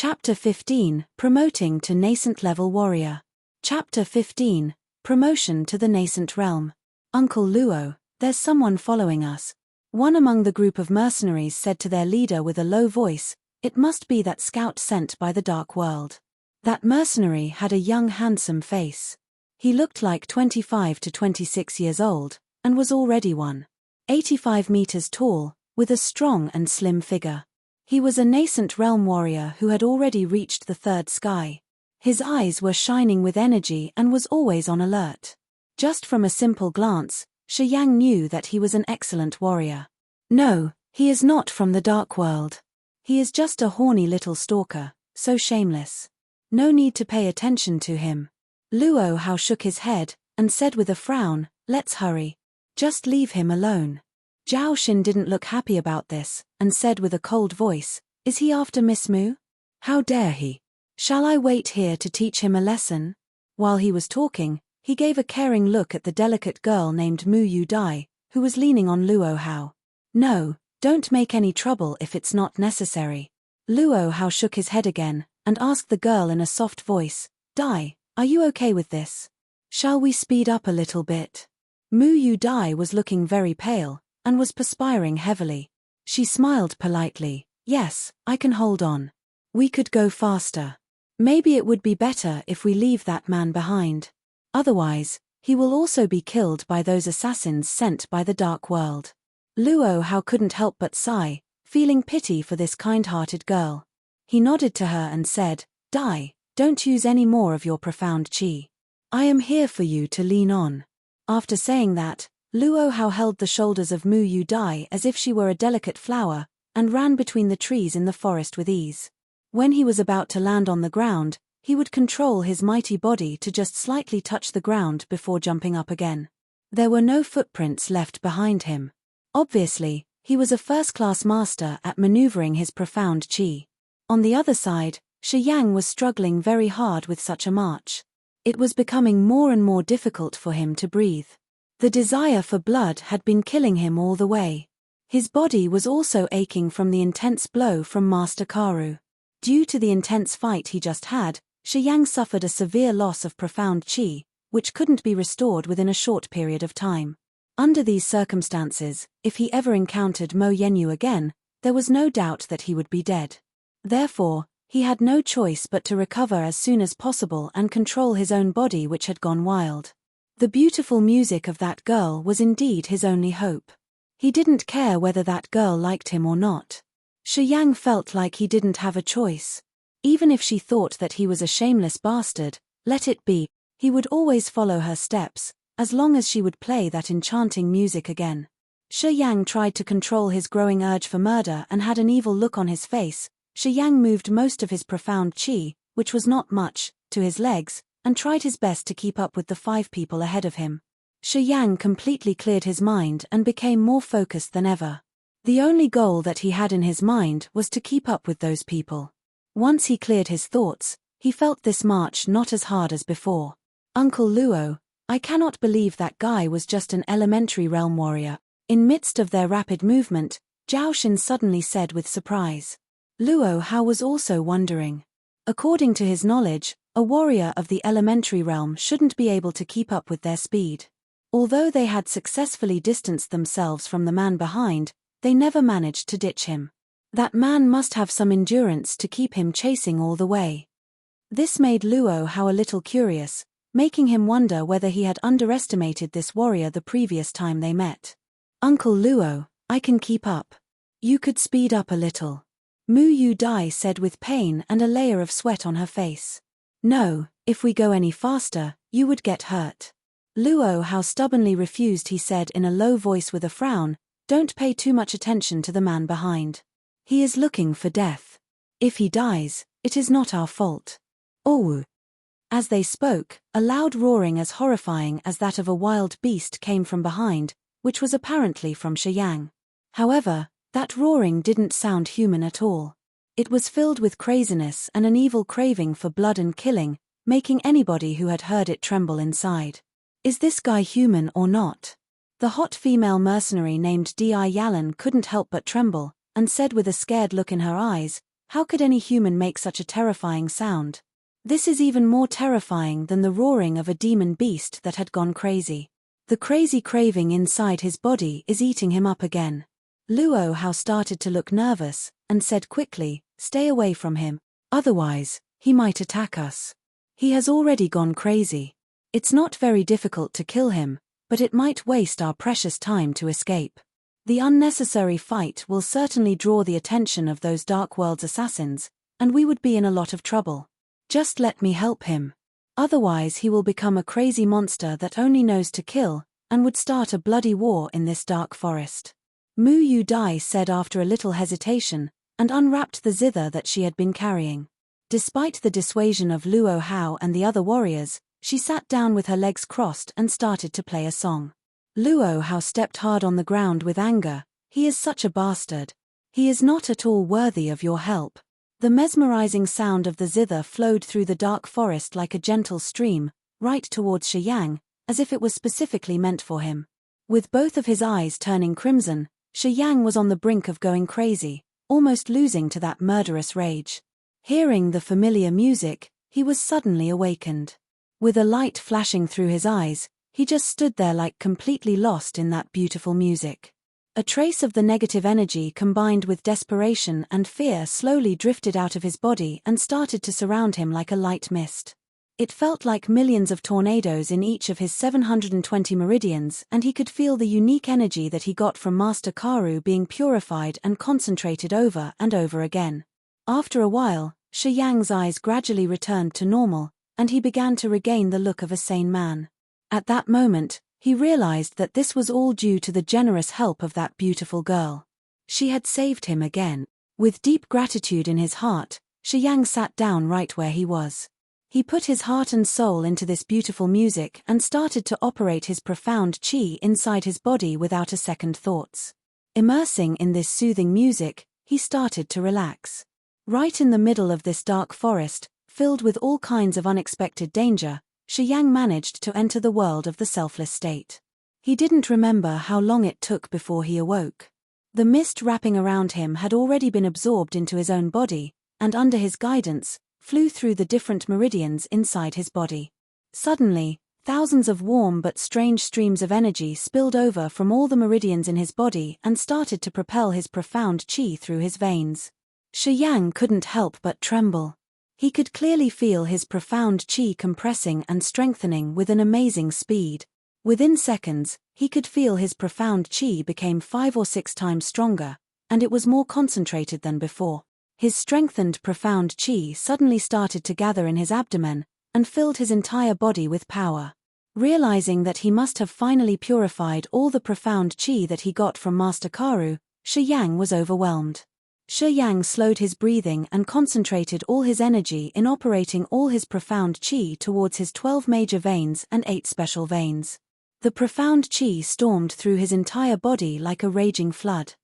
Chapter 15, Promoting to Nascent Level Warrior. Chapter 15, Promotion to the Nascent Realm. Uncle Luo, there's someone following us. One among the group of mercenaries said to their leader with a low voice, it must be that scout sent by the dark world. That mercenary had a young handsome face. He looked like 25 to 26 years old, and was already 185 meters tall, with a strong and slim figure. He was a nascent realm warrior who had already reached the third sky. His eyes were shining with energy and was always on alert. Just from a simple glance, Shi Yang knew that he was an excellent warrior. No, he is not from the dark world. He is just a horny little stalker, so shameless. No need to pay attention to him. Luo Hao shook his head, and said with a frown, let's hurry. Just leave him alone. Zhao Xin didn't look happy about this, and said with a cold voice, is he after Miss Mu? How dare he? Shall I wait here to teach him a lesson? While he was talking, he gave a caring look at the delicate girl named Mu Yu Dai, who was leaning on Luo Hao. No, don't make any trouble if it's not necessary. Luo Hao shook his head again, and asked the girl in a soft voice, Dai, are you okay with this? Shall we speed up a little bit? Mu Yu Dai was looking very pale, and was perspiring heavily. She smiled politely, yes, I can hold on. We could go faster. Maybe it would be better if we leave that man behind. Otherwise, he will also be killed by those assassins sent by the dark world. Luo Hao couldn't help but sigh, feeling pity for this kind-hearted girl. He nodded to her and said, Dai, don't use any more of your profound qi. I am here for you to lean on. After saying that, Luo Hao held the shoulders of Mu Yu Dai as if she were a delicate flower, and ran between the trees in the forest with ease. When he was about to land on the ground, he would control his mighty body to just slightly touch the ground before jumping up again. There were no footprints left behind him. Obviously, he was a first-class master at maneuvering his profound qi. On the other side, Shi Yang was struggling very hard with such a march. It was becoming more and more difficult for him to breathe. The desire for blood had been killing him all the way. His body was also aching from the intense blow from Master Karu. Due to the intense fight he just had, Shi Yang suffered a severe loss of profound qi, which couldn't be restored within a short period of time. Under these circumstances, if he ever encountered Mo Yenyu again, there was no doubt that he would be dead. Therefore, he had no choice but to recover as soon as possible and control his own body, which had gone wild. The beautiful music of that girl was indeed his only hope. He didn't care whether that girl liked him or not. Shi Yang felt like he didn't have a choice. Even if she thought that he was a shameless bastard, let it be, he would always follow her steps, as long as she would play that enchanting music again. Shi Yang tried to control his growing urge for murder and had an evil look on his face. Shi Yang moved most of his profound qi, which was not much, to his legs, and tried his best to keep up with the 5 people ahead of him. Shi Yang completely cleared his mind and became more focused than ever. The only goal that he had in his mind was to keep up with those people. Once he cleared his thoughts, he felt this march not as hard as before. Uncle Luo, I cannot believe that guy was just an elementary realm warrior. In midst of their rapid movement, Zhao Xin suddenly said with surprise. Luo Hao was also wondering. According to his knowledge, a warrior of the elementary realm shouldn't be able to keep up with their speed. Although they had successfully distanced themselves from the man behind, they never managed to ditch him. That man must have some endurance to keep him chasing all the way. This made Luo Hao a little curious, making him wonder whether he had underestimated this warrior the previous time they met. Uncle Luo, I can keep up. You could speed up a little. Mu Yu Dai said with pain and a layer of sweat on her face. No, if we go any faster, you would get hurt. Luo Hao stubbornly refused. He said in a low voice with a frown, don't pay too much attention to the man behind. He is looking for death. If he dies, it is not our fault. Oh! As they spoke, a loud roaring as horrifying as that of a wild beast came from behind, which was apparently from Shi Yang. However, that roaring didn't sound human at all. It was filled with craziness and an evil craving for blood and killing, making anybody who had heard it tremble inside. Is this guy human or not? The hot female mercenary named Di Yalan couldn't help but tremble, and said with a scared look in her eyes, How could any human make such a terrifying sound? This is even more terrifying than the roaring of a demon beast that had gone crazy. The crazy craving inside his body is eating him up again. Luo Hao started to look nervous, and said quickly, "Stay away from him. Otherwise, he might attack us. He has already gone crazy. It's not very difficult to kill him, but it might waste our precious time to escape. The unnecessary fight will certainly draw the attention of those Dark World's assassins, and we would be in a lot of trouble. Just let me help him. Otherwise he will become a crazy monster that only knows to kill, and would start a bloody war in this dark forest." Mu Yu Dai said after a little hesitation, and unwrapped the zither that she had been carrying. Despite the dissuasion of Luo Hao and the other warriors, she sat down with her legs crossed and started to play a song. Luo Hao stepped hard on the ground with anger. "He is such a bastard. He is not at all worthy of your help." The mesmerizing sound of the zither flowed through the dark forest like a gentle stream, right towards Shi Yang, as if it was specifically meant for him. With both of his eyes turning crimson, Shi Yang was on the brink of going crazy, almost losing to that murderous rage. Hearing the familiar music, he was suddenly awakened. With a light flashing through his eyes, he just stood there like completely lost in that beautiful music. A trace of the negative energy combined with desperation and fear slowly drifted out of his body and started to surround him like a light mist. It felt like millions of tornadoes in each of his 720 meridians, and he could feel the unique energy that he got from Master Karu being purified and concentrated over and over again. After a while, Shi Yang's eyes gradually returned to normal, and he began to regain the look of a sane man. At that moment, he realized that this was all due to the generous help of that beautiful girl. She had saved him again. With deep gratitude in his heart, Shi Yang sat down right where he was. He put his heart and soul into this beautiful music and started to operate his profound qi inside his body without a second thoughts. Immersing in this soothing music, he started to relax. Right in the middle of this dark forest, filled with all kinds of unexpected danger, Shi Yang managed to enter the world of the selfless state. He didn't remember how long it took before he awoke. The mist wrapping around him had already been absorbed into his own body, and under his guidance, flew through the different meridians inside his body. Suddenly, thousands of warm but strange streams of energy spilled over from all the meridians in his body and started to propel his profound qi through his veins. Shi Yang couldn't help but tremble. He could clearly feel his profound qi compressing and strengthening with an amazing speed. Within seconds, he could feel his profound qi became 5 or 6 times stronger, and it was more concentrated than before. His strengthened profound qi suddenly started to gather in his abdomen, and filled his entire body with power. Realizing that he must have finally purified all the profound qi that he got from Master Karu, Shi Yang was overwhelmed. Shi Yang slowed his breathing and concentrated all his energy in operating all his profound qi towards his 12 major veins and 8 special veins. The profound qi stormed through his entire body like a raging flood.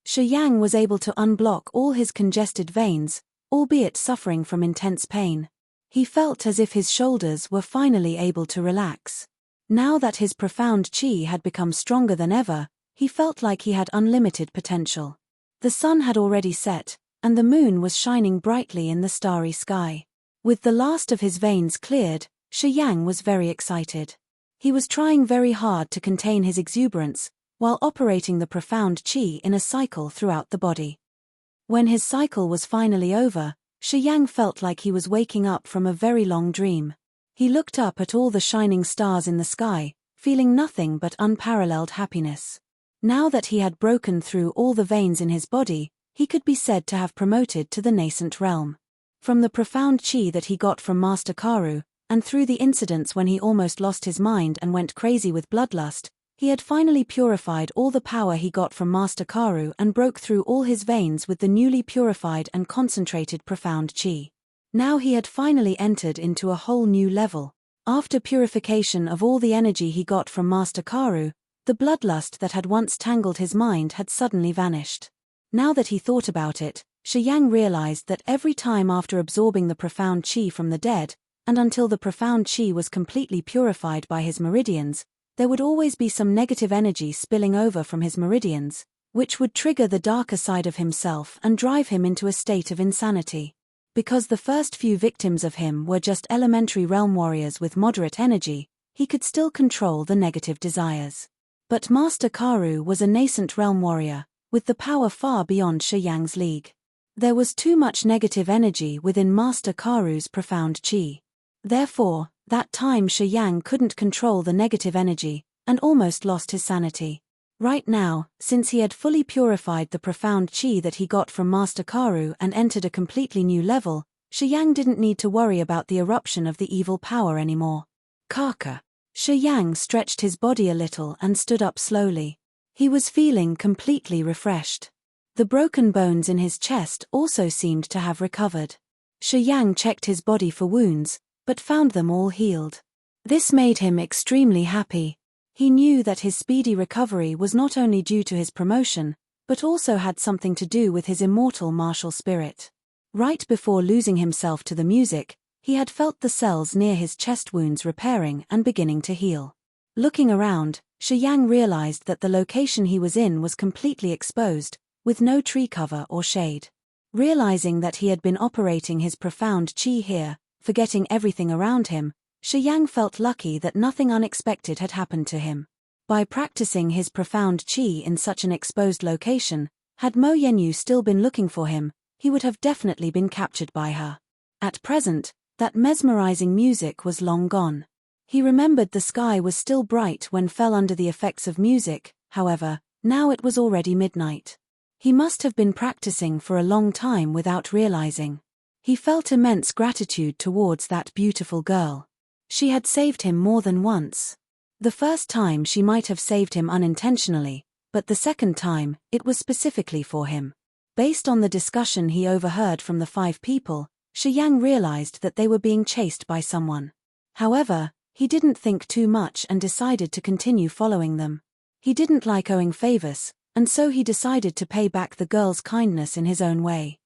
Shi Yang was able to unblock all his congested veins, albeit suffering from intense pain. He felt as if his shoulders were finally able to relax. Now that his profound qi had become stronger than ever, he felt like he had unlimited potential. The sun had already set, and the moon was shining brightly in the starry sky. With the last of his veins cleared, Shi Yang was very excited. He was trying very hard to contain his exuberance, while operating the profound qi in a cycle throughout the body. When his cycle was finally over, Shi Yang felt like he was waking up from a very long dream. He looked up at all the shining stars in the sky, feeling nothing but unparalleled happiness. Now that he had broken through all the veins in his body, he could be said to have promoted to the nascent realm. From the profound qi that he got from Master Karu, and through the incidents when he almost lost his mind and went crazy with bloodlust, he had finally purified all the power he got from Master Karu and broke through all his veins with the newly purified and concentrated profound qi. Now he had finally entered into a whole new level. After purification of all the energy he got from Master Karu, the bloodlust that had once tangled his mind had suddenly vanished. Now that he thought about it, Shi Yang realized that every time after absorbing the profound qi from the dead, and until the profound qi was completely purified by his meridians, there would always be some negative energy spilling over from his meridians, which would trigger the darker side of himself and drive him into a state of insanity. Because the first few victims of him were just elementary realm warriors with moderate energy, he could still control the negative desires. But Master Karu was a nascent realm warrior, with the power far beyond Shi Yang's league. There was too much negative energy within Master Karu's profound chi. Therefore, that time Shi Yang couldn't control the negative energy, and almost lost his sanity. Right now, since he had fully purified the profound chi that he got from Master Karu and entered a completely new level, Shi Yang didn't need to worry about the eruption of the evil power anymore. Kaka. Shi Yang stretched his body a little and stood up slowly. He was feeling completely refreshed. The broken bones in his chest also seemed to have recovered. Shi Yang checked his body for wounds, but found them all healed. This made him extremely happy. He knew that his speedy recovery was not only due to his promotion, but also had something to do with his immortal martial spirit. Right before losing himself to the music, he had felt the cells near his chest wounds repairing and beginning to heal. Looking around, Shi Yang realized that the location he was in was completely exposed, with no tree cover or shade. Realizing that he had been operating his profound chi here, forgetting everything around him, Shi Yang felt lucky that nothing unexpected had happened to him. By practicing his profound chi in such an exposed location, had Mo Yenyu still been looking for him, he would have definitely been captured by her. At present, that mesmerizing music was long gone. He remembered the sky was still bright when fell under the effects of music, however, now it was already midnight. He must have been practicing for a long time without realizing. He felt immense gratitude towards that beautiful girl. She had saved him more than once. The first time she might have saved him unintentionally, but the second time, it was specifically for him. Based on the discussion he overheard from the 5 people, Shi Yang realized that they were being chased by someone. However, he didn't think too much and decided to continue following them. He didn't like owing favors, and so he decided to pay back the girl's kindness in his own way.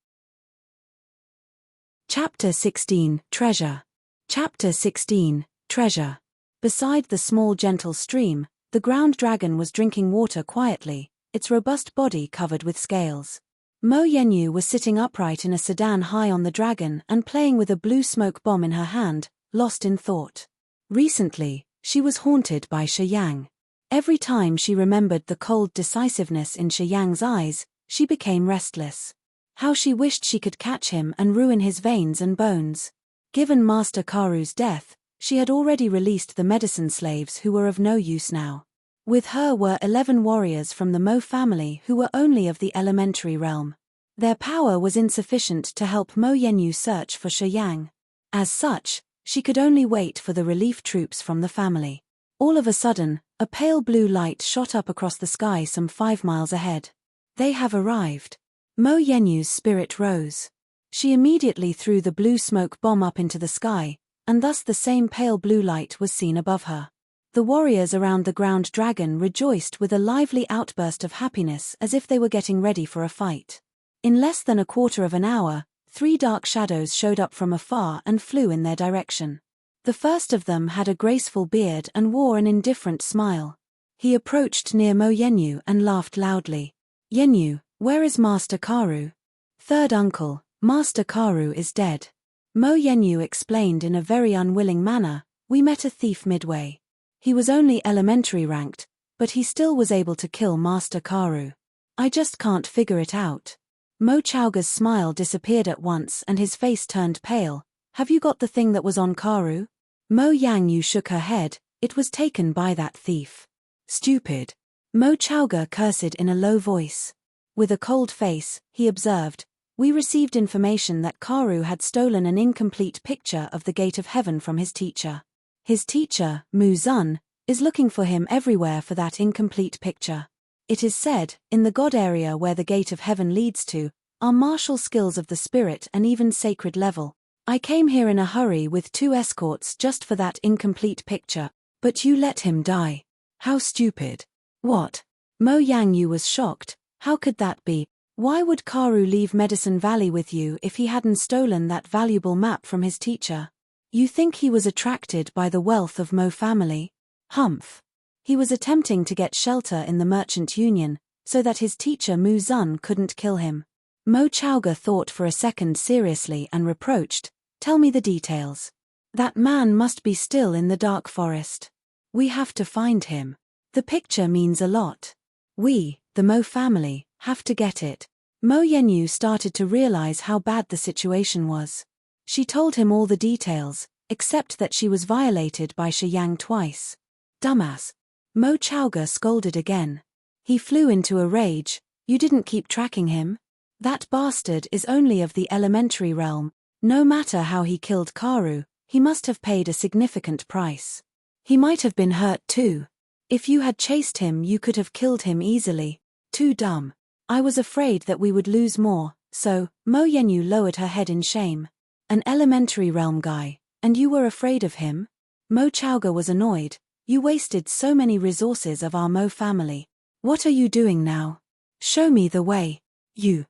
Chapter 16, Treasure. Chapter 16, Treasure. Beside the small gentle stream, the ground dragon was drinking water quietly, its robust body covered with scales. Mo Yenyu was sitting upright in a sedan high on the dragon and playing with a blue smoke bomb in her hand, lost in thought. Recently, she was haunted by Shi Yang. Every time she remembered the cold decisiveness in Shi Yang's eyes, she became restless. How she wished she could catch him and ruin his veins and bones. Given Master Karu's death, she had already released the medicine slaves who were of no use now. With her were 11 warriors from the Mo family who were only of the elementary realm. Their power was insufficient to help Mo Yenyu search for Shi Yang. As such, she could only wait for the relief troops from the family. All of a sudden, a pale blue light shot up across the sky some 5 miles ahead. They have arrived. Mo Yenyu's spirit rose. She immediately threw the blue smoke bomb up into the sky, and thus the same pale blue light was seen above her. The warriors around the ground dragon rejoiced with a lively outburst of happiness as if they were getting ready for a fight. In less than a quarter of an hour, 3 dark shadows showed up from afar and flew in their direction. The first of them had a graceful beard and wore an indifferent smile. He approached near Mo Yenyu and laughed loudly. "Yenyu, where is Master Karu?" "Third uncle, Master Karu is dead." Mo Yenyu explained in a very unwilling manner, "We met a thief midway. He was only elementary ranked, but he still was able to kill Master Karu. I just can't figure it out." Mo Chowga's smile disappeared at once and his face turned pale. "Have you got the thing that was on Karu?" Mo Yenyu shook her head. "It was taken by that thief." "Stupid." Mo Chowga cursed in a low voice. With a cold face, he observed, "We received information that Karu had stolen an incomplete picture of the Gate of Heaven from his teacher. His teacher, Mu Zun, is looking for him everywhere for that incomplete picture. It is said, in the God area where the Gate of Heaven leads to, are martial skills of the spirit and even sacred level. I came here in a hurry with 2 escorts just for that incomplete picture, but you let him die. How stupid." "What?" Mo Yenyu was shocked. "How could that be? Why would Karu leave Medicine Valley with you if he hadn't stolen that valuable map from his teacher? You think he was attracted by the wealth of Mo family?" "Humph. He was attempting to get shelter in the Merchant Union, so that his teacher Mu Zun couldn't kill him. Mo Chaoga thought for a second seriously and reproached, "Tell me the details. That man must be still in the dark forest. We have to find him. The picture means a lot. We, the Mo family, have to get it." Mo Yenyu started to realize how bad the situation was. She told him all the details, except that she was violated by Shi Yang twice. "Dumbass." Mo Chaoga scolded again. He flew into a rage. "You didn't keep tracking him? That bastard is only of the elementary realm. No matter how he killed Karu, he must have paid a significant price. He might have been hurt too. If you had chased him, you could have killed him easily. Too dumb. I was afraid that we would lose more, so..." Mo Yenyu lowered her head in shame. "An elementary realm guy, and you were afraid of him?" Mo Chaoga was annoyed. "You wasted so many resources of our Mo family. What are you doing now? Show me the way. You.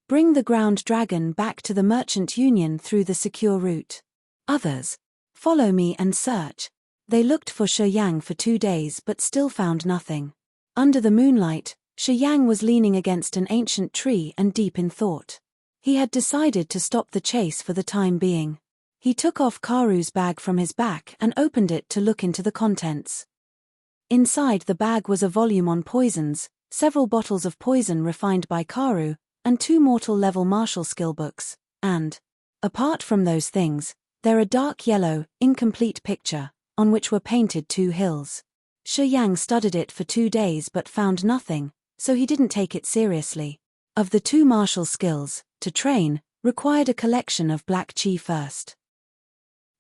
Bring the ground dragon back to the Merchant Union through the secure route. Others. Follow me and search." They looked for Shi Yang for 2 days but still found nothing. Under the moonlight, Shi Yang was leaning against an ancient tree and deep in thought. He had decided to stop the chase for the time being. He took off Karu's bag from his back and opened it to look into the contents. Inside the bag was a volume on poisons, several bottles of poison refined by Karu, and 2 mortal-level martial skill books, and, apart from those things, there a dark yellow, incomplete picture, on which were painted 2 hills. Shi Yang studied it for 2 days but found nothing, so he didn't take it seriously. Of the 2 martial skills, to train, required a collection of black qi first.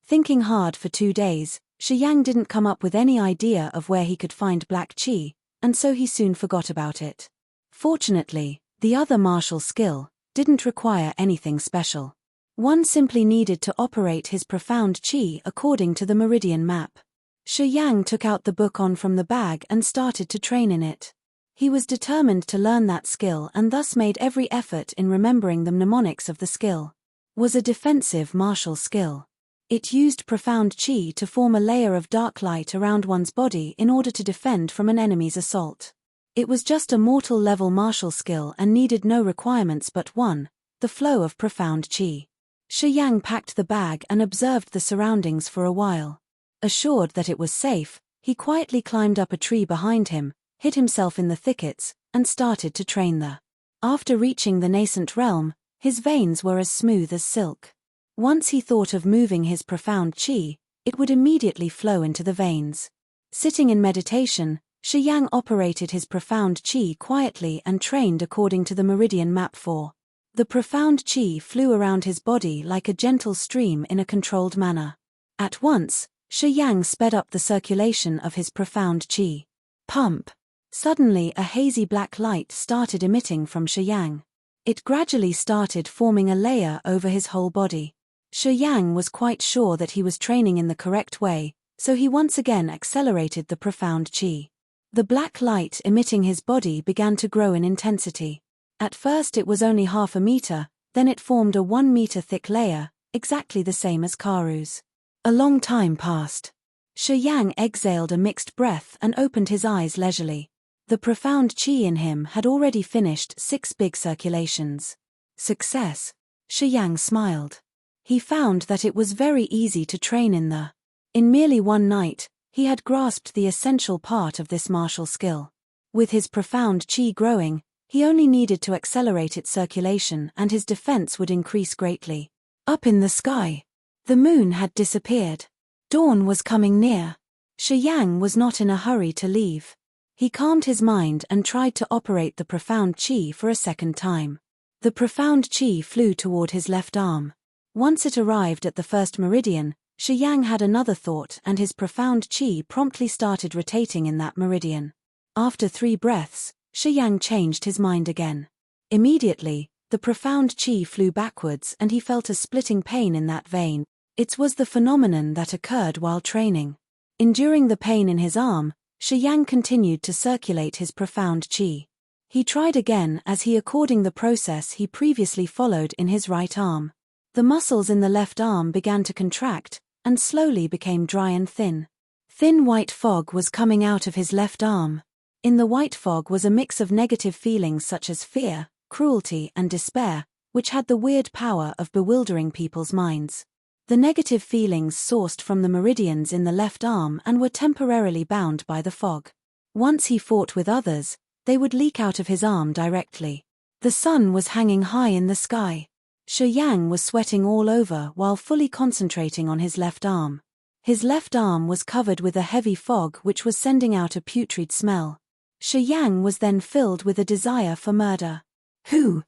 Thinking hard for 2 days, Shi Yang didn't come up with any idea of where he could find black qi, and so he soon forgot about it. Fortunately, the other martial skill didn't require anything special. One simply needed to operate his profound qi according to the meridian map. Shi Yang took out the book on from the bag and started to train in it. He was determined to learn that skill and thus made every effort in remembering the mnemonics of the skill. Was a defensive martial skill. It used profound qi to form a layer of dark light around one's body in order to defend from an enemy's assault. It was just a mortal-level martial skill and needed no requirements but one, the flow of profound qi. Shi Yang packed the bag and observed the surroundings for a while. Assured that it was safe, he quietly climbed up a tree behind him, hid himself in the thickets, and started to train there. After reaching the nascent realm, his veins were as smooth as silk. Once he thought of moving his profound qi, it would immediately flow into the veins. Sitting in meditation, Shi Yang operated his profound qi quietly and trained according to the meridian map 4. The profound qi flew around his body like a gentle stream in a controlled manner. At once, Shi Yang sped up the circulation of his profound qi. Pump! Suddenly a hazy black light started emitting from Shi Yang. It gradually started forming a layer over his whole body. Shi Yang was quite sure that he was training in the correct way, so he once again accelerated the profound qi. The black light emitting his body began to grow in intensity. At first it was only half a meter, then it formed a 1 meter thick layer, exactly the same as Karu's. A long time passed. Shi Yang exhaled a mixed breath and opened his eyes leisurely. The profound qi in him had already finished 6 big circulations. Success. Shi Yang smiled. He found that it was very easy to train in merely 1 night, he had grasped the essential part of this martial skill. With his profound qi growing, he only needed to accelerate its circulation and his defense would increase greatly. Up in the sky, the moon had disappeared. Dawn was coming near. Shi Yang was not in a hurry to leave. He calmed his mind and tried to operate the profound qi for a second time. The profound qi flew toward his left arm. Once it arrived at the first meridian, Shi Yang had another thought and his profound qi promptly started rotating in that meridian. After 3 breaths, Shi Yang changed his mind again. Immediately, the profound qi flew backwards and he felt a splitting pain in that vein. It was the phenomenon that occurred while training. Enduring the pain in his arm, Shi Yang continued to circulate his profound qi. He tried again as he according the process he previously followed in his right arm. The muscles in the left arm began to contract, and slowly became dry and thin. Thin white fog was coming out of his left arm. In the white fog was a mix of negative feelings such as fear, cruelty, and despair, which had the weird power of bewildering people's minds. The negative feelings sourced from the meridians in the left arm and were temporarily bound by the fog. Once he fought with others, they would leak out of his arm directly. The sun was hanging high in the sky. Shi Yang was sweating all over while fully concentrating on his left arm. His left arm was covered with a heavy fog which was sending out a putrid smell. Shi Yang was then filled with a desire for murder. Who?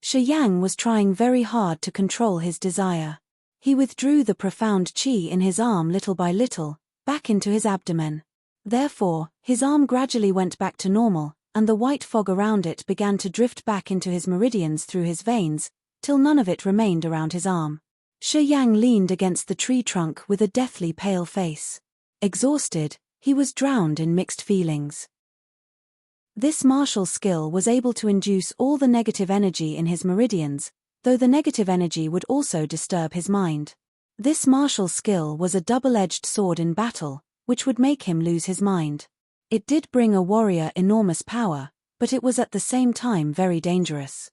Shi Yang was trying very hard to control his desire. He withdrew the profound qi in his arm little by little, back into his abdomen. Therefore, his arm gradually went back to normal, and the white fog around it began to drift back into his meridians through his veins, till none of it remained around his arm. Shi Yang leaned against the tree trunk with a deathly pale face. Exhausted, he was drowned in mixed feelings. This martial skill was able to induce all the negative energy in his meridians, though the negative energy would also disturb his mind. This martial skill was a double-edged sword in battle, which would make him lose his mind. It did bring a warrior enormous power, but it was at the same time very dangerous.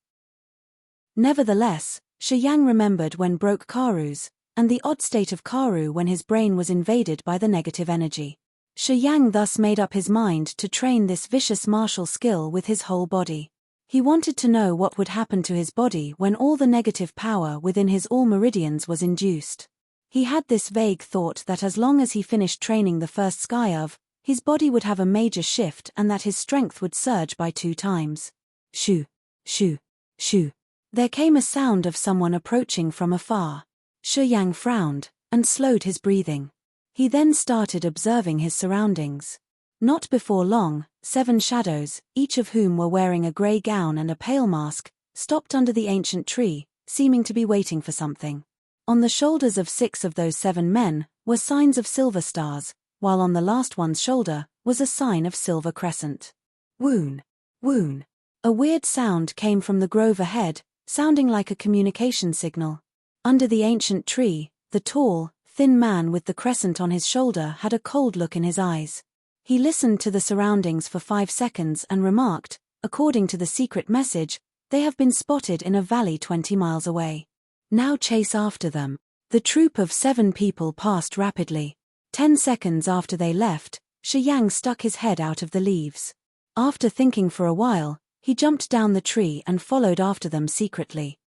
Nevertheless, Shi Yang remembered when broke Karu's, and the odd state of Karu when his brain was invaded by the negative energy. Shi Yang thus made up his mind to train this vicious martial skill with his whole body. He wanted to know what would happen to his body when all the negative power within his all meridians was induced. He had this vague thought that as long as he finished training the first sky of, his body would have a major shift and that his strength would surge by 2 times. Shoo, shoo, shoo. There came a sound of someone approaching from afar. Shi Yang frowned, and slowed his breathing. He then started observing his surroundings. Not before long, 7 shadows, each of whom were wearing a grey gown and a pale mask, stopped under the ancient tree, seeming to be waiting for something. On the shoulders of 6 of those 7 men were signs of silver stars, while on the last one's shoulder was a sign of silver crescent. Woon, woon. A weird sound came from the grove ahead, sounding like a communication signal. Under the ancient tree, the tall, thin man with the crescent on his shoulder had a cold look in his eyes. He listened to the surroundings for 5 seconds and remarked, according to the secret message, "They have been spotted in a valley 20 miles away. Now chase after them." The troop of 7 people passed rapidly. 10 seconds after they left, Shi Yang stuck his head out of the leaves. After thinking for a while, he jumped down the tree and followed after them secretly.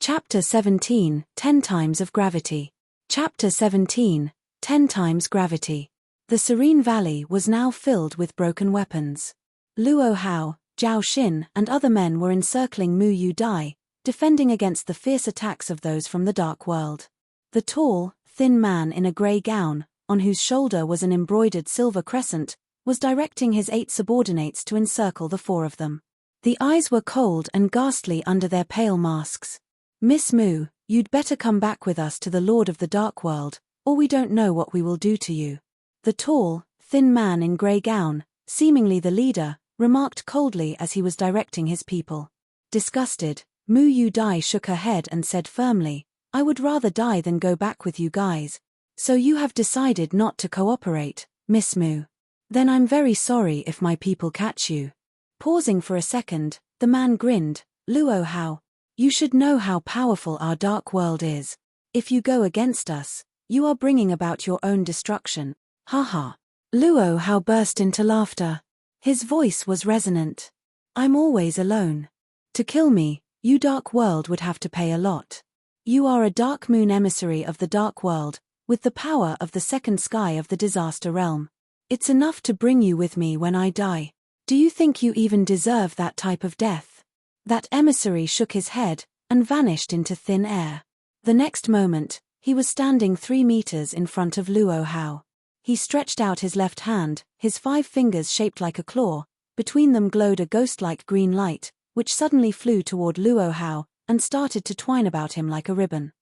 Chapter 17, 10 times of gravity. Chapter 17, 10 times gravity. The serene valley was now filled with broken weapons. Luo Hao, Zhao Xin and other men were encircling Mu Yu Dai, defending against the fierce attacks of those from the dark world. The tall, thin man in a grey gown, on whose shoulder was an embroidered silver crescent, was directing his 8 subordinates to encircle the 4 of them. The eyes were cold and ghastly under their pale masks. "Miss Mu, you'd better come back with us to the Lord of the Dark World, or we don't know what we will do to you." The tall, thin man in grey gown, seemingly the leader, remarked coldly as he was directing his people. Disgusted, Mu Yu Dai shook her head and said firmly, "I would rather die than go back with you guys. So you have decided not to cooperate, Miss Mu. Then I'm very sorry if my people catch you." Pausing for a second, the man grinned, "Luo Hao, you should know how powerful our dark world is. If you go against us, you are bringing about your own destruction. Ha ha." Luo Hao burst into laughter. His voice was resonant. "I'm always alone. To kill me, you dark world would have to pay a lot. You are a dark moon emissary of the dark world, with the power of the second sky of the disaster realm. It's enough to bring you with me when I die. Do you think you even deserve that type of death?" That emissary shook his head and vanished into thin air. The next moment, he was standing 3 meters in front of Luo Hao. He stretched out his left hand, his 5 fingers shaped like a claw, between them glowed a ghost-like green light, which suddenly flew toward Luo Hao and started to twine about him like a ribbon.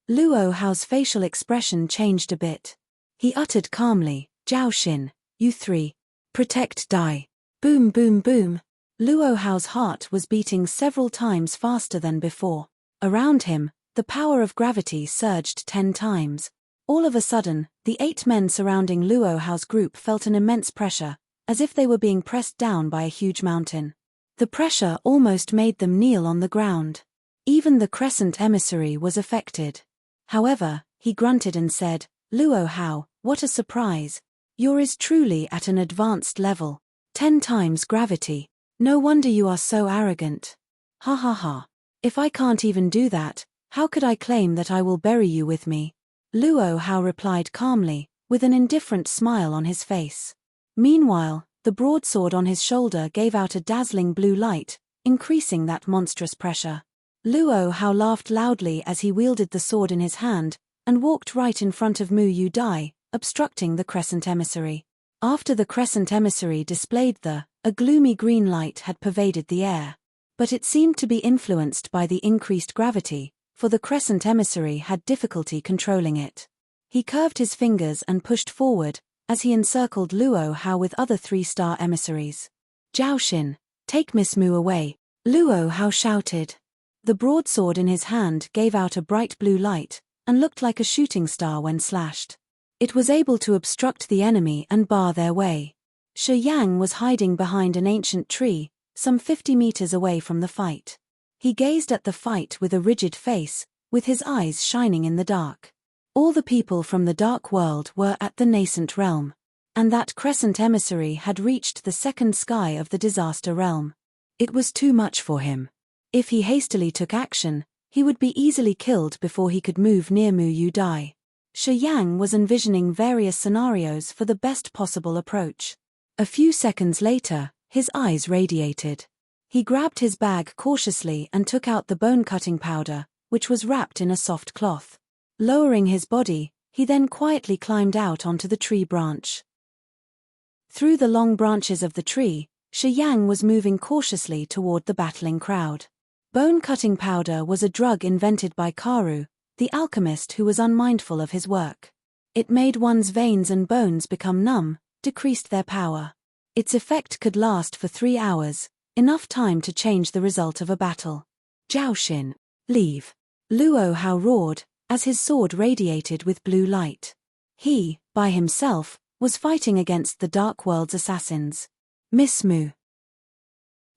Luo Hao's facial expression changed a bit. He uttered calmly, "Zhao Xin, you 3. Protect Dai." Boom boom boom. Luo Hao's heart was beating several times faster than before. Around him, the power of gravity surged 10 times. All of a sudden, the 8 men surrounding Luo Hao's group felt an immense pressure, as if they were being pressed down by a huge mountain. The pressure almost made them kneel on the ground. Even the crescent emissary was affected. However, he grunted and said, "Luo Hao, what a surprise. Yours is truly at an advanced level. 10 times gravity. No wonder you are so arrogant. Ha ha ha. If I can't even do that, how could I claim that I will bury you with me?" Luo Hao replied calmly, with an indifferent smile on his face. Meanwhile, the broadsword on his shoulder gave out a dazzling blue light, increasing that monstrous pressure. Luo Hao laughed loudly as he wielded the sword in his hand, and walked right in front of Mu Yu Dai, obstructing the crescent emissary. After the crescent emissary displayed a gloomy green light had pervaded the air. But it seemed to be influenced by the increased gravity, for the crescent emissary had difficulty controlling it. He curved his fingers and pushed forward, as he encircled Luo Hao with other 3-star emissaries. "Zhao Xin, take Miss Mu away," Luo Hao shouted. The broadsword in his hand gave out a bright blue light, and looked like a shooting star when slashed. It was able to obstruct the enemy and bar their way. Shi Yang was hiding behind an ancient tree, some 50 meters away from the fight. He gazed at the fight with a rigid face, with his eyes shining in the dark. All the people from the dark world were at the nascent realm. And that crescent emissary had reached the second sky of the disaster realm. It was too much for him. If he hastily took action, he would be easily killed before he could move near Mu Yu Dai. Shi Yang was envisioning various scenarios for the best possible approach. A few seconds later, his eyes radiated. He grabbed his bag cautiously and took out the bone-cutting powder, which was wrapped in a soft cloth. Lowering his body, he then quietly climbed out onto the tree branch. Through the long branches of the tree, Shi Yang was moving cautiously toward the battling crowd. Bone-cutting powder was a drug invented by Karu, the alchemist who was unmindful of his work. It made one's veins and bones become numb, decreased their power. Its effect could last for 3 hours, enough time to change the result of a battle. "Zhao Xin, leave," Luo Hao roared, as his sword radiated with blue light. He, by himself, was fighting against the Dark World's assassins. "Miss Mu."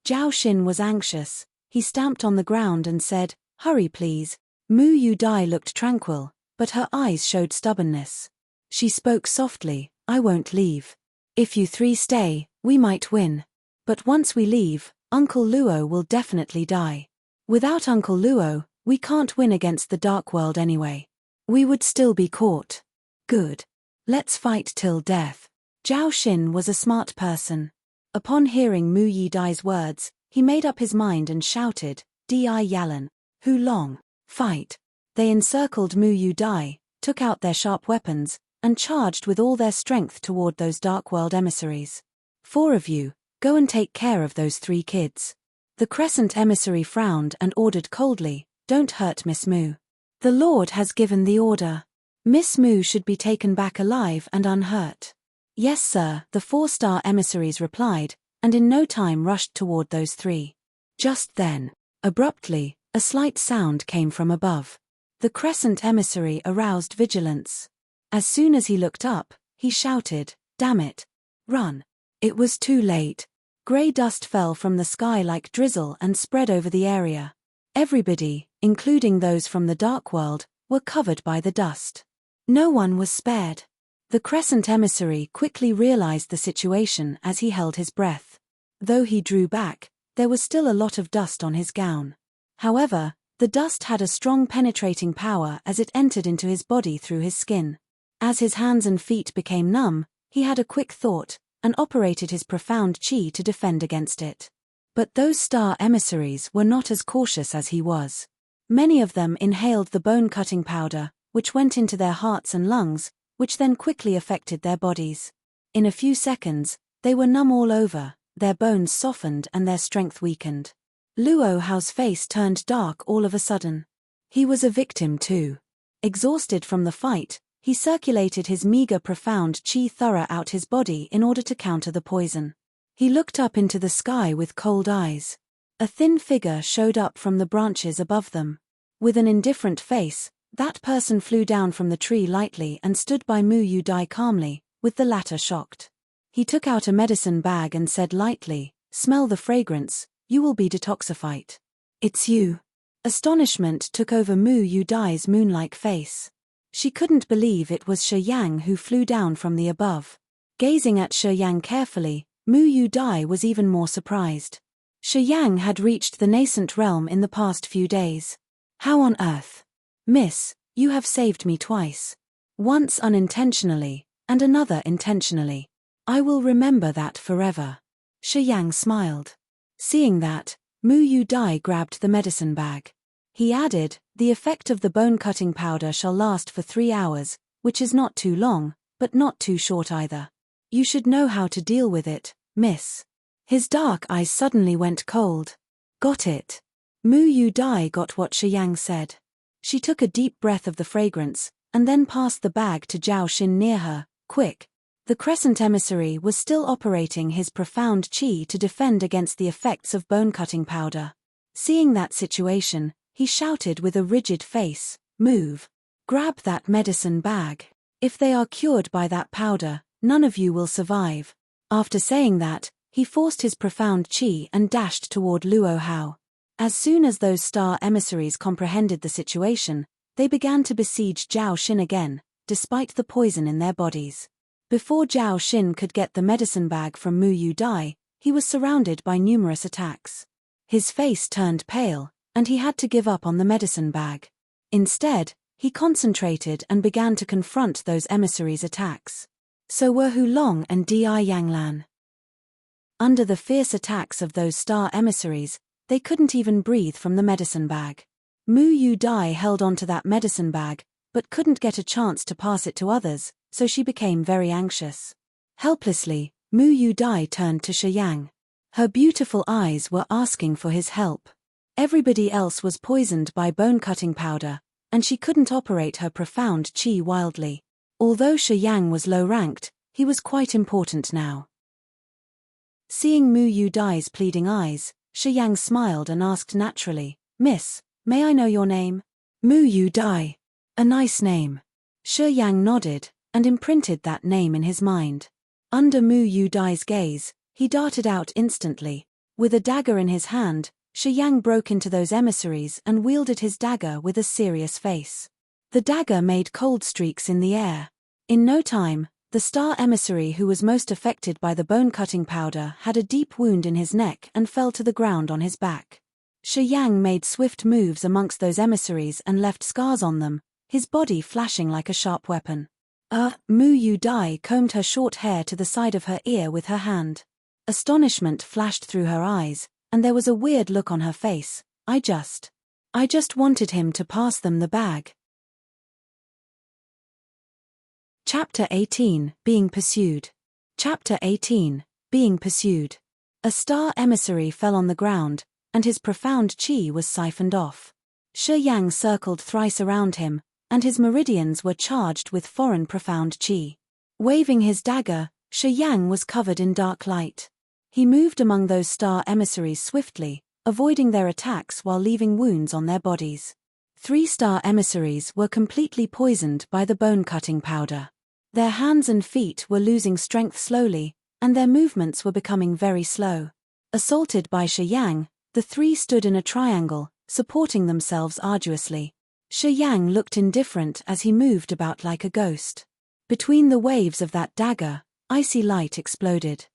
Zhao Xin was anxious. He stamped on the ground and said, "Hurry please." Mu Yu Dai looked tranquil, but her eyes showed stubbornness. She spoke softly, "I won't leave. If you 3 stay, we might win. But once we leave, Uncle Luo will definitely die. Without Uncle Luo, we can't win against the Dark World anyway. We would still be caught." "Good. Let's fight till death." Zhao Xin was a smart person. Upon hearing Mu Yi Dai's words, he made up his mind and shouted, "Di Yalan. Hu Long, fight." They encircled Mu Yu Dai, took out their sharp weapons, and charged with all their strength toward those Dark World emissaries. "4 of you, go and take care of those 3 kids." The crescent emissary frowned and ordered coldly, "Don't hurt Miss Mu. The Lord has given the order. Miss Mu should be taken back alive and unhurt." "Yes sir," the 4-star emissaries replied, and in no time rushed toward those 3. Just then, abruptly, a slight sound came from above. The crescent emissary aroused vigilance. As soon as he looked up, he shouted, "Damn it! Run!" It was too late. Grey dust fell from the sky like drizzle and spread over the area. Everybody, including those from the Dark World, were covered by the dust. No one was spared. The crescent emissary quickly realized the situation as he held his breath. Though he drew back, there was still a lot of dust on his gown. However, the dust had a strong penetrating power as it entered into his body through his skin. As his hands and feet became numb, he had a quick thought, and operated his profound chi to defend against it. But those star emissaries were not as cautious as he was. Many of them inhaled the bone-cutting powder, which went into their hearts and lungs, which then quickly affected their bodies. In a few seconds, they were numb all over, their bones softened and their strength weakened. Luo Hao's face turned dark all of a sudden. He was a victim too. Exhausted from the fight, he circulated his meager profound chi thorough out his body in order to counter the poison. He looked up into the sky with cold eyes. A thin figure showed up from the branches above them. With an indifferent face, That person flew down from the tree lightly and stood by Mu Yu Dai calmly, with the latter shocked. He took out a medicine bag and said lightly, "Smell the fragrance, you will be detoxified." "It's you." Astonishment took over Mu Yu Dai's moon-like face. She couldn't believe it was Shi Yang who flew down from the above. Gazing at Shi Yang carefully, Mu Yu Dai was even more surprised. Shi Yang had reached the nascent realm in the past few days. "How on earth?" "Miss, you have saved me twice. Once unintentionally, and another intentionally. I will remember that forever." Shi Yang smiled. Seeing that, Mu Yu Dai grabbed the medicine bag. He added, "The effect of the bone-cutting powder shall last for 3 hours, which is not too long, but not too short either. You should know how to deal with it, miss." His dark eyes suddenly went cold. "Got it." Mu Yu Dai got what Shi Yang said. She took a deep breath of the fragrance, and then passed the bag to Zhao Xin near her. "Quick." The crescent emissary was still operating his profound qi to defend against the effects of bone-cutting powder. Seeing that situation, he shouted with a rigid face, "Move. Grab that medicine bag. If they are cured by that powder, none of you will survive." After saying that, he forced his profound qi and dashed toward Luo Hao. As soon as those star emissaries comprehended the situation, they began to besiege Zhao Xin again, despite the poison in their bodies. Before Zhao Xin could get the medicine bag from Mu Yu Dai, he was surrounded by numerous attacks. His face turned pale, and he had to give up on the medicine bag. Instead, he concentrated and began to confront those emissaries' attacks. So were Hu Long and Di Yanglan. Under the fierce attacks of those star emissaries, they couldn't even breathe from the medicine bag. Mu Yu Dai held onto that medicine bag, but couldn't get a chance to pass it to others, so she became very anxious. Helplessly, Mu Yu Dai turned to Shi Yang. Her beautiful eyes were asking for his help. Everybody else was poisoned by bone-cutting powder, and she couldn't operate her profound qi wildly. Although Shi Yang was low-ranked, he was quite important now. Seeing Mu Yu Dai's pleading eyes, Shi Yang smiled and asked naturally, "Miss, may I know your name?" "Mu Yu Dai. A nice name." Shi Yang nodded, and imprinted that name in his mind. Under Mu Yu Dai's gaze, he darted out instantly. With a dagger in his hand, Shi Yang broke into those emissaries and wielded his dagger with a serious face. The dagger made cold streaks in the air. In no time, the star emissary who was most affected by the bone-cutting powder had a deep wound in his neck and fell to the ground on his back. Shi Yang made swift moves amongst those emissaries and left scars on them, his body flashing like a sharp weapon. Mu Yu Dai combed her short hair to the side of her ear with her hand. Astonishment flashed through her eyes, and there was a weird look on her face. I just wanted him to pass them the bag." Chapter 18, Being Pursued. Chapter 18, Being Pursued. A star emissary fell on the ground, and his profound qi was siphoned off. Shi Yang circled thrice around him, and his meridians were charged with foreign profound qi. Waving his dagger, Shi Yang was covered in dark light. He moved among those star emissaries swiftly, avoiding their attacks while leaving wounds on their bodies. 3 star emissaries were completely poisoned by the bone-cutting powder. Their hands and feet were losing strength slowly, and their movements were becoming very slow. Assaulted by Shi Yang, the 3 stood in a triangle, supporting themselves arduously. Shi Yang looked indifferent as he moved about like a ghost. Between the waves of that dagger, icy light exploded.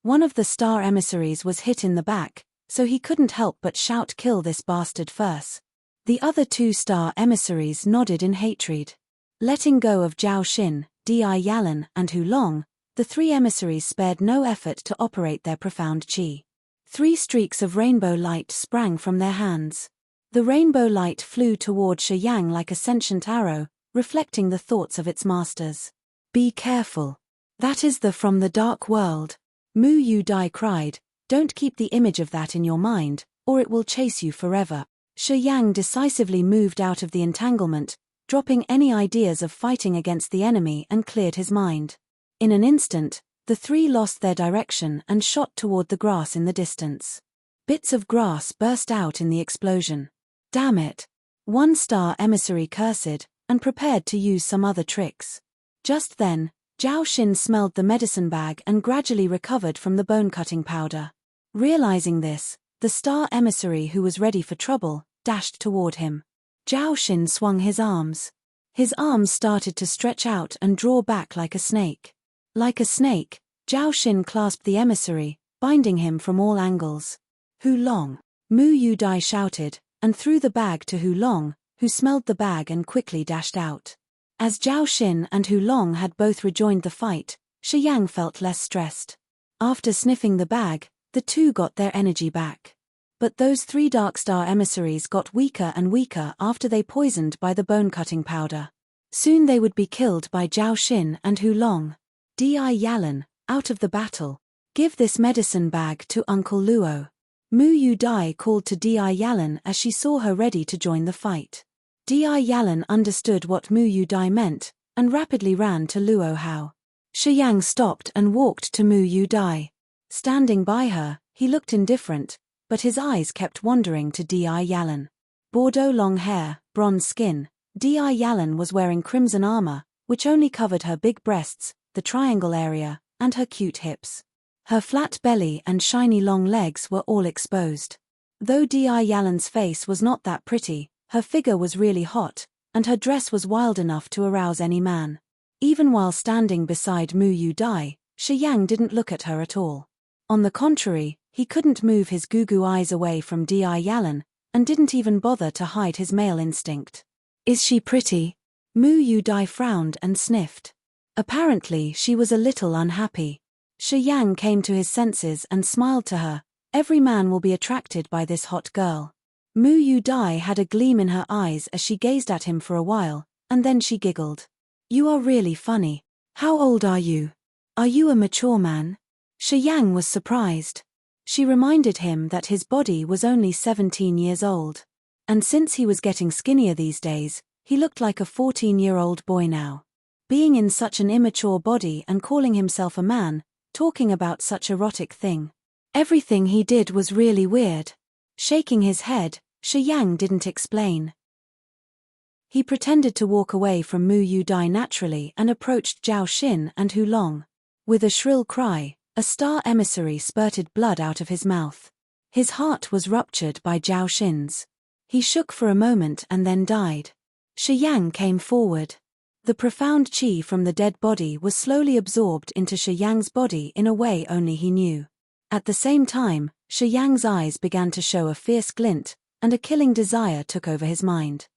One of the star emissaries was hit in the back, so he couldn't help but shout, "Kill this bastard first." The other 2 star emissaries nodded in hatred. Letting go of Zhao Xin, Di Yalan, and Hu Long, the 3 emissaries spared no effort to operate their profound qi. 3 streaks of rainbow light sprang from their hands. The rainbow light flew toward Shi Yang like a sentient arrow, reflecting the thoughts of its masters. "Be careful. That is from the dark world." Mu Yu Dai cried, "Don't keep the image of that in your mind, or it will chase you forever." Shi Yang decisively moved out of the entanglement, dropping any ideas of fighting against the enemy, and cleared his mind. In an instant, the 3 lost their direction and shot toward the grass in the distance. Bits of grass burst out in the explosion. "Damn it! 1-star emissary cursed, and prepared to use some other tricks. Just then, Zhao Xin smelled the medicine bag and gradually recovered from the bone-cutting powder. Realizing this, the star emissary who was ready for trouble, dashed toward him. Zhao Xin swung his arms. His arms started to stretch out and draw back like a snake. Like a snake, Zhao Xin clasped the emissary, binding him from all angles. Hu Long! Mu Yudai shouted, and threw the bag to Hu Long, who smelled the bag and quickly dashed out. As Zhao Xin and Hu Long had both rejoined the fight, Shi Yang felt less stressed. After sniffing the bag, the two got their energy back. But those 3 dark star emissaries got weaker and weaker after they poisoned by the bone-cutting powder. Soon they would be killed by Zhao Xin and Hu Long. Di Yalan, out of the battle. Give this medicine bag to Uncle Luo. Mu Yudai called to Di Yalan as she saw her ready to join the fight. Di Yalan understood what Mu Yudai meant, and rapidly ran to Luo Hao. Shi Yang stopped and walked to Mu Yudai. Standing by her, he looked indifferent, but his eyes kept wandering to Di Yalan. Bordeaux long hair, bronze skin, Di Yalan was wearing crimson armor, which only covered her big breasts, the triangle area, and her cute hips. Her flat belly and shiny long legs were all exposed. Though Di Yalan's face was not that pretty, her figure was really hot, and her dress was wild enough to arouse any man. Even while standing beside Mu Yudai, Shi Yang didn't look at her at all. On the contrary, he couldn't move his goo-goo eyes away from Di Yalan, and didn't even bother to hide his male instinct. Is she pretty? Mu Yudai frowned and sniffed. Apparently she was a little unhappy. Shi Yang came to his senses and smiled to her. Every man will be attracted by this hot girl. Mu Yudai had a gleam in her eyes as she gazed at him for a while, and then she giggled. You are really funny. How old are you? Are you a mature man? Shi Yang was surprised. She reminded him that his body was only 17 years old. And since he was getting skinnier these days, he looked like a 14-year-old boy now. Being in such an immature body and calling himself a man, talking about such erotic thing. Everything he did was really weird. Shaking his head, Shi Yang didn't explain. He pretended to walk away from Mu Yudai naturally and approached Zhao Xin and Hu Long. With a shrill cry, a star emissary spurted blood out of his mouth. His heart was ruptured by Zhao Xin's. He shook for a moment and then died. Shi Yang came forward. The profound qi from the dead body was slowly absorbed into Shi Yang's body in a way only he knew. At the same time, Shi Yang's eyes began to show a fierce glint, and a killing desire took over his mind.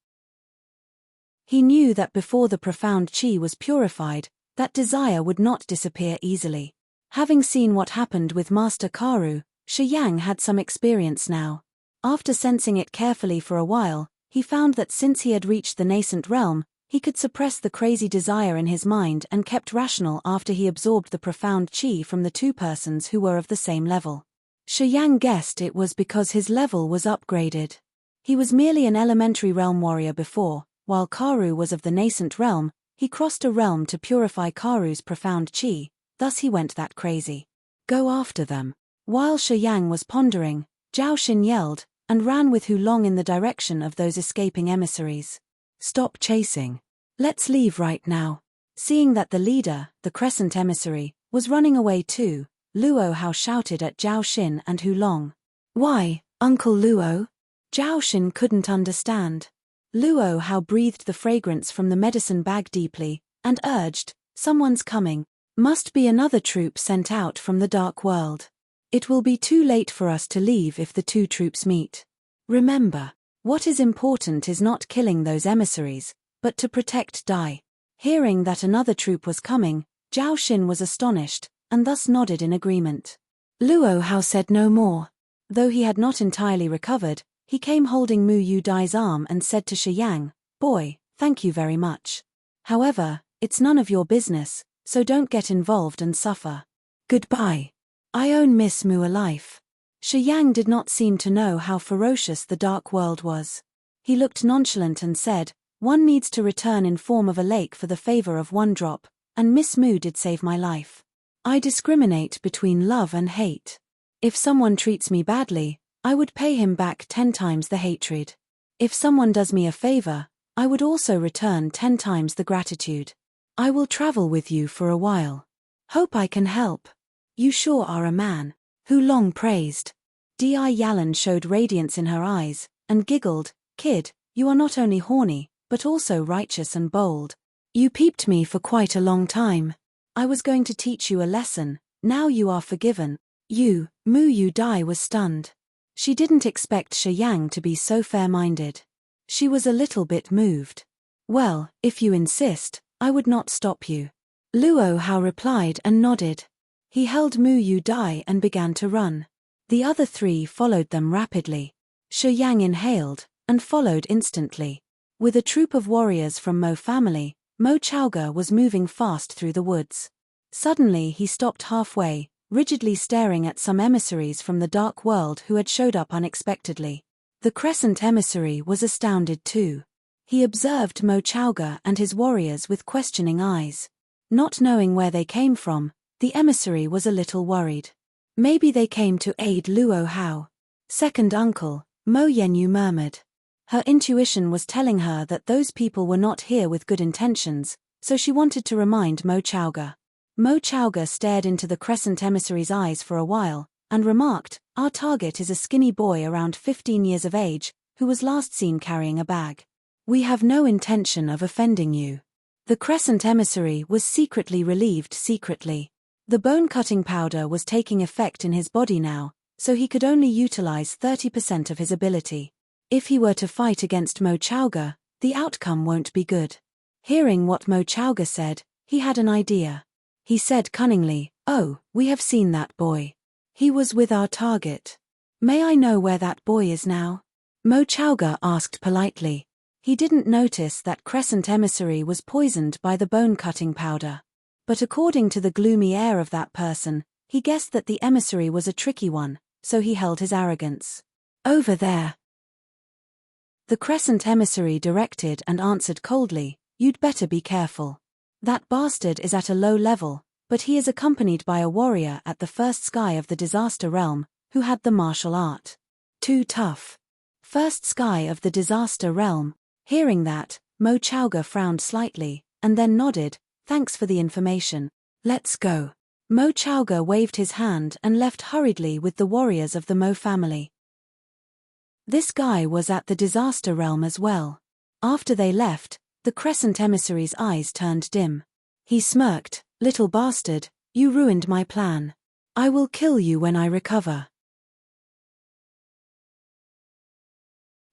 He knew that before the profound qi was purified, that desire would not disappear easily. Having seen what happened with Master Karu, Shi Yang had some experience now. After sensing it carefully for a while, he found that since he had reached the nascent realm, he could suppress the crazy desire in his mind and kept rational after he absorbed the profound qi from the 2 persons who were of the same level. Shi Yang guessed it was because his level was upgraded. He was merely an elementary realm warrior before, while Karu was of the nascent realm. He crossed a realm to purify Karu's profound qi, thus he went that crazy. Go after them. While Shi Yang was pondering, Zhao Xin yelled, and ran with Hu Long in the direction of those escaping emissaries. Stop chasing. Let's leave right now. Seeing that the leader, the crescent emissary, was running away too, Luo Hao shouted at Zhao Xin and Hu Long. Why, Uncle Luo? Zhao Xin couldn't understand. Luo Hao breathed the fragrance from the medicine bag deeply, and urged, someone's coming. Must be another troop sent out from the dark world. It will be too late for us to leave if the 2 troops meet. Remember, what is important is not killing those emissaries, but to protect Dai. Hearing that another troop was coming, Zhao Xin was astonished, and thus nodded in agreement. Luo Hao said no more. Though he had not entirely recovered, he came holding Mu Yudai's arm and said to Shi Yang, Boy, thank you very much. However, it's none of your business, so don't get involved and suffer. Goodbye. I own Miss Mu a life. Shi Yang did not seem to know how ferocious the dark world was. He looked nonchalant and said, One needs to return in form of a lake for the favor of 1 drop, and Miss Mu did save my life. I discriminate between love and hate. If someone treats me badly, I would pay him back 10 times the hatred. If someone does me a favor, I would also return 10 times the gratitude. I will travel with you for a while. Hope I can help. You sure are a man. Hu Long praised. Di Yalan showed radiance in her eyes, and giggled, Kid, you are not only horny, but also righteous and bold. You peeped me for quite a long time. I was going to teach you a lesson, now you are forgiven. Mu Yu Dai was stunned. She didn't expect Shi Yang to be so fair-minded. She was a little bit moved. Well, if you insist, I would not stop you. Luo Hao replied and nodded. He held Mu Yu Dai and began to run. The other 3 followed them rapidly. Shi Yang inhaled, and followed instantly. With a troop of warriors from Mo family, Mo Chaoga was moving fast through the woods. Suddenly he stopped halfway, rigidly staring at some emissaries from the dark world who had showed up unexpectedly. The Crescent emissary was astounded too. He observed Mo Chaoga and his warriors with questioning eyes. Not knowing where they came from, the emissary was a little worried. Maybe they came to aid Luo Hao. Second uncle, Mo Yenyu murmured. Her intuition was telling her that those people were not here with good intentions, so she wanted to remind Mo Chaoga. Mo Chaoga stared into the Crescent emissary's eyes for a while, and remarked, Our target is a skinny boy around 15 years of age, who was last seen carrying a bag. We have no intention of offending you. The Crescent emissary was secretly relieved secretly. The bone-cutting powder was taking effect in his body now, so he could only utilize 30% of his ability. If he were to fight against Mo Chaoga, the outcome won't be good. Hearing what Mo Chaoga said, he had an idea. He said cunningly, Oh, we have seen that boy. He was with our target. May I know where that boy is now? Mo Chaoga asked politely. He didn't notice that Crescent emissary was poisoned by the bone-cutting powder. But according to the gloomy air of that person, he guessed that the emissary was a tricky one, so he held his arrogance. Over there. The Crescent emissary directed and answered coldly, You'd better be careful. That bastard is at a low level, but he is accompanied by a warrior at the first sky of the disaster realm, who had the martial art. Too tough. First sky of the disaster realm. Hearing that, Mo Chaoga frowned slightly, and then nodded, Thanks for the information. Let's go. Mo Chaoga waved his hand and left hurriedly with the warriors of the Mo family. This guy was at the disaster realm as well. After they left, the Crescent emissary's eyes turned dim. He smirked, Little bastard, you ruined my plan. I will kill you when I recover.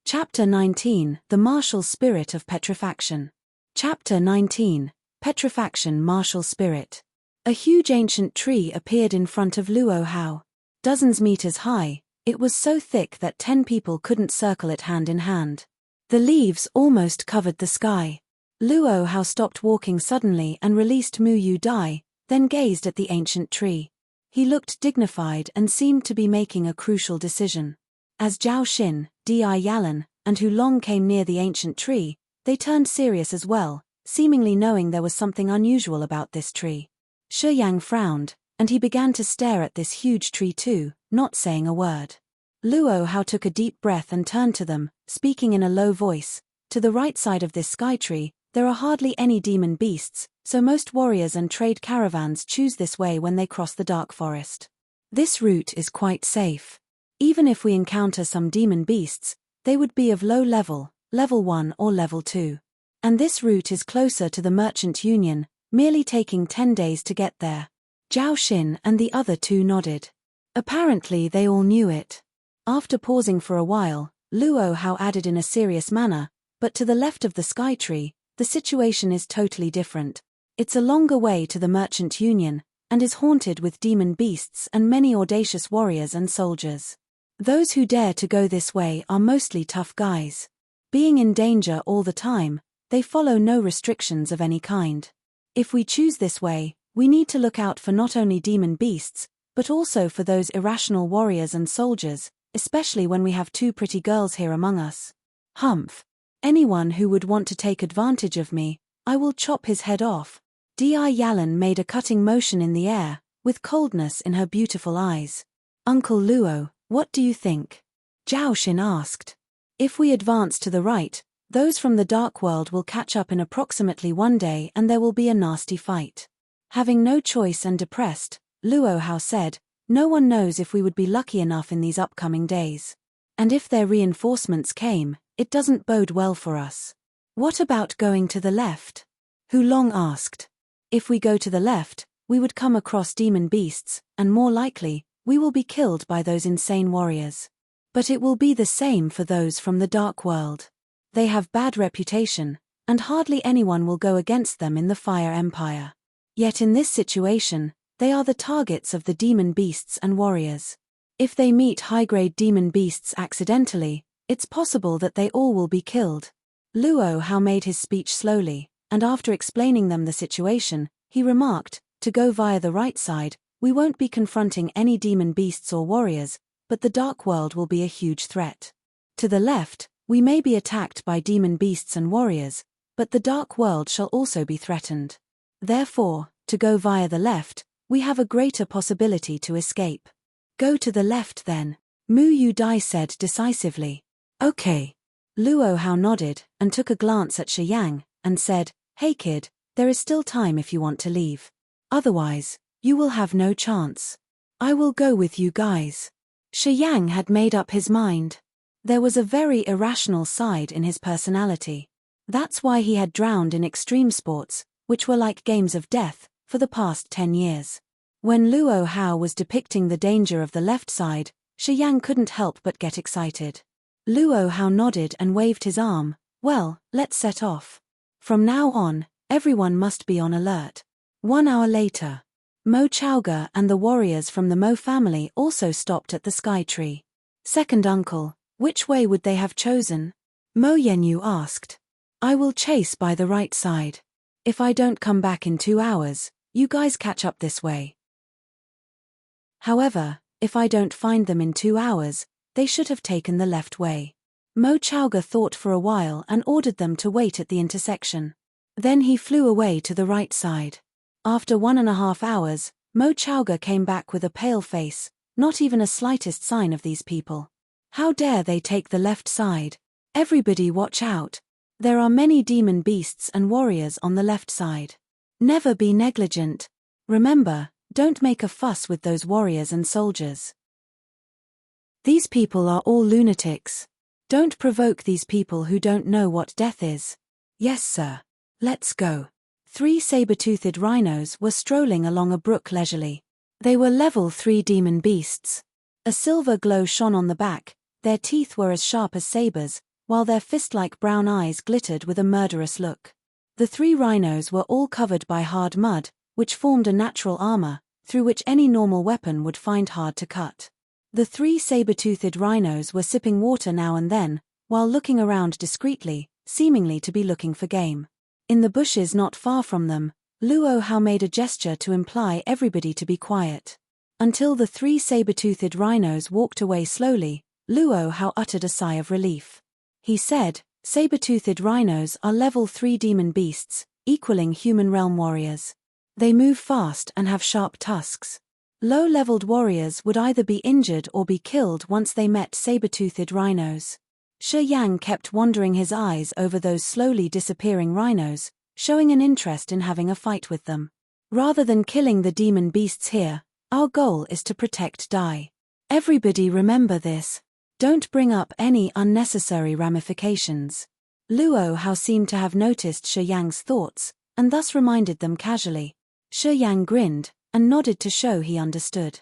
Chapter 19, The Martial Spirit of Petrifaction. Chapter 19, Petrifaction Martial Spirit. A huge ancient tree appeared in front of Luo Hao. Dozens meters high, it was so thick that 10 people couldn't circle it hand in hand. The leaves almost covered the sky. Luo Hao stopped walking suddenly and released Mu Yu Dai, then gazed at the ancient tree. He looked dignified and seemed to be making a crucial decision. As Zhao Xin, Di Yalan, and Hu Long came near the ancient tree, they turned serious as well, seemingly knowing there was something unusual about this tree. Shi Yang frowned, and he began to stare at this huge tree too, not saying a word. Luo Hao took a deep breath and turned to them, speaking in a low voice. To the right side of this sky tree, there are hardly any demon beasts, so most warriors and trade caravans choose this way when they cross the dark forest. This route is quite safe. Even if we encounter some demon beasts, they would be of low level, level 1 or level 2. And this route is closer to the Merchant Union, merely taking 10 days to get there. Zhao Xin and the other 2 nodded. Apparently they all knew it. After pausing for a while, Luo Hao added in a serious manner, but to the left of the sky tree, the situation is totally different. It's a longer way to the Merchant Union, and is haunted with demon beasts and many audacious warriors and soldiers. Those who dare to go this way are mostly tough guys. Being in danger all the time, they follow no restrictions of any kind. If we choose this way, we need to look out for not only demon beasts, but also for those irrational warriors and soldiers, especially when we have 2 pretty girls here among us. Humph. Anyone who would want to take advantage of me, I will chop his head off. Di Yalan made a cutting motion in the air, with coldness in her beautiful eyes. Uncle Luo, what do you think? Zhao Xin asked. If we advance to the right, those from the dark world will catch up in approximately 1 day and there will be a nasty fight. Having no choice and depressed, Luo Hao said, no one knows if we would be lucky enough in these upcoming days. And if their reinforcements came, it doesn't bode well for us. What about going to the left? Hu Long asked. If we go to the left, we would come across demon beasts, and more likely, we will be killed by those insane warriors. But it will be the same for those from the dark world. They have bad reputation, and hardly anyone will go against them in the Fire Empire. Yet in this situation, they are the targets of the demon beasts and warriors. If they meet high-grade demon beasts accidentally, it's possible that they all will be killed. Luo Hao made his speech slowly, and after explaining them the situation, he remarked, to go via the right side, we won't be confronting any demon beasts or warriors, but the dark world will be a huge threat. To the left, we may be attacked by demon beasts and warriors, but the dark world shall also be threatened. Therefore, to go via the left, we have a greater possibility to escape. Go to the left then, Mu Yu Dai said decisively. Okay. Luo Hao nodded and took a glance at Shi Yang, and said, hey kid, there is still time if you want to leave. Otherwise, you will have no chance. I will go with you guys. Shi Yang had made up his mind. There was a very irrational side in his personality. That's why he had drowned in extreme sports, which were like games of death, for the past 10 years. When Luo Hao was depicting the danger of the left side, Shi Yang couldn't help but get excited. Luo Hao nodded and waved his arm. Well, let's set off. From now on, everyone must be on alert. 1 hour later, Mo Chaoga and the warriors from the Mo family also stopped at the sky tree. Second uncle, which way would they have chosen? Mo Yenyu asked. I will chase by the right side. If I don't come back in 2 hours, you guys catch up this way. However, if I don't find them in 2 hours, they should have taken the left way. Mo Chaoga thought for a while and ordered them to wait at the intersection. Then he flew away to the right side. After 1.5 hours, Mo Chaoga came back with a pale face, not even a slightest sign of these people. How dare they take the left side? Everybody watch out. There are many demon beasts and warriors on the left side. Never be negligent. Remember, don't make a fuss with those warriors and soldiers. These people are all lunatics. Don't provoke these people who don't know what death is. Yes, sir. Let's go. 3 saber-toothed rhinos were strolling along a brook leisurely. They were level 3 demon beasts. A silver glow shone on the back, their teeth were as sharp as sabers, while their fist-like brown eyes glittered with a murderous look. The 3 rhinos were all covered by hard mud, which formed a natural armor, through which any normal weapon would find hard to cut. The 3 saber-toothed rhinos were sipping water now and then, while looking around discreetly, seemingly to be looking for game. In the bushes not far from them, Luo Hao made a gesture to imply everybody to be quiet. Until the 3 saber-toothed rhinos walked away slowly, Luo Hao uttered a sigh of relief. He said, saber-toothed rhinos are level 3 demon beasts, equaling human realm warriors. They move fast and have sharp tusks. Low-leveled warriors would either be injured or be killed once they met saber-toothed rhinos. Shi Yang kept wandering his eyes over those slowly disappearing rhinos, showing an interest in having a fight with them. Rather than killing the demon beasts here, our goal is to protect Dai. Everybody remember this. Don't bring up any unnecessary ramifications. Luo Hao seemed to have noticed Shi Yang's thoughts, and thus reminded them casually. Shi Yang grinned, and nodded to show he understood.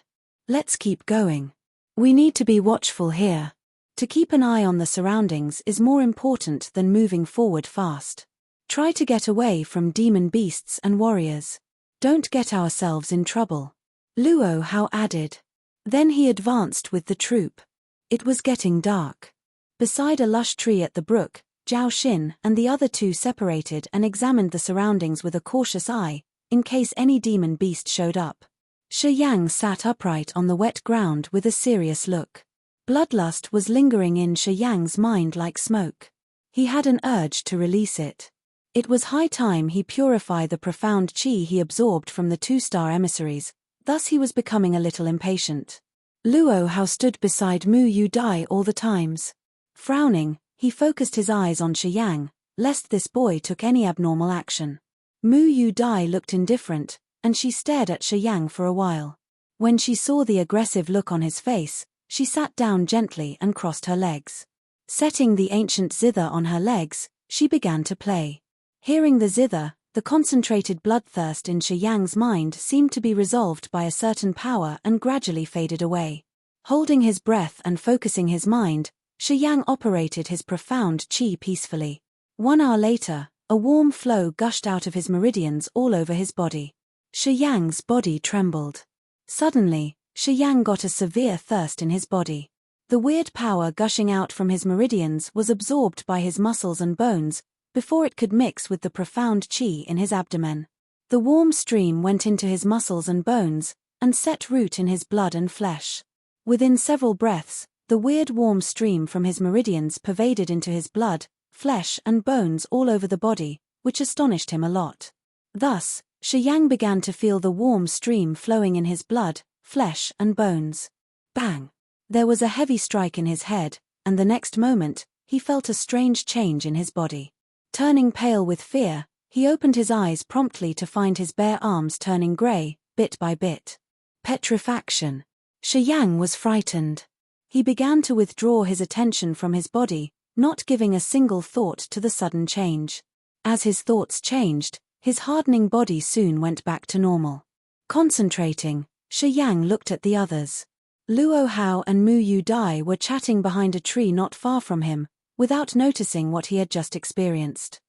Let's keep going. We need to be watchful here. To keep an eye on the surroundings is more important than moving forward fast. Try to get away from demon beasts and warriors. Don't get ourselves in trouble. Luo Hao added. Then he advanced with the troop. It was getting dark. Beside a lush tree at the brook, Zhao Xin and the other 2 separated and examined the surroundings with a cautious eye, in case any demon beast showed up. Shi Yang sat upright on the wet ground with a serious look. Bloodlust was lingering in Shi Yang's mind like smoke. He had an urge to release it. It was high time he purify the profound qi he absorbed from the 2-star emissaries, thus he was becoming a little impatient. Luo Hao stood beside Mu Yu Dai all the times. Frowning, He focused his eyes on Shi Yang, lest this boy took any abnormal action. Mu Yu Dai looked indifferent, and she stared at Shi Yang for a while. When she saw the aggressive look on his face, she sat down gently and crossed her legs. Setting the ancient zither on her legs, she began to play. Hearing the zither, the concentrated bloodthirst in Shi Yang's mind seemed to be resolved by a certain power and gradually faded away. Holding his breath and focusing his mind, Shi Yang operated his profound qi peacefully. 1 hour later, a warm flow gushed out of his meridians all over his body. Shi Yang's body trembled. Suddenly, Shi Yang got a severe thirst in his body. The weird power gushing out from his meridians was absorbed by his muscles and bones, before it could mix with the profound qi in his abdomen. The warm stream went into his muscles and bones, and set root in his blood and flesh. Within several breaths, the weird warm stream from his meridians pervaded into his blood, flesh and bones all over the body, which astonished him a lot. Thus, Shi Yang began to feel the warm stream flowing in his blood, flesh and bones. Bang! There was a heavy strike in his head, and the next moment, he felt a strange change in his body. Turning pale with fear, he opened his eyes promptly to find his bare arms turning grey, bit by bit. Petrifaction. Shi Yang was frightened. He began to withdraw his attention from his body, not giving a single thought to the sudden change. As his thoughts changed, his hardening body soon went back to normal. Concentrating, Shi Yang looked at the others. Luo Hao and Mu Yu Dai were chatting behind a tree not far from him, without noticing what he had just experienced.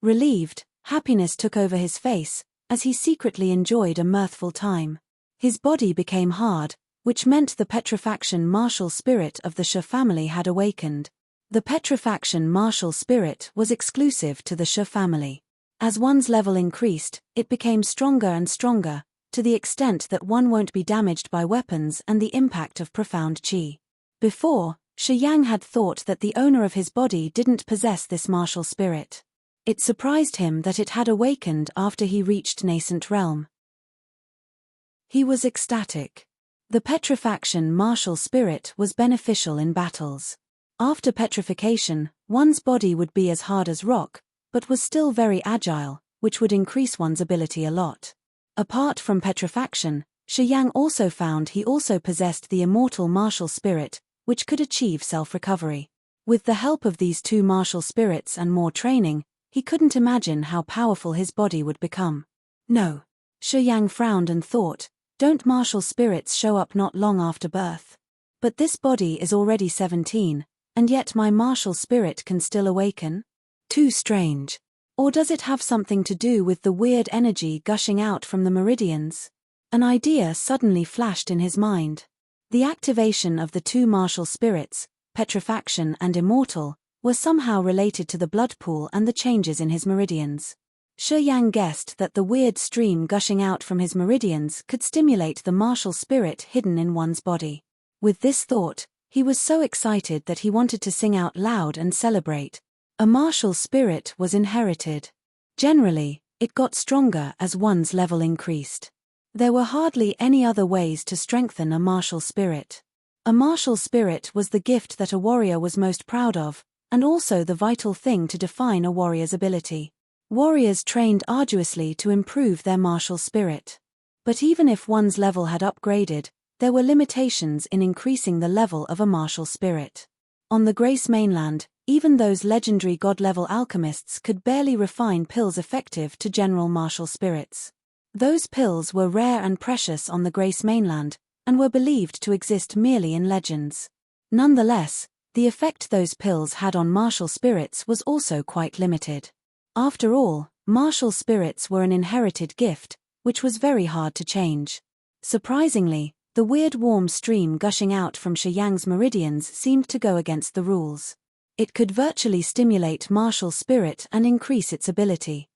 Relieved, happiness took over his face, as he secretly enjoyed a mirthful time. His body became hard, which meant the petrifaction martial spirit of the Shi family had awakened. The petrifaction martial spirit was exclusive to the Shi family. As one's level increased, it became stronger and stronger, to the extent that one won't be damaged by weapons and the impact of profound qi. Before, Shi Yang had thought that the owner of his body didn't possess this martial spirit. It surprised him that it had awakened after he reached nascent realm. He was ecstatic. The petrifaction martial spirit was beneficial in battles. After petrification, one's body would be as hard as rock, but was still very agile, which would increase one's ability a lot. Apart from petrifaction, Shi Yang also found he also possessed the immortal martial spirit, which could achieve self-recovery. With the help of these two martial spirits and more training, he couldn't imagine how powerful his body would become. No. Shi Yang frowned and thought, don't martial spirits show up not long after birth? But this body is already 17, and yet my martial spirit can still awaken? Too strange. Or does it have something to do with the weird energy gushing out from the meridians? An idea suddenly flashed in his mind. The activation of the two martial spirits, petrifaction and immortal, were somehow related to the blood pool and the changes in his meridians. Shi Yang guessed that the weird stream gushing out from his meridians could stimulate the martial spirit hidden in one's body. With this thought, he was so excited that he wanted to sing out loud and celebrate. A martial spirit was inherited. Generally, it got stronger as one's level increased. There were hardly any other ways to strengthen a martial spirit. A martial spirit was the gift that a warrior was most proud of, and also the vital thing to define a warrior's ability. Warriors trained arduously to improve their martial spirit. But even if one's level had upgraded, there were limitations in increasing the level of a martial spirit. On the Grace mainland, even those legendary god-level alchemists could barely refine pills effective to general martial spirits. Those pills were rare and precious on the Grace mainland, and were believed to exist merely in legends. Nonetheless, the effect those pills had on martial spirits was also quite limited. After all, martial spirits were an inherited gift, which was very hard to change. Surprisingly, the weird warm stream gushing out from Shi Yang's meridians seemed to go against the rules. It could virtually stimulate martial spirit and increase its ability.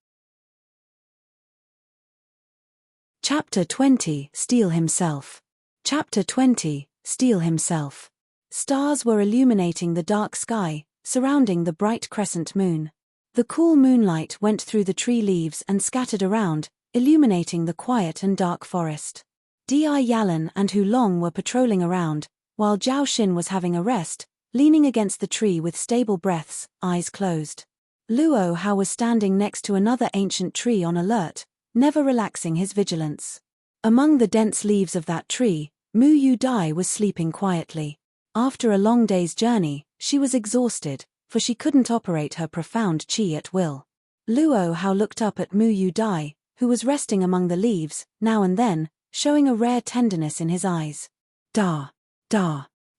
Chapter 20 Steel Himself. Chapter 20 Steel Himself. Stars were illuminating the dark sky, surrounding the bright crescent moon. The cool moonlight went through the tree leaves and scattered around, illuminating the quiet and dark forest. Di Yalan and Hu Long were patrolling around, while Zhao Xin was having a rest, leaning against the tree with stable breaths, eyes closed. Luo Hao was standing next to another ancient tree on alert, never relaxing his vigilance. Among the dense leaves of that tree, Mu Yu Dai was sleeping quietly. After a long day's journey, she was exhausted, for she couldn't operate her profound qi at will. Luo Hao looked up at Mu Yu Dai, who was resting among the leaves, now and then, showing a rare tenderness in his eyes. Da.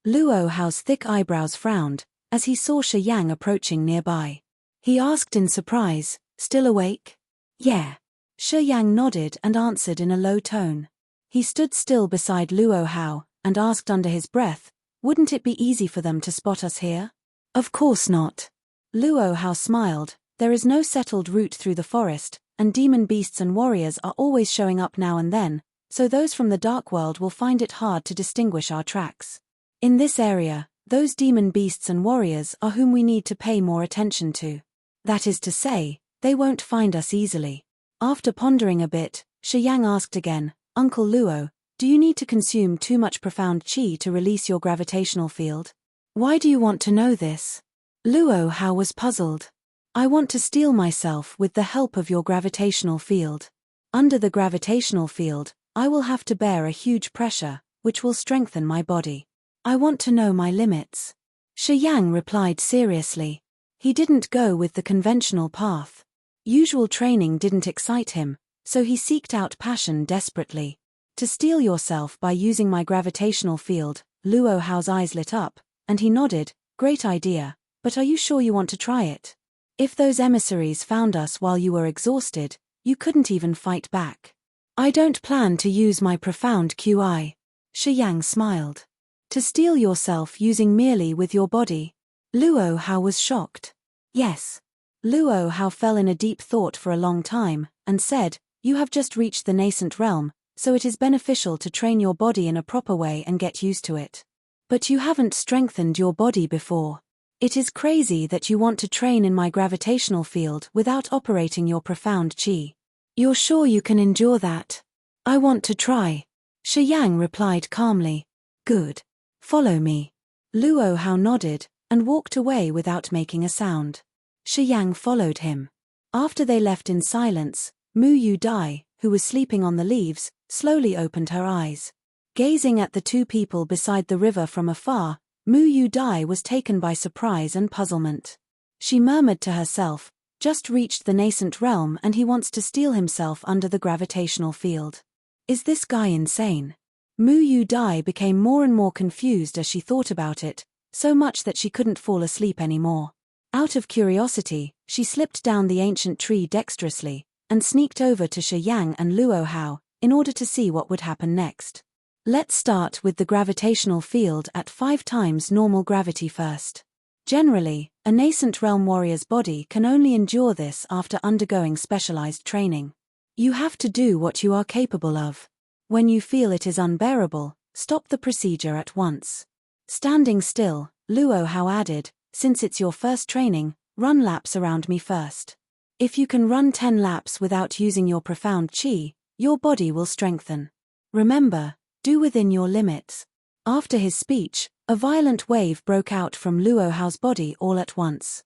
Luo Hao's thick eyebrows frowned, as he saw Shi Yang approaching nearby. He asked in surprise, "Still awake?" "Yeah." Shi Yang nodded and answered in a low tone. He stood still beside Luo Hao, and asked under his breath, "Wouldn't it be easy for them to spot us here?" "Of course not." Luo Hao smiled. "There is no settled route through the forest, and demon beasts and warriors are always showing up now and then, so those from the dark world will find it hard to distinguish our tracks. In this area, those demon beasts and warriors are whom we need to pay more attention to. That is to say, they won't find us easily." After pondering a bit, Shi Yang asked again, "Uncle Luo, do you need to consume too much profound qi to release your gravitational field? Why do you want to know this?" Luo Hao was puzzled. "I want to steel myself with the help of your gravitational field. Under the gravitational field, I will have to bear a huge pressure, which will strengthen my body. I want to know my limits." Shi Yang replied seriously. He didn't go with the conventional path. Usual training didn't excite him, so he seeked out passion desperately. "To steel yourself by using my gravitational field," Luo Hao's eyes lit up, and he nodded, "Great idea, but are you sure you want to try it? If those emissaries found us while you were exhausted, you couldn't even fight back." "I don't plan to use my profound QI." Shi Yang smiled. "To steel yourself using merely with your body?" Luo Hao was shocked. "Yes." Luo Hao fell in a deep thought for a long time, and said, "You have just reached the nascent realm, so it is beneficial to train your body in a proper way and get used to it. But you haven't strengthened your body before. It is crazy that you want to train in my gravitational field without operating your profound qi. You're sure you can endure that?" "I want to try." Shi Yang replied calmly. "Good. Follow me." Luo Hao nodded, and walked away without making a sound. Shi Yang followed him. After they left in silence, Mu Yu Dai, who was sleeping on the leaves, slowly opened her eyes. Gazing at the two people beside the river from afar, Mu Yu Dai was taken by surprise and puzzlement. She murmured to herself, "Just reached the nascent realm and he wants to steel himself under the gravitational field. Is this guy insane?" Mu Yu Dai became more and more confused as she thought about it, so much that she couldn't fall asleep anymore. Out of curiosity, she slipped down the ancient tree dexterously, and sneaked over to Shi Yang and Luo Hao, in order to see what would happen next. Let's start with the gravitational field at 5 times normal gravity first. Generally, a nascent realm warrior's body can only endure this after undergoing specialized training. You have to do what you are capable of. When you feel it is unbearable, stop the procedure at once. Standing still, Luo Hao added, "Since it's your first training, run laps around me first. If you can run 10 laps without using your profound qi, your body will strengthen. Remember, do within your limits." After his speech, a violent wave broke out from Luo Hao's body all at once.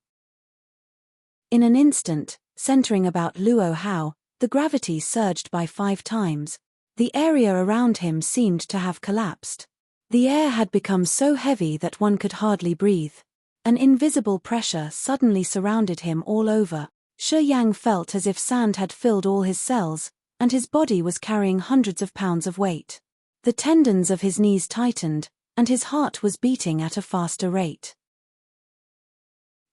In an instant, centering about Luo Hao, the gravity surged by 5 times. The area around him seemed to have collapsed. The air had become so heavy that one could hardly breathe. An invisible pressure suddenly surrounded him all over. Shi Yang felt as if sand had filled all his cells, and his body was carrying hundreds of pounds of weight. The tendons of his knees tightened, and his heart was beating at a faster rate.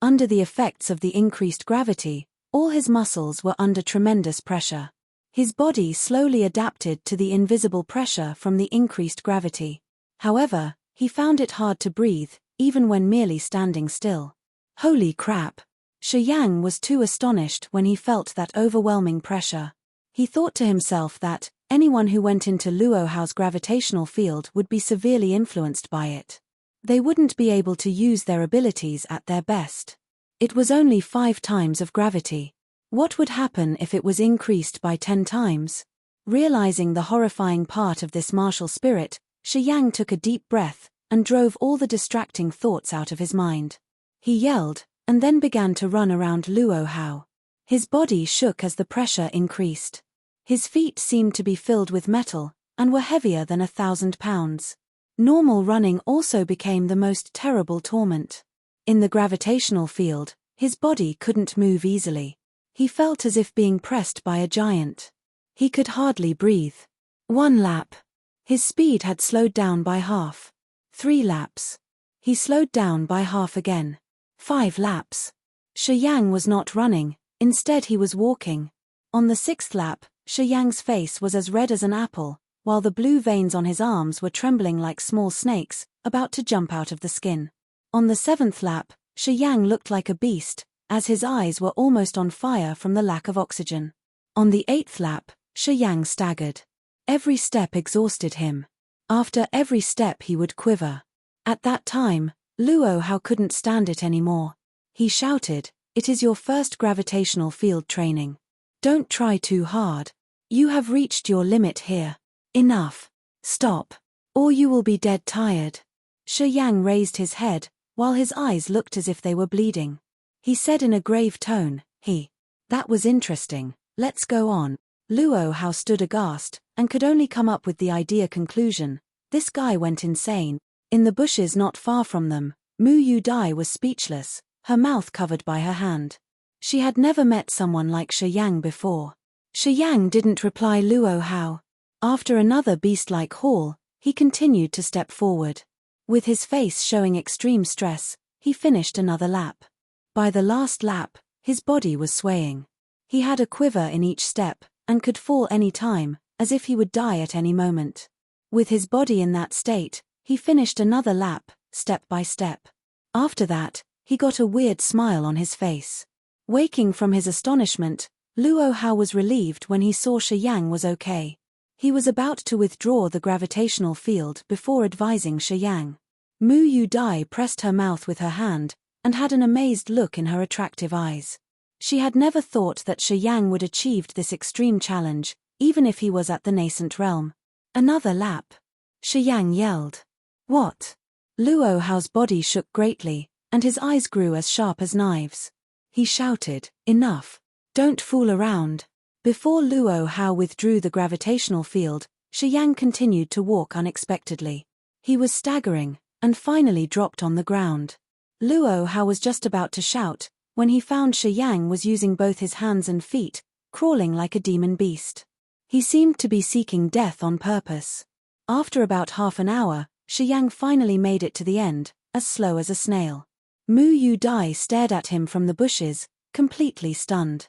Under the effects of the increased gravity, all his muscles were under tremendous pressure. His body slowly adapted to the invisible pressure from the increased gravity. However, he found it hard to breathe, even when merely standing still. Holy crap! Shi Yang was too astonished when he felt that overwhelming pressure. He thought to himself that anyone who went into Luo Hao's gravitational field would be severely influenced by it. They wouldn't be able to use their abilities at their best. It was only 5 times of gravity. What would happen if it was increased by 10 times? Realizing the horrifying part of this martial spirit, Shi Yang took a deep breath, and drove all the distracting thoughts out of his mind. He yelled, and then began to run around Luo Hao. His body shook as the pressure increased. His feet seemed to be filled with metal, and were heavier than 1,000 pounds. Normal running also became the most terrible torment. In the gravitational field, his body couldn't move easily. He felt as if being pressed by a giant. He could hardly breathe. 1 lap. His speed had slowed down by half. 3 laps. He slowed down by half again. 5 laps. Shi Yang was not running, instead he was walking. On the 6th lap, Shi Yang's face was as red as an apple, while the blue veins on his arms were trembling like small snakes, about to jump out of the skin. On the 7th lap, Shi Yang looked like a beast, as his eyes were almost on fire from the lack of oxygen. On the 8th lap, Shi Yang staggered. Every step exhausted him. After every step he would quiver. At that time, Luo Hao couldn't stand it anymore. He shouted, "It is your first gravitational field training. Don't try too hard. You have reached your limit here. Enough. Stop. Or you will be dead tired." Shi Yang raised his head, while his eyes looked as if they were bleeding. He said in a grave tone, "That was interesting, let's go on." Luo Hao stood aghast, and could only come up with the idea conclusion, this guy went insane. In the bushes not far from them, Mu Yu Dai was speechless, her mouth covered by her hand. She had never met someone like Shi Yang before. Shi Yang didn't reply Luo Hao. After another beast-like haul, he continued to step forward. With his face showing extreme stress, he finished another lap. By the last lap, his body was swaying. He had a quiver in each step, and could fall any time, as if he would die at any moment. With his body in that state, he finished another lap, step by step. After that, he got a weird smile on his face. Waking from his astonishment, Luo Hao was relieved when he saw Shi Yang was okay. He was about to withdraw the gravitational field before advising Shi Yang. Mu Yu Dai pressed her mouth with her hand, and had an amazed look in her attractive eyes. She had never thought that Shi Yang would achieve this extreme challenge, even if he was at the nascent realm. Another lap. Shi Yang yelled. "What?" Luo Hao's body shook greatly, and his eyes grew as sharp as knives. He shouted, "Enough. Don't fool around." Before Luo Hao withdrew the gravitational field, Shi Yang continued to walk unexpectedly. He was staggering, and finally dropped on the ground. Luo Hao was just about to shout, when he found Shi Yang was using both his hands and feet, crawling like a demon beast. He seemed to be seeking death on purpose. After about half an hour, Shi Yang finally made it to the end, as slow as a snail. Mu Yu Dai stared at him from the bushes, completely stunned.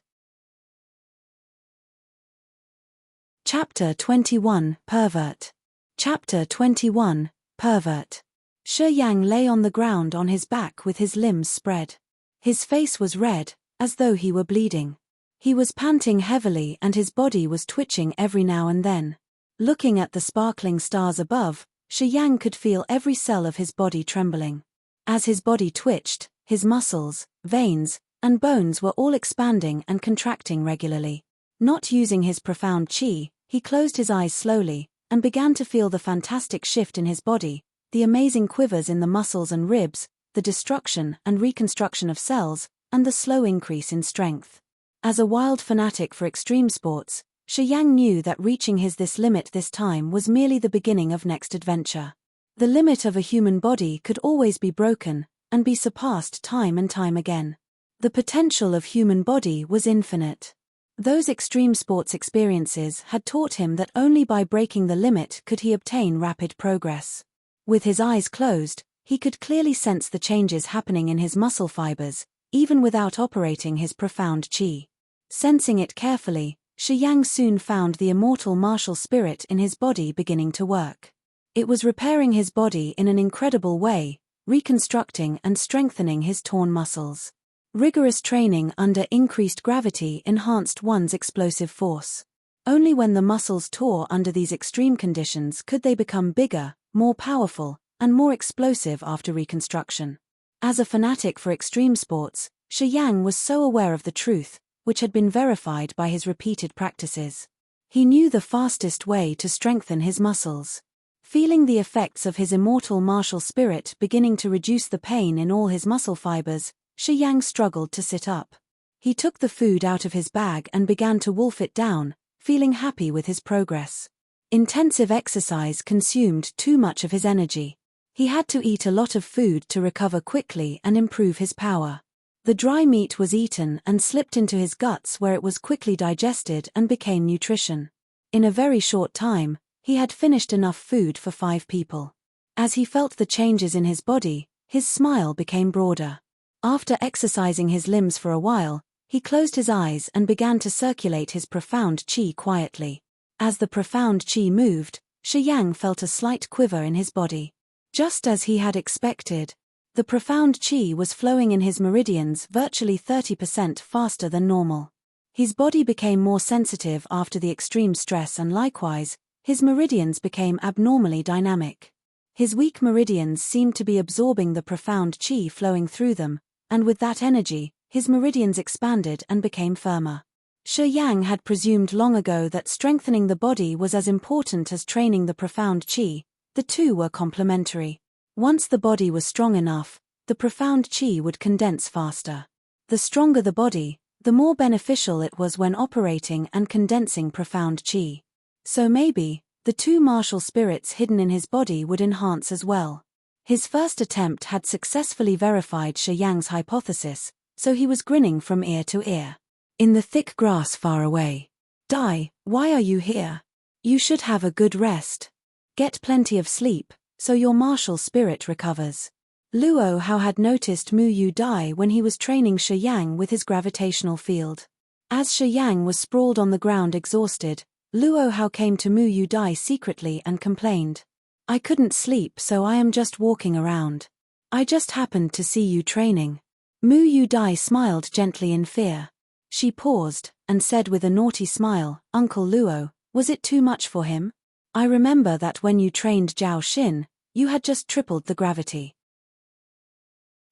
Chapter 21, Pervert. Chapter 21, Pervert. Shi Yang lay on the ground on his back with his limbs spread. His face was red, as though he were bleeding. He was panting heavily and his body was twitching every now and then. Looking at the sparkling stars above, Shi Yang could feel every cell of his body trembling. As his body twitched, his muscles, veins, and bones were all expanding and contracting regularly. Not using his profound qi, he closed his eyes slowly, and began to feel the fantastic shift in his body, the amazing quivers in the muscles and ribs, the destruction and reconstruction of cells, and the slow increase in strength. As a wild fanatic for extreme sports, Shi Yang knew that reaching this limit this time was merely the beginning of next adventure. The limit of a human body could always be broken, and be surpassed time and time again. The potential of human body was infinite. Those extreme sports experiences had taught him that only by breaking the limit could he obtain rapid progress. With his eyes closed, he could clearly sense the changes happening in his muscle fibers, even without operating his profound qi. Sensing it carefully, Shi Yang soon found the immortal martial spirit in his body beginning to work. It was repairing his body in an incredible way, reconstructing and strengthening his torn muscles. Rigorous training under increased gravity enhanced one's explosive force. Only when the muscles tore under these extreme conditions could they become bigger, more powerful, and more explosive after reconstruction. As a fanatic for extreme sports, Shi Yang was so aware of the truth, which had been verified by his repeated practices. He knew the fastest way to strengthen his muscles. Feeling the effects of his immortal martial spirit beginning to reduce the pain in all his muscle fibers, Shi Yang struggled to sit up. He took the food out of his bag and began to wolf it down, feeling happy with his progress. Intensive exercise consumed too much of his energy. He had to eat a lot of food to recover quickly and improve his power. The dry meat was eaten and slipped into his guts, where it was quickly digested and became nutrition. In a very short time, he had finished enough food for 5 people. As he felt the changes in his body, his smile became broader. After exercising his limbs for a while, he closed his eyes and began to circulate his profound qi quietly. As the profound qi moved, Shi Yang felt a slight quiver in his body. Just as he had expected, the profound qi was flowing in his meridians virtually 30% faster than normal. His body became more sensitive after the extreme stress, and likewise, his meridians became abnormally dynamic. His weak meridians seemed to be absorbing the profound qi flowing through them, and with that energy, his meridians expanded and became firmer. Shi Yang had presumed long ago that strengthening the body was as important as training the profound qi. The two were complementary. Once the body was strong enough, the profound qi would condense faster. The stronger the body, the more beneficial it was when operating and condensing profound qi. So maybe, the 2 martial spirits hidden in his body would enhance as well. His first attempt had successfully verified Shi Yang's hypothesis, so he was grinning from ear to ear. In the thick grass far away. Dai, why are you here? You should have a good rest. Get plenty of sleep, so your martial spirit recovers. Luo Hao had noticed Mu Yu Dai when he was training Shi Yang with his gravitational field. As Shi Yang was sprawled on the ground exhausted, Luo Hao came to Mu Yu Dai secretly and complained. I couldn't sleep, so I am just walking around. I just happened to see you training. Mu Yu Dai smiled gently in fear. She paused, and said with a naughty smile, Uncle Luo, was it too much for him? I remember that when you trained Zhao Xin, you had just tripled the gravity.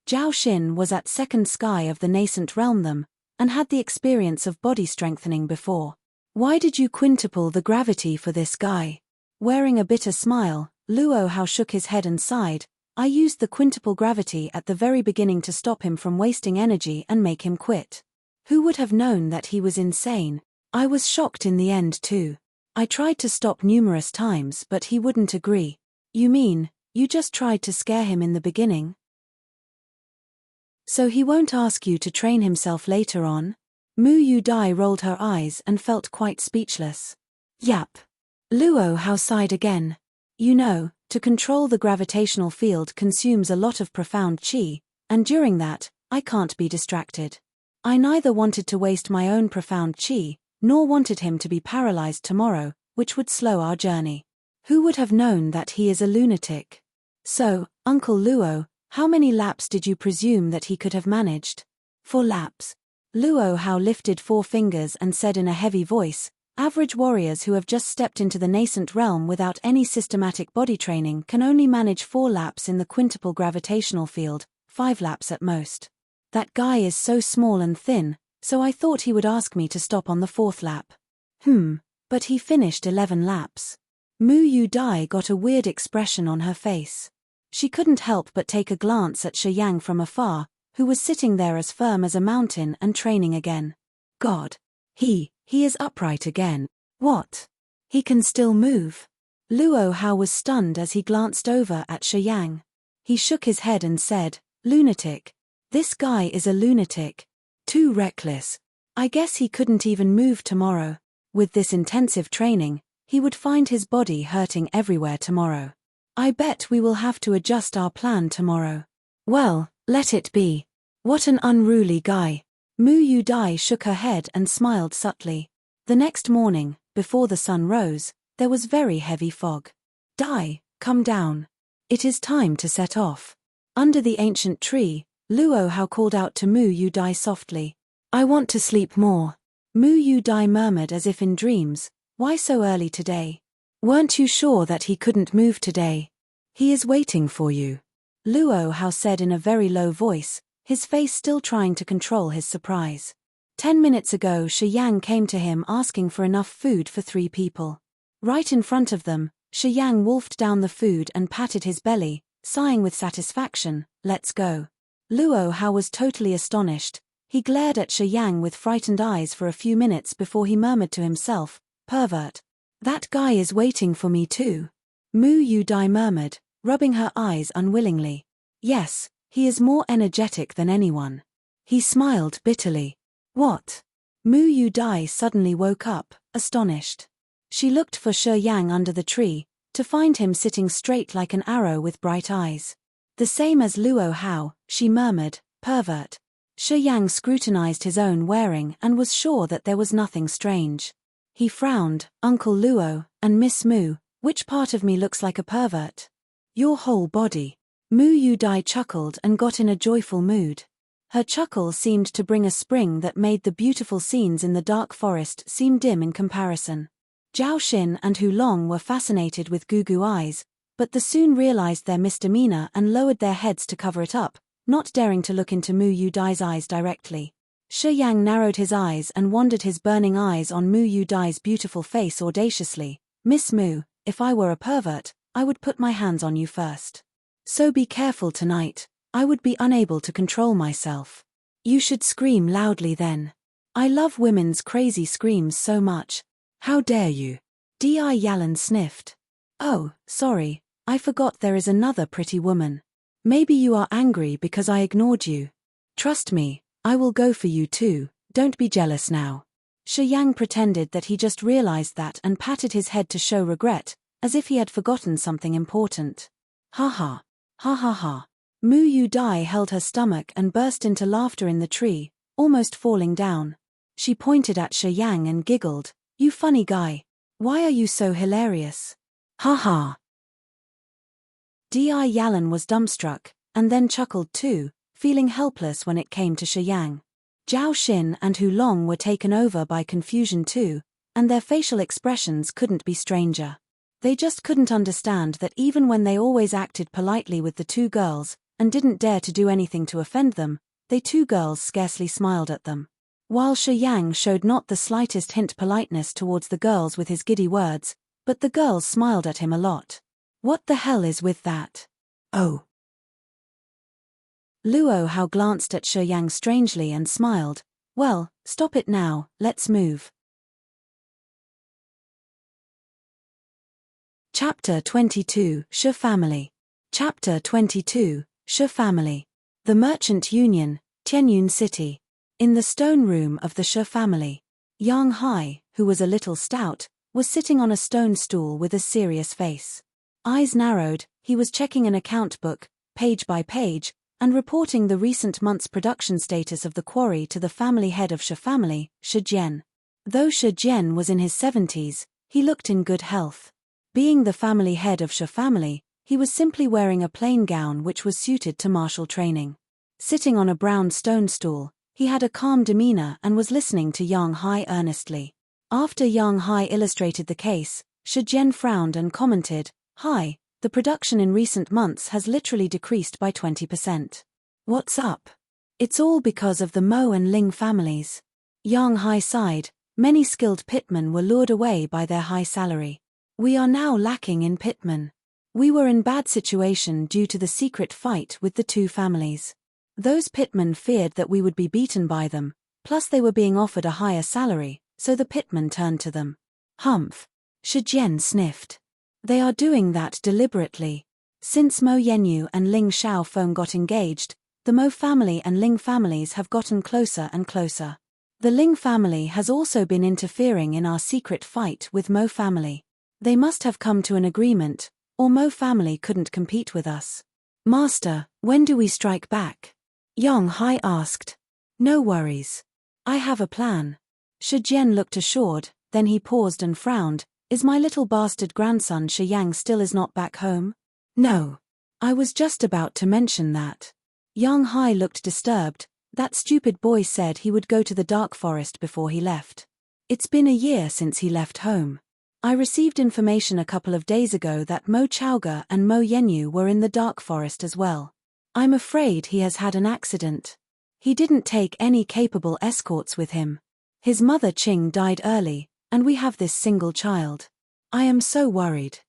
Zhao Xin was at second sky of the nascent realm them, and had the experience of body strengthening before. Why did you quintuple the gravity for this guy? Wearing a bitter smile, Luo Hao shook his head and sighed. I used the quintuple gravity at the very beginning to stop him from wasting energy and make him quit. Who would have known that he was insane? I was shocked in the end too. I tried to stop numerous times, but he wouldn't agree. You mean, you just tried to scare him in the beginning? So he won't ask you to train himself later on? Mu Yu Dai rolled her eyes and felt quite speechless. Yap. Luo Hao sighed again. You know, to control the gravitational field consumes a lot of profound qi, and during that, I can't be distracted. I neither wanted to waste my own profound qi, nor wanted him to be paralyzed tomorrow, which would slow our journey. Who would have known that he is a lunatic? So, Uncle Luo, how many laps did you presume that he could have managed? 4 laps. Luo Hao lifted 4 fingers and said in a heavy voice, average warriors who have just stepped into the nascent realm without any systematic body training can only manage 4 laps in the quintuple gravitational field, 5 laps at most. That guy is so small and thin, so I thought he would ask me to stop on the 4th lap. But he finished 11 laps. Mu Yu Dai got a weird expression on her face. She couldn't help but take a glance at Shi Yang from afar, who was sitting there as firm as a mountain and training again. God. He is upright again. What? He can still move. Luo Hao was stunned as he glanced over at Shi Yang. He shook his head and said, lunatic. This guy is a lunatic. Too reckless. I guess he couldn't even move tomorrow. With this intensive training, he would find his body hurting everywhere tomorrow. I bet we will have to adjust our plan tomorrow. Well, let it be. What an unruly guy. Mu Yu Dai shook her head and smiled subtly. The next morning, before the sun rose, there was very heavy fog. Dai, come down. It is time to set off. Under the ancient tree, Luo Hao called out to Mu Yu Dai softly. I want to sleep more. Mu Yu Dai murmured as if in dreams, why so early today? Weren't you sure that he couldn't move today? He is waiting for you. Luo Hao said in a very low voice, his face still trying to control his surprise. 10 minutes ago Shi Yang came to him asking for enough food for 3 people. Right in front of them, Shi Yang wolfed down the food and patted his belly, sighing with satisfaction, "Let's go." Luo Hao was totally astonished. He glared at Shi Yang with frightened eyes for a few minutes before he murmured to himself, "Pervert. That guy is waiting for me too." Mu Yu Dai murmured, rubbing her eyes unwillingly. "Yes, he is more energetic than anyone." He smiled bitterly. "What?" Mu Yu Dai suddenly woke up, astonished. She looked for Shi Yang under the tree, to find him sitting straight like an arrow with bright eyes. "The same as Luo Hao," she murmured, "pervert." Shi Yang scrutinized his own wearing and was sure that there was nothing strange. He frowned, "Uncle Luo, and Miss Mu, which part of me looks like a pervert?" "Your whole body." Mu Yu Dai chuckled and got in a joyful mood. Her chuckle seemed to bring a spring that made the beautiful scenes in the dark forest seem dim in comparison. Zhao Xin and Hu Long were fascinated with Gugu eyes, but they soon realized their misdemeanor and lowered their heads to cover it up, not daring to look into Mu Yu Dai's eyes directly. Shi Yang narrowed his eyes and wandered his burning eyes on Mu Yu Dai's beautiful face audaciously. "Miss Mu, if I were a pervert, I would put my hands on you first. So be careful tonight, I would be unable to control myself." "You should scream loudly then. I love women's crazy screams so much." "How dare you?" Di Yalan sniffed. "Oh, sorry, I forgot there is another pretty woman. Maybe you are angry because I ignored you. Trust me, I will go for you too, don't be jealous now." Shi Yang pretended that he just realized that and patted his head to show regret, as if he had forgotten something important. "Ha ha. Ha ha ha." Mu Yu Dai held her stomach and burst into laughter in the tree, almost falling down. She pointed at Shi Yang and giggled, "You funny guy. Why are you so hilarious?" "Ha ha." Di Yalan was dumbstruck, and then chuckled too, feeling helpless when it came to Shi Yang. Zhao Xin and Hu Long were taken over by confusion too, and their facial expressions couldn't be stranger. They just couldn't understand that even when they always acted politely with the two girls, and didn't dare to do anything to offend them, they two girls scarcely smiled at them. While Shi Yang showed not the slightest hint politeness towards the girls with his giddy words, but the girls smiled at him a lot. "What the hell is with that? Oh." Luo Hao glanced at Shi Yang strangely and smiled. "Well, stop it now, let's move." Chapter 22, Shi Family. Chapter 22, Shi Family. The Merchant Union, Tianyun City. In the stone room of the Shi family, Yang Hai, who was a little stout, was sitting on a stone stool with a serious face. Eyes narrowed, he was checking an account book, page by page, and reporting the recent month's production status of the quarry to the family head of Shi family, Shi Jian. Though Shi Jian was in his 70s, he looked in good health. Being the family head of Shi family, he was simply wearing a plain gown which was suited to martial training. Sitting on a brown stone stool, he had a calm demeanor and was listening to Yang Hai earnestly. After Yang Hai illustrated the case, Shi Jian frowned and commented, "Hai, the production in recent months has literally decreased by 20%. What's up?" "It's all because of the Mo and Ling families." Yang Hai sighed. Many skilled pitmen were lured away by their high salary. "We are now lacking in pitmen. We were in bad situation due to the secret fight with the two families. Those pitmen feared that we would be beaten by them, plus they were being offered a higher salary, so the pitmen turned to them." "Humph." Shi Jian sniffed. "They are doing that deliberately. Since Mo Yenyu and Ling Xiaofeng got engaged, the Mo family and Ling families have gotten closer and closer. The Ling family has also been interfering in our secret fight with Mo family. They must have come to an agreement, or Mo family couldn't compete with us." "Master, when do we strike back?" Yang Hai asked. "No worries. I have a plan." Shi Jian looked assured, then he paused and frowned. "Is my little bastard grandson Shi Yang still is not back home?" "No. I was just about to mention that." Yang Hai looked disturbed. "That stupid boy said he would go to the dark forest before he left. It's been a year since he left home. I received information a couple of days ago that Mo Chaoga and Mo Yenyu were in the dark forest as well. I'm afraid he has had an accident. He didn't take any capable escorts with him. His mother Qing died early, and we have this single child. I am so worried."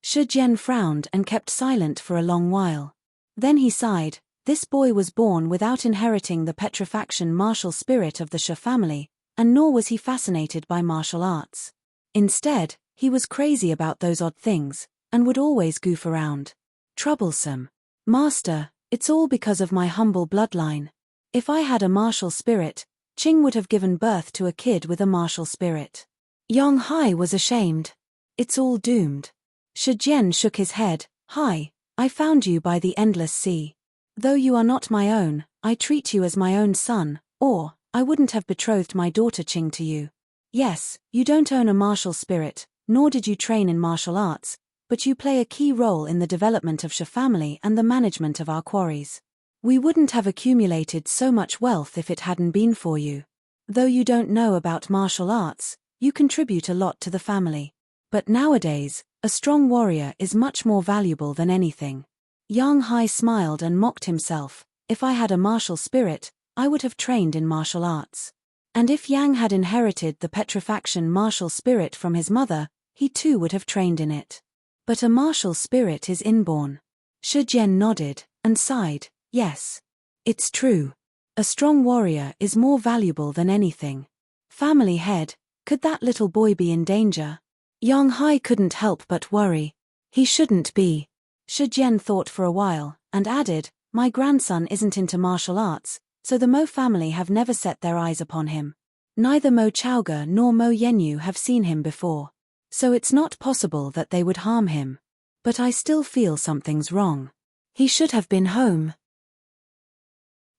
Shi Jian frowned and kept silent for a long while. Then he sighed. This boy was born without inheriting the petrifaction martial spirit of the Shi family, and nor was he fascinated by martial arts. Instead, he was crazy about those odd things, and would always goof around. Troublesome. Master, it's all because of my humble bloodline. If I had a martial spirit, Qing would have given birth to a kid with a martial spirit. Yang Hai was ashamed. It's all doomed. Shi Jian shook his head. Hai, I found you by the endless sea. Though you are not my own, I treat you as my own son, or I wouldn't have betrothed my daughter Qing to you. Yes, you don't own a martial spirit, nor did you train in martial arts, but you play a key role in the development of Shi family and the management of our quarries. We wouldn't have accumulated so much wealth if it hadn't been for you. Though you don't know about martial arts, you contribute a lot to the family. But nowadays, a strong warrior is much more valuable than anything. Yang Hai smiled and mocked himself. If I had a martial spirit, I would have trained in martial arts. And if Yang had inherited the petrifaction martial spirit from his mother, he too would have trained in it. But a martial spirit is inborn. Shi Jian nodded and sighed. Yes. It's true. A strong warrior is more valuable than anything. Family head, could that little boy be in danger? Yang Hai couldn't help but worry. He shouldn't be. Shi Jian thought for a while, and added, my grandson isn't into martial arts, so the Mo family have never set their eyes upon him. Neither Mo Chaoge nor Mo Yenyu have seen him before. So it's not possible that they would harm him. But I still feel something's wrong. He should have been home.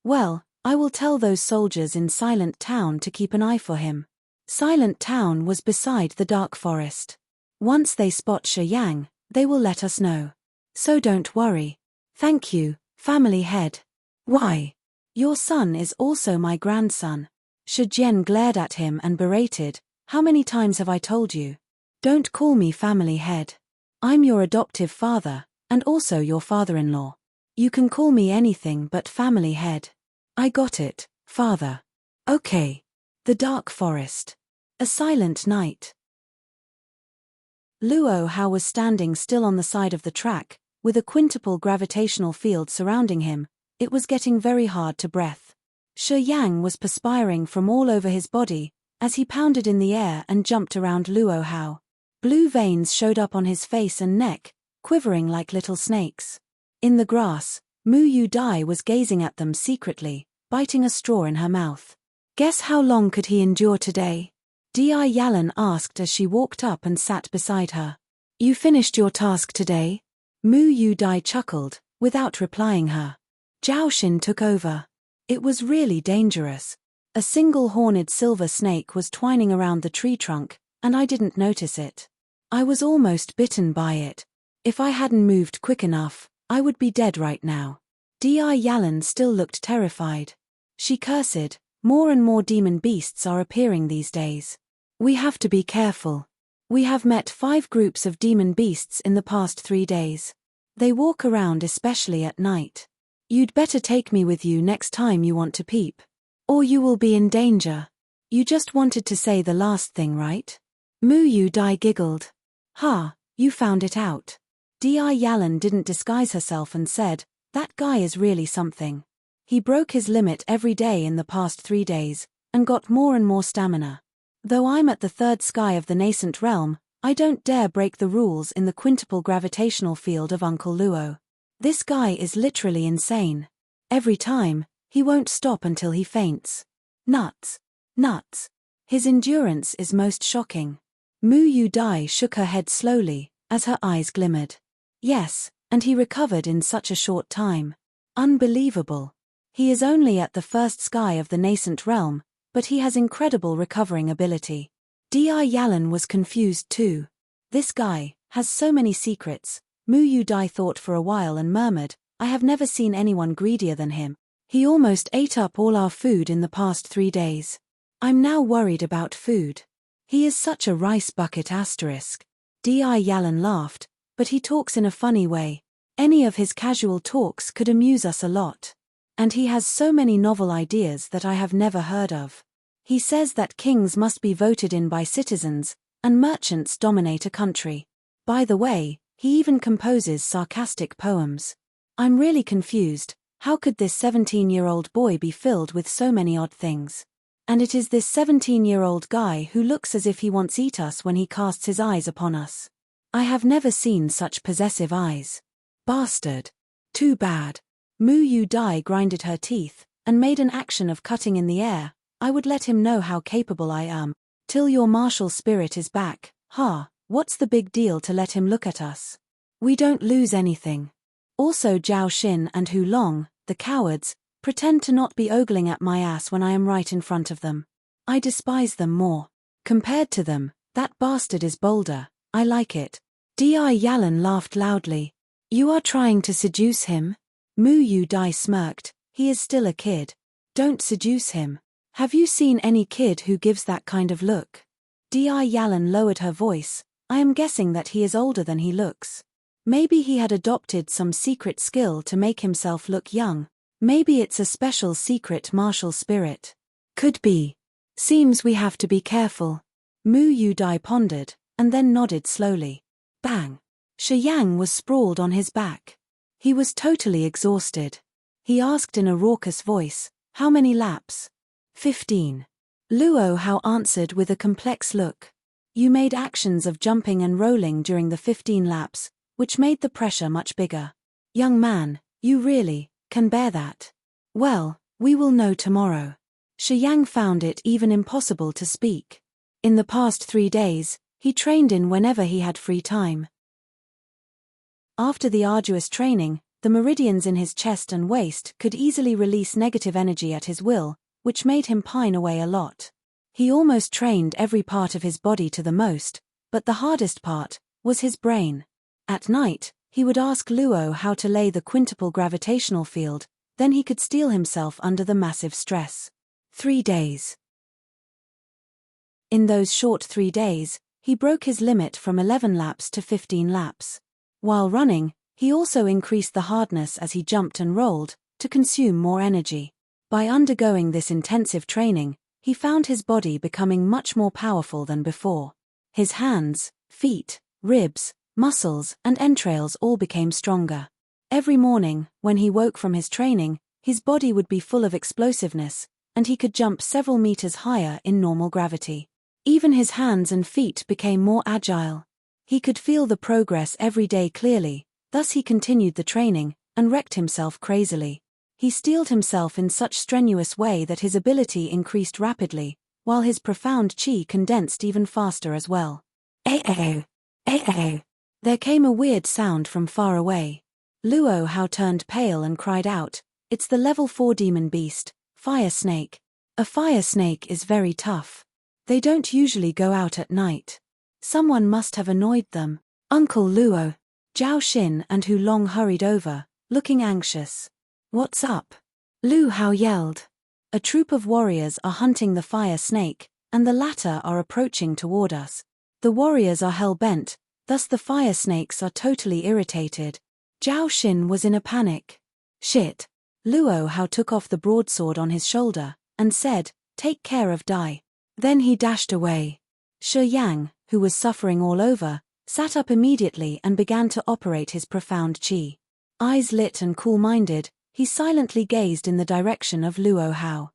Well, I will tell those soldiers in Silent Town to keep an eye for him. Silent Town was beside the dark forest. Once they spot Shi Yang, they will let us know. So don't worry. Thank you, family head. Why? Your son is also my grandson. Shi Jian glared at him and berated, how many times have I told you? Don't call me family head. I'm your adoptive father, and also your father-in-law. You can call me anything but family head. I got it, father. Okay. The dark forest. A silent night. Luo Hao was standing still on the side of the track, with a quintuple gravitational field surrounding him. It was getting very hard to breath. Shi Yang was perspiring from all over his body, as he pounded in the air and jumped around Luo Hao. Blue veins showed up on his face and neck, quivering like little snakes. In the grass, Mu Yu Dai was gazing at them secretly, biting a straw in her mouth. Guess how long could he endure today? Di Yalan asked as she walked up and sat beside her. You finished your task today? Mu Yu Dai chuckled, without replying her. Zhao Xin took over. It was really dangerous. A single-horned silver snake was twining around the tree trunk, and I didn't notice it. I was almost bitten by it. If I hadn't moved quick enough, I would be dead right now. Di Yalan still looked terrified. She cursed, more and more demon beasts are appearing these days. We have to be careful. We have met 5 groups of demon beasts in the past 3 days. They walk around especially at night. You'd better take me with you next time you want to peep. Or you will be in danger. You just wanted to say the last thing, right? Mu Yu Dai giggled. Ha, you found it out. Di Yalan didn't disguise herself and said, that guy is really something. He broke his limit every day in the past 3 days, and got more and more stamina. Though I'm at the 3rd sky of the nascent realm, I don't dare break the rules in the quintuple gravitational field of Uncle Luo. This guy is literally insane. Every time, he won't stop until he faints. Nuts. Nuts. His endurance is most shocking. Mu Yu Dai shook her head slowly, as her eyes glimmered. Yes, and he recovered in such a short time. Unbelievable. He is only at the 1st sky of the nascent realm, but he has incredible recovering ability. Di Yalan was confused too. This guy has so many secrets. Mu Yu Dai thought for a while and murmured, I have never seen anyone greedier than him. He almost ate up all our food in the past 3 days. I'm now worried about food. He is such a rice bucket asterisk. Di Yalan laughed, but he talks in a funny way. Any of his casual talks could amuse us a lot. And he has so many novel ideas that I have never heard of. He says that kings must be voted in by citizens, and merchants dominate a country. By the way, He even composes sarcastic poems. I'm really confused. How could this 17-year-old boy be filled with so many odd things? And it is this 17-year-old guy who looks as if he wants to eat us when he casts his eyes upon us. I have never seen such possessive eyes. Bastard. Too bad. Mu Yu Dai grinded her teeth, and made an action of cutting in the air. I would let him know how capable I am. Till your martial spirit is back. What's the big deal to let him look at us? We don't lose anything. Also Zhao Xin and Hu Long, the cowards, pretend to not be ogling at my ass when I am right in front of them. I despise them more. Compared to them, that bastard is bolder. I like it. Di Yalan laughed loudly. You are trying to seduce him? Mu Yu Dai smirked. He is still a kid. Don't seduce him. Have you seen any kid who gives that kind of look? Di Yalan lowered her voice. I am guessing that he is older than he looks. Maybe he had adopted some secret skill to make himself look young. Maybe it's a special secret martial spirit. Could be. Seems we have to be careful. Mu Yu Dai pondered, and then nodded slowly. Bang! Shi Yang was sprawled on his back. He was totally exhausted. He asked in a raucous voice, how many laps? 15. Luo Hao answered with a complex look. You made actions of jumping and rolling during the 15 laps, which made the pressure much bigger. Young man, you really can bear that? Well, we will know tomorrow. Shi Yang found it even impossible to speak. In the past 3 days, he trained in whenever he had free time. After the arduous training, the meridians in his chest and waist could easily release negative energy at his will, which made him pine away a lot. He almost trained every part of his body to the most, but the hardest part was his brain. At night, he would ask Luo how to lay the quintuple gravitational field, then he could steel himself under the massive stress. 3 days. In those short 3 days, he broke his limit from 11 laps to 15 laps. While running, he also increased the hardness as he jumped and rolled, to consume more energy. By undergoing this intensive training, he found his body becoming much more powerful than before. His hands, feet, ribs, muscles, and entrails all became stronger. Every morning, when he woke from his training, his body would be full of explosiveness, and he could jump several meters higher in normal gravity. Even his hands and feet became more agile. He could feel the progress every day clearly, thus he continued the training, and wrecked himself crazily. He steeled himself in such strenuous way that his ability increased rapidly, while his profound chi condensed even faster as well. There came a weird sound from far away. Luo Hao turned pale and cried out, it's the level 4 demon beast, fire snake. A fire snake is very tough. They don't usually go out at night. Someone must have annoyed them. Uncle Luo. Zhao Xin and Hu Long hurried over, looking anxious. What's up? Lu Hao yelled. A troop of warriors are hunting the fire snake, and the latter are approaching toward us. The warriors are hell-bent, thus the fire snakes are totally irritated. Zhao Xin was in a panic. Shit. Luo Hao took off the broadsword on his shoulder, and said, take care of Dai. Then he dashed away. Shi Yang, who was suffering all over, sat up immediately and began to operate his profound chi. Eyes lit and cool-minded, he silently gazed in the direction of Luo Hao.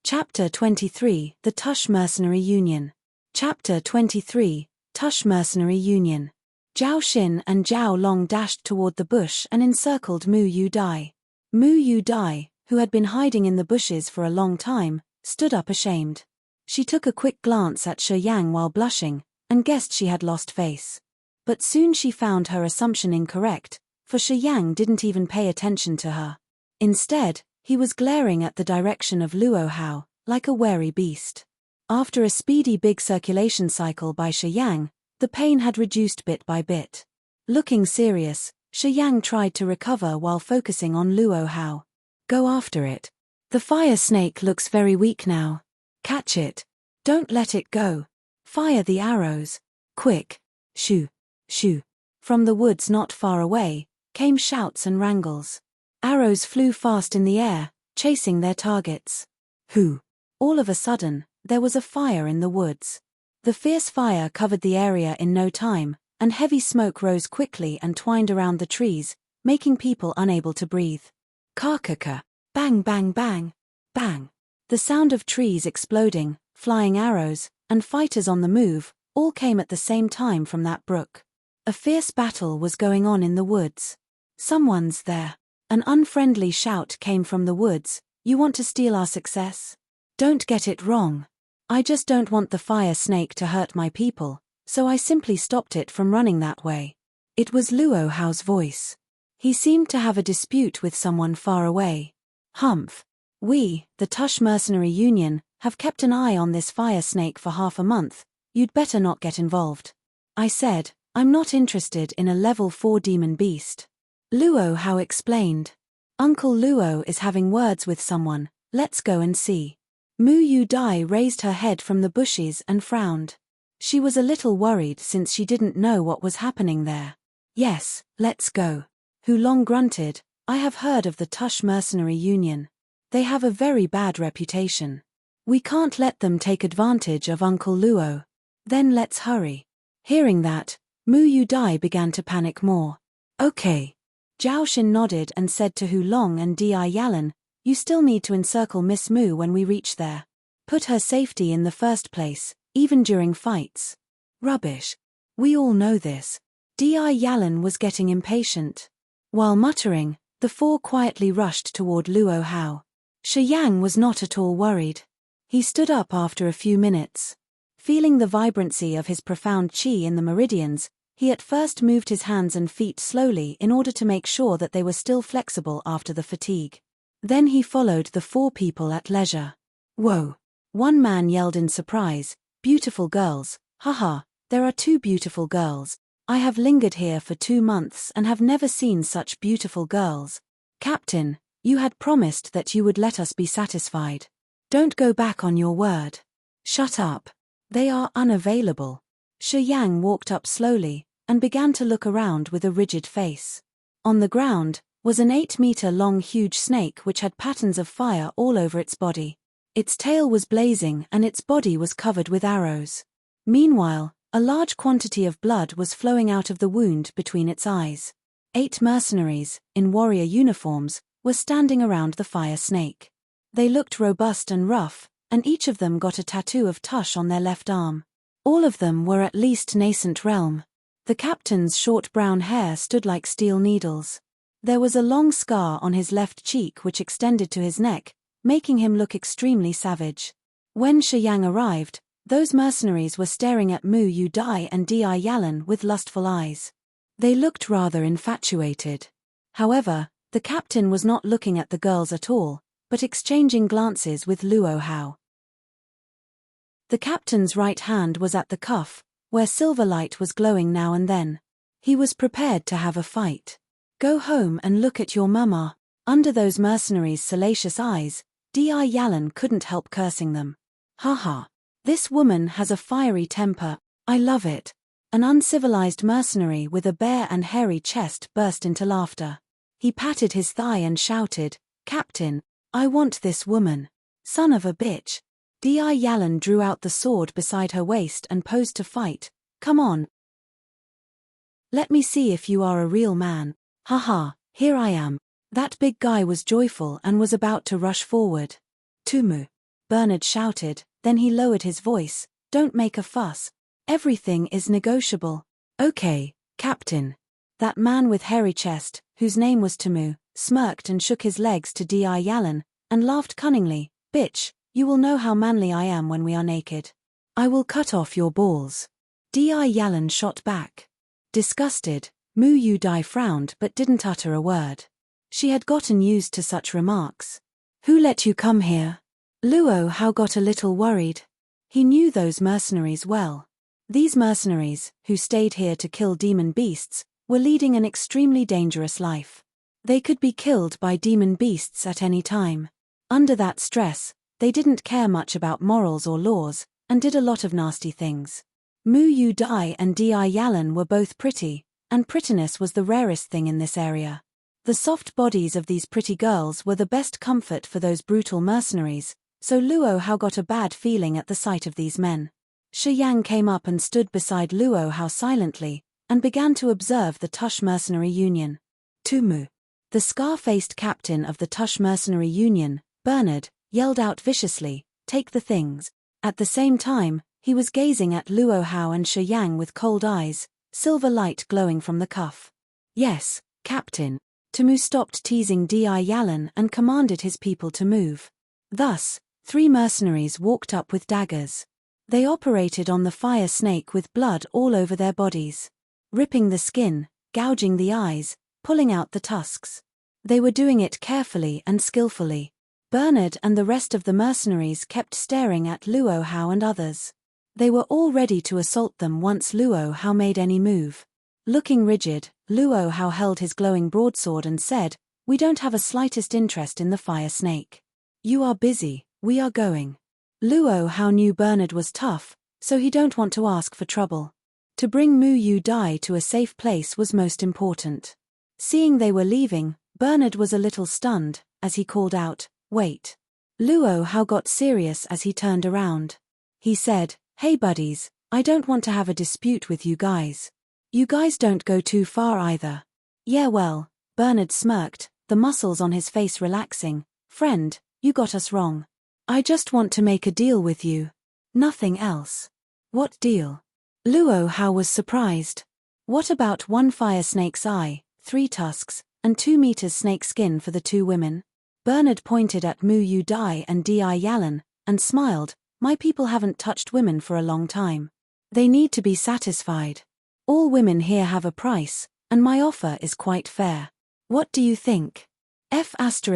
Chapter 23, The Tush Mercenary Union. Chapter 23, Tush Mercenary Union. Zhao Xin and Zhao Long dashed toward the bush and encircled Mu Yu Dai. Mu Yu Dai, who had been hiding in the bushes for a long time, stood up ashamed. She took a quick glance at Shi Yang while blushing, and guessed she had lost face. But soon she found her assumption incorrect, for Shi Yang didn't even pay attention to her. Instead, he was glaring at the direction of Luo Hao, like a wary beast. After a speedy big circulation cycle by Shi Yang, the pain had reduced bit by bit. Looking serious, Shi Yang tried to recover while focusing on Luo Hao. Go after it. The fire snake looks very weak now. Catch it. Don't let it go. Fire the arrows. Quick. Shoo. Shoo. From the woods not far away, came shouts and wrangles. Arrows flew fast in the air, chasing their targets. Who? All of a sudden, there was a fire in the woods. The fierce fire covered the area in no time, and heavy smoke rose quickly and twined around the trees, making people unable to breathe. Karkaka. Bang bang bang. Bang. The sound of trees exploding, flying arrows, and fighters on the move, all came at the same time from that brook. A fierce battle was going on in the woods. Someone's there. An unfriendly shout came from the woods. You want to steal our success? Don't get it wrong. I just don't want the fire snake to hurt my people, so I simply stopped it from running that way. It was Luo Hao's voice. He seemed to have a dispute with someone far away. Humph. We, the Tush Mercenary Union, have kept an eye on this fire snake for half a month. You'd better not get involved. I said, I'm not interested in a level 4 demon beast. Luo Hao explained. Uncle Luo is having words with someone, let's go and see. Mu Yu Dai raised her head from the bushes and frowned. She was a little worried since she didn't know what was happening there. Yes, let's go. Hu Long grunted, I have heard of the Tush Mercenary Union. They have a very bad reputation. We can't let them take advantage of Uncle Luo. Then let's hurry. Hearing that, Mu Yu Dai began to panic more. Okay. Zhao Xin nodded and said to Hu Long and Di Yalan, you still need to encircle Miss Mu when we reach there. Put her safety in the first place, even during fights. Rubbish. We all know this. Di Yalan was getting impatient. While muttering, the four quietly rushed toward Luo Hao. Shi Yang was not at all worried. He stood up after a few minutes. Feeling the vibrancy of his profound qi in the meridians, he at first moved his hands and feet slowly in order to make sure that they were still flexible after the fatigue. Then he followed the four people at leisure. Whoa! One man yelled in surprise, beautiful girls, haha, there are 2 beautiful girls. I have lingered here for 2 months and have never seen such beautiful girls. Captain, you had promised that you would let us be satisfied. Don't go back on your word. Shut up. They are unavailable. Shi Yang walked up slowly and began to look around with a rigid face. On the ground was an 8-meter-long huge snake which had patterns of fire all over its body. Its tail was blazing and its body was covered with arrows. Meanwhile, a large quantity of blood was flowing out of the wound between its eyes. 8 mercenaries, in warrior uniforms, were standing around the fire snake. They looked robust and rough, and each of them got a tattoo of Tush on their left arm. All of them were at least nascent realm. The captain's short brown hair stood like steel needles. There was a long scar on his left cheek which extended to his neck, making him look extremely savage. When Shi Yang arrived, those mercenaries were staring at Mu Yu Dai and Di Yalan with lustful eyes. They looked rather infatuated. However, the captain was not looking at the girls at all, but exchanging glances with Luo Hao. The captain's right hand was at the cuff, where silver light was glowing now and then. He was prepared to have a fight. Go home and look at your mama. Under those mercenaries' salacious eyes, Di Yalan couldn't help cursing them. Haha. This woman has a fiery temper, I love it. An uncivilized mercenary with a bare and hairy chest burst into laughter. He patted his thigh and shouted, Captain, I want this woman. Son of a bitch. Di Yalan drew out the sword beside her waist and posed to fight. Come on. Let me see if you are a real man. Haha, here I am. That big guy was joyful and was about to rush forward. Tumu. Bernard shouted, then he lowered his voice, don't make a fuss. Everything is negotiable. Okay, Captain. That man with hairy chest, whose name was Tumu, smirked and shook his legs to Di Yalan, and laughed cunningly, bitch, you will know how manly I am when we are naked. I will cut off your balls. Di Yalan shot back. Disgusted, Mu Yu Dai frowned but didn't utter a word. She had gotten used to such remarks. Who let you come here? Luo Hao got a little worried. He knew those mercenaries well. These mercenaries, who stayed here to kill demon beasts, were leading an extremely dangerous life. They could be killed by demon beasts at any time. Under that stress, they didn't care much about morals or laws, and did a lot of nasty things. Mu Yu Dai and Di Yalan were both pretty, and prettiness was the rarest thing in this area. The soft bodies of these pretty girls were the best comfort for those brutal mercenaries, so Luo Hao got a bad feeling at the sight of these men. Shi Yang came up and stood beside Luo Hao silently, and began to observe the Tush Mercenary Union. Tumu. The scar-faced captain of the Tush Mercenary Union, Bernard, yelled out viciously, "Take the things." At the same time, he was gazing at Luo Hao and Shi Yang with cold eyes, silver light glowing from the cuff. "Yes, Captain." Tumu stopped teasing Di Yalan and commanded his people to move. Thus, 3 mercenaries walked up with daggers. They operated on the fire snake with blood all over their bodies. Ripping the skin, gouging the eyes, pulling out the tusks. They were doing it carefully and skillfully. Bernard and the rest of the mercenaries kept staring at Luo Hao and others. They were all ready to assault them once Luo Hao made any move. Looking rigid, Luo Hao held his glowing broadsword and said, "We don't have a slightest interest in the fire snake. You are busy, we are going." Luo Hao knew Bernard was tough, so he don't want to ask for trouble. To bring Mu Yu Dai to a safe place was most important. Seeing they were leaving, Bernard was a little stunned, as he called out, "Wait." Luo Hao got serious as he turned around. He said, "Hey buddies, I don't want to have a dispute with you guys. You guys don't go too far either." "Yeah well," Bernard smirked, the muscles on his face relaxing, "Friend, you got us wrong. I just want to make a deal with you. Nothing else." "What deal?" Luo Hao was surprised. "What about 1 fire snake's eye, 3 tusks, and 2 meters snake skin for the 2 women? Bernard pointed at Mu Yu Dai and Di Yalan, and smiled, "My people haven't touched women for a long time. They need to be satisfied. All women here have a price, and my offer is quite fair. What do you think?" F*******.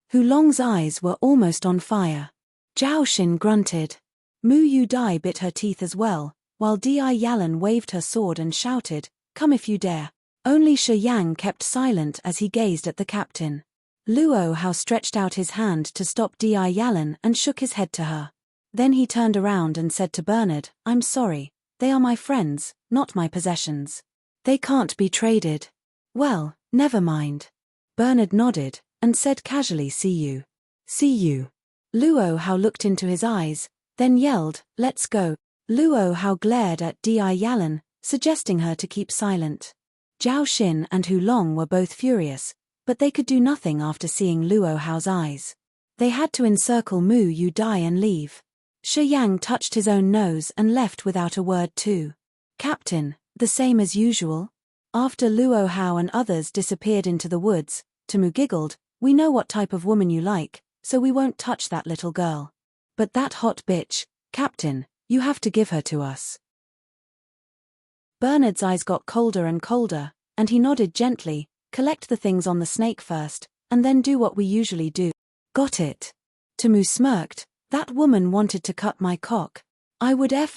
Hu Long's eyes were almost on fire. Zhao Xin grunted. Mu Yu Dai bit her teeth as well, while Di Yalan waved her sword and shouted, "Come if you dare." Only Shi Yang kept silent as he gazed at the captain. Luo Hao stretched out his hand to stop Di Yalan and shook his head to her. Then he turned around and said to Bernard, "I'm sorry. They are my friends, not my possessions. They can't be traded." "Well, never mind." Bernard nodded, and said casually, "See you." "See you." Luo Hao looked into his eyes, then yelled, "Let's go." Luo Hao glared at Di Yalan, suggesting her to keep silent. Zhao Xin and Hu Long were both furious, but they could do nothing after seeing Luo Hao's eyes. They had to encircle Mu Yu Dai and leave. Shi Yang touched his own nose and left without a word too. "Captain, the same as usual?" After Luo Hao and others disappeared into the woods, Tumu giggled, "We know what type of woman you like, so we won't touch that little girl. But that hot bitch, Captain, you have to give her to us." Bernard's eyes got colder and colder, and he nodded gently, "Collect the things on the snake first, and then do what we usually do." "Got it." Tumu smirked, "That woman wanted to cut my cock. I would her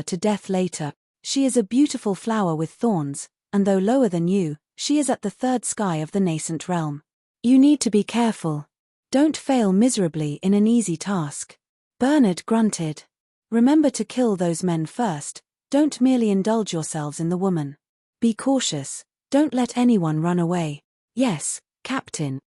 to death later. She is a beautiful flower with thorns, and though lower than you, she is at the 3rd sky of the nascent realm. You need to be careful. Don't fail miserably in an easy task." Bernard grunted. "Remember to kill those men first, don't merely indulge yourselves in the woman. Be cautious, don't let anyone run away." "Yes, Captain."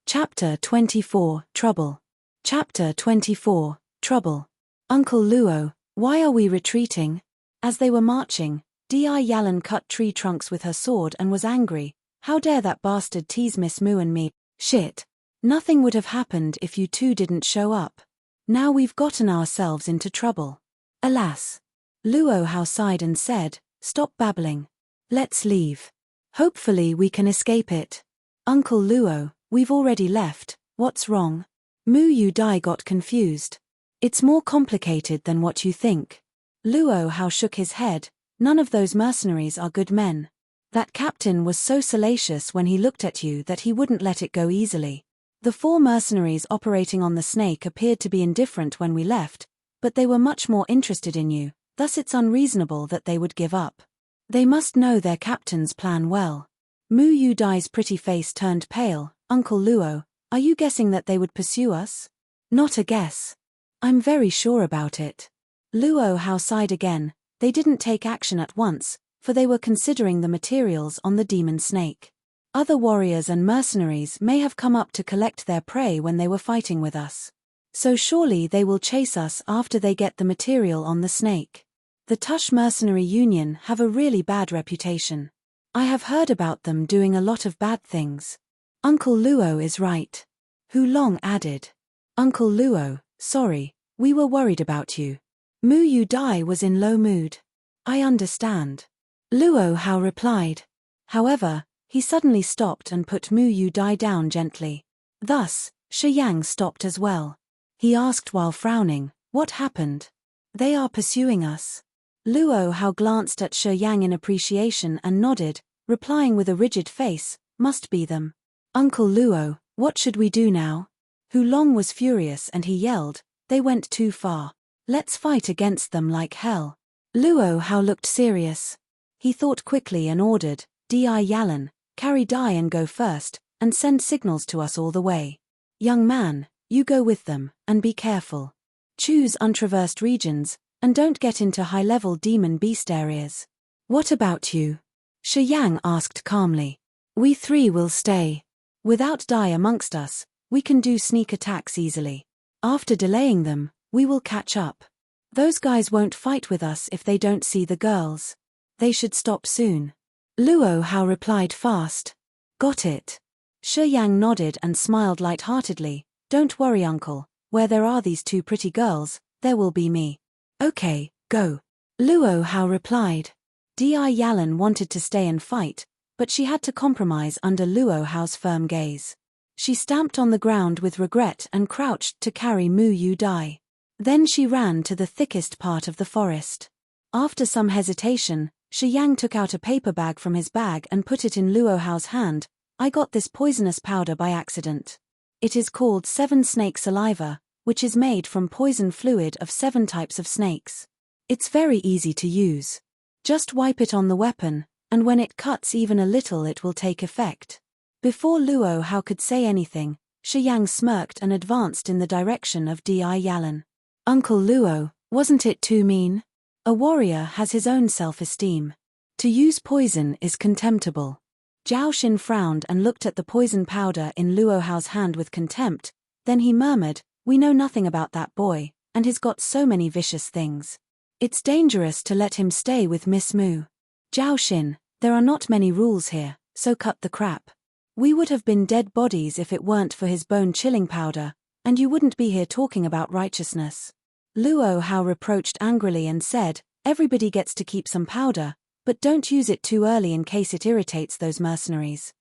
Chapter 24, Trouble. Chapter 24, Trouble. "Uncle Luo, why are we retreating?" As they were marching, Di Yalan cut tree trunks with her sword and was angry. "How dare that bastard tease Miss Mu and me? Shit. Nothing would have happened if you two didn't show up. Now we've gotten ourselves into trouble. Alas." Luo Hao sighed and said, "Stop babbling. Let's leave. Hopefully we can escape it." "Uncle Luo, we've already left, what's wrong?" Mu Yu Dai got confused. "It's more complicated than what you think." Luo Hao shook his head, "None of those mercenaries are good men. That captain was so salacious when he looked at you that he wouldn't let it go easily. The 4 mercenaries operating on the snake appeared to be indifferent when we left, but they were much more interested in you, thus it's unreasonable that they would give up. They must know their captain's plan well." Mu Yu Dai's pretty face turned pale. "Uncle Luo, are you guessing that they would pursue us?" "Not a guess. I'm very sure about it." Luo Hao sighed again. They didn't take action at once, for they were considering the materials on the demon snake. Other warriors and mercenaries may have come up to collect their prey when they were fighting with us. So surely they will chase us after they get the material on the snake. The Tush Mercenary Union have a really bad reputation. I have heard about them doing a lot of bad things. Uncle Luo is right. Hu Long added. Uncle Luo, sorry, we were worried about you. Mu Yu Dai was in low mood. I understand. Luo Hao replied. However, he suddenly stopped and put Mu Yu Dai down gently. Thus, Shi Yang stopped as well. He asked while frowning, what happened? They are pursuing us. Luo Hao glanced at Shi Yang in appreciation and nodded, replying with a rigid face, must be them. Uncle Luo, what should we do now? Hu Long was furious and he yelled, they went too far. Let's fight against them like hell. Luo Hao looked serious. He thought quickly and ordered, Di Yalan, carry Dai and go first, and send signals to us all the way. Young man, you go with them, and be careful. Choose untraversed regions, and don't get into high-level demon beast areas. What about you? Shi Yang asked calmly. We three will stay. Without Dai amongst us, we can do sneak attacks easily. After delaying them, we will catch up. Those guys won't fight with us if they don't see the girls. They should stop soon. Luo Hao replied fast. Got it. Shi Yang nodded and smiled light-heartedly. Don't worry, uncle, where there are these two pretty girls, there will be me. Okay, go. Luo Hao replied. Di Yalan wanted to stay and fight, but she had to compromise under Luo Hao's firm gaze. She stamped on the ground with regret and crouched to carry Mu Yu Dai. Then she ran to the thickest part of the forest. After some hesitation, Shi Yang took out a paper bag from his bag and put it in Luo Hao's hand. I got this poisonous powder by accident. It is called 7 snake saliva, which is made from poison fluid of 7 types of snakes. It's very easy to use. Just wipe it on the weapon, and when it cuts even a little it will take effect. Before Luo Hao could say anything, Shi Yang smirked and advanced in the direction of Di Yalan. Uncle Luo, wasn't it too mean? A warrior has his own self-esteem. To use poison is contemptible. Zhao Xin frowned and looked at the poison powder in Luo Hao's hand with contempt, then he murmured, we know nothing about that boy, and he's got so many vicious things. It's dangerous to let him stay with Miss Mu. Zhao Xin, there are not many rules here, so cut the crap. We would have been dead bodies if it weren't for his bone-chilling powder, and you wouldn't be here talking about righteousness. Luo Hao reproached angrily and said, everybody gets to keep some powder, but don't use it too early in case it irritates those mercenaries.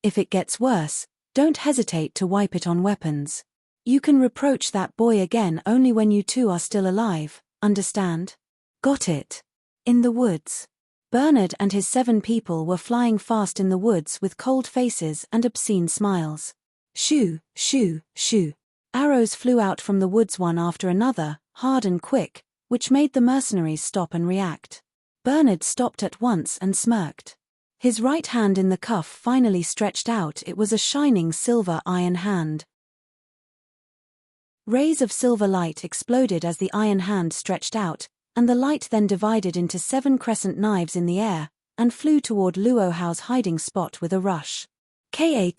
If it gets worse, don't hesitate to wipe it on weapons. You can reproach that boy again only when you two are still alive, understand? Got it. In the woods. Bernard and his 7 people were flying fast in the woods with cold faces and obscene smiles. Shoo, shoo, shoo. Arrows flew out from the woods one after another, hard and quick, which made the mercenaries stop and react. Bernard stopped at once and smirked. His right hand in the cuff finally stretched out. It was a shining silver iron hand. Rays of silver light exploded as the iron hand stretched out, and the light then divided into 7 crescent knives in the air, and flew toward Luo Hao's hiding spot with a rush. Ka.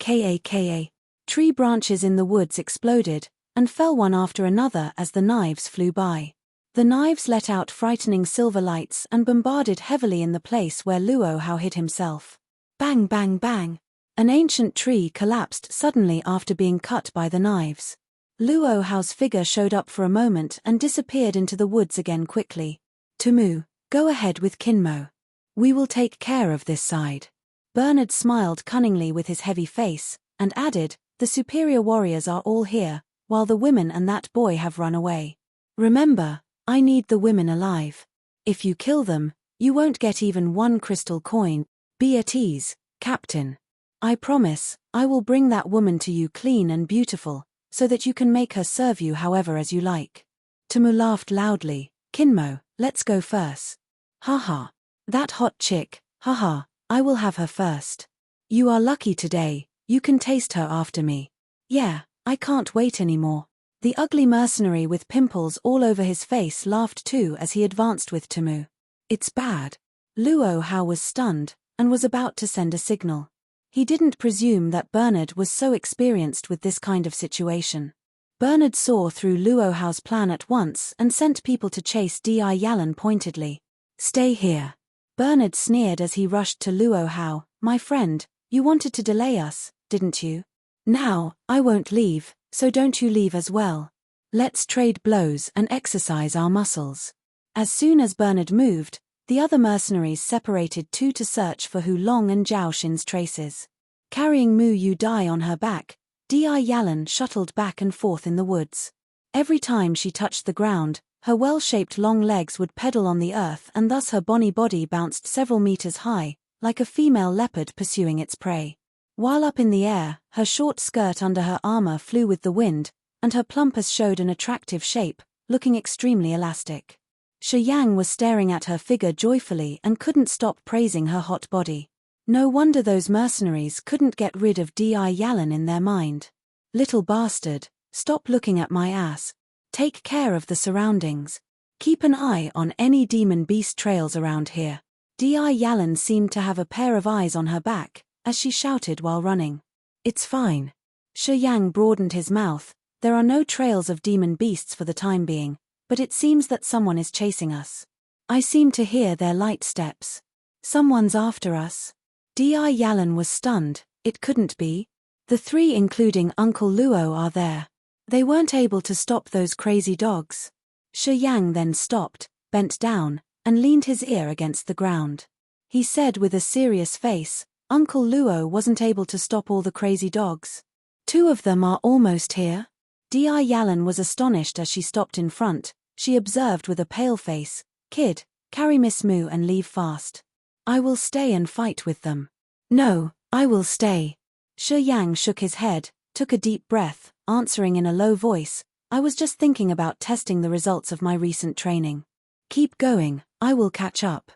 Tree branches in the woods exploded, and fell one after another as the knives flew by. The knives let out frightening silver lights and bombarded heavily in the place where Luo Hao hid himself. Bang bang bang! An ancient tree collapsed suddenly after being cut by the knives. Luo Hao's figure showed up for a moment and disappeared into the woods again quickly. Tumu, go ahead with Kinmo. We will take care of this side. Bernard smiled cunningly with his heavy face, and added, the superior warriors are all here, while the women and that boy have run away. Remember, I need the women alive. If you kill them, you won't get even 1 crystal coin. Be at ease, Captain. I promise, I will bring that woman to you clean and beautiful, so that you can make her serve you however as you like. Tumu laughed loudly. Kinmo, let's go first. Haha. That hot chick, haha, I will have her first. You are lucky today, you can taste her after me. Yeah, I can't wait anymore. The ugly mercenary with pimples all over his face laughed too as he advanced with Tumu. It's bad. Luo Hao was stunned, and was about to send a signal. He didn't presume that Bernard was so experienced with this kind of situation. Bernard saw through Luo Hao's plan at once and sent people to chase Di Yalan pointedly. "Stay here." Bernard sneered as he rushed to Luo Hao. "My friend, you wanted to delay us, didn't you? Now, I won't leave, so don't you leave as well. Let's trade blows and exercise our muscles." As soon as Bernard moved, the other mercenaries separated two to search for Hu Long and Zhao Xin's traces. Carrying Mu Yu Dai on her back, Di Yalan shuttled back and forth in the woods. Every time she touched the ground, her well-shaped long legs would pedal on the earth and thus her bony body bounced several meters high, like a female leopard pursuing its prey. While up in the air, her short skirt under her armor flew with the wind, and her plumpers showed an attractive shape, looking extremely elastic. Shi Yang was staring at her figure joyfully and couldn't stop praising her hot body. No wonder those mercenaries couldn't get rid of Di Yalan in their mind. "Little bastard, stop looking at my ass. Take care of the surroundings. Keep an eye on any demon beast trails around here." Di Yalan seemed to have a pair of eyes on her back, as she shouted while running. "It's fine." Shi Yang broadened his mouth. "There are no trails of demon beasts for the time being, but it seems that someone is chasing us. I seem to hear their light steps. Someone's after us." Di Yalan was stunned. It couldn't be. The three including Uncle Luo are there. They weren't able to stop those crazy dogs. Shi Yang then stopped, bent down, and leaned his ear against the ground. He said with a serious face, "Uncle Luo wasn't able to stop all the crazy dogs. Two of them are almost here." Di Yalan was astonished as she stopped in front. She observed with a pale face, "Kid, carry Miss Mu and leave fast. I will stay and fight with them." "No, I will stay." Shi Yang shook his head, took a deep breath, answering in a low voice, "I was just thinking about testing the results of my recent training. Keep going, I will catch up.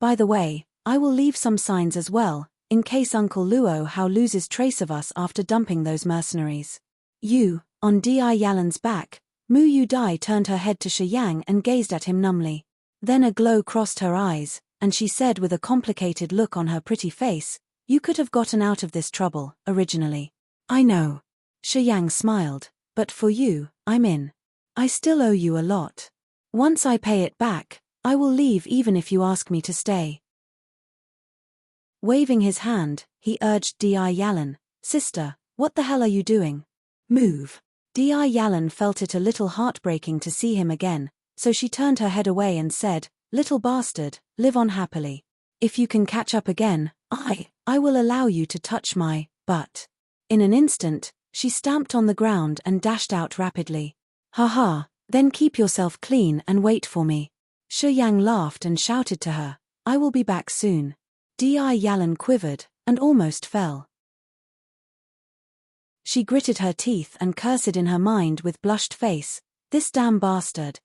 By the way, I will leave some signs as well, in case Uncle Luo Hao loses trace of us after dumping those mercenaries." On Di Yalan's back, Mu Yu Dai turned her head to Shi Yang and gazed at him numbly. Then a glow crossed her eyes, and she said with a complicated look on her pretty face, "You could have gotten out of this trouble, originally." "I know." Shi Yang smiled, "But for you, I'm in. I still owe you a lot. Once I pay it back, I will leave even if you ask me to stay." Waving his hand, he urged Di Yalan, "Sister, what the hell are you doing? Move." Di Yalan felt it a little heartbreaking to see him again, so she turned her head away and said, "Little bastard, live on happily. If you can catch up again, I will allow you to touch my butt." In an instant, she stamped on the ground and dashed out rapidly. "Haha, then keep yourself clean and wait for me." Shi Yang laughed and shouted to her, "I will be back soon." Di Yalan quivered, and almost fell. She gritted her teeth and cursed in her mind with blushed face, "This damn bastard."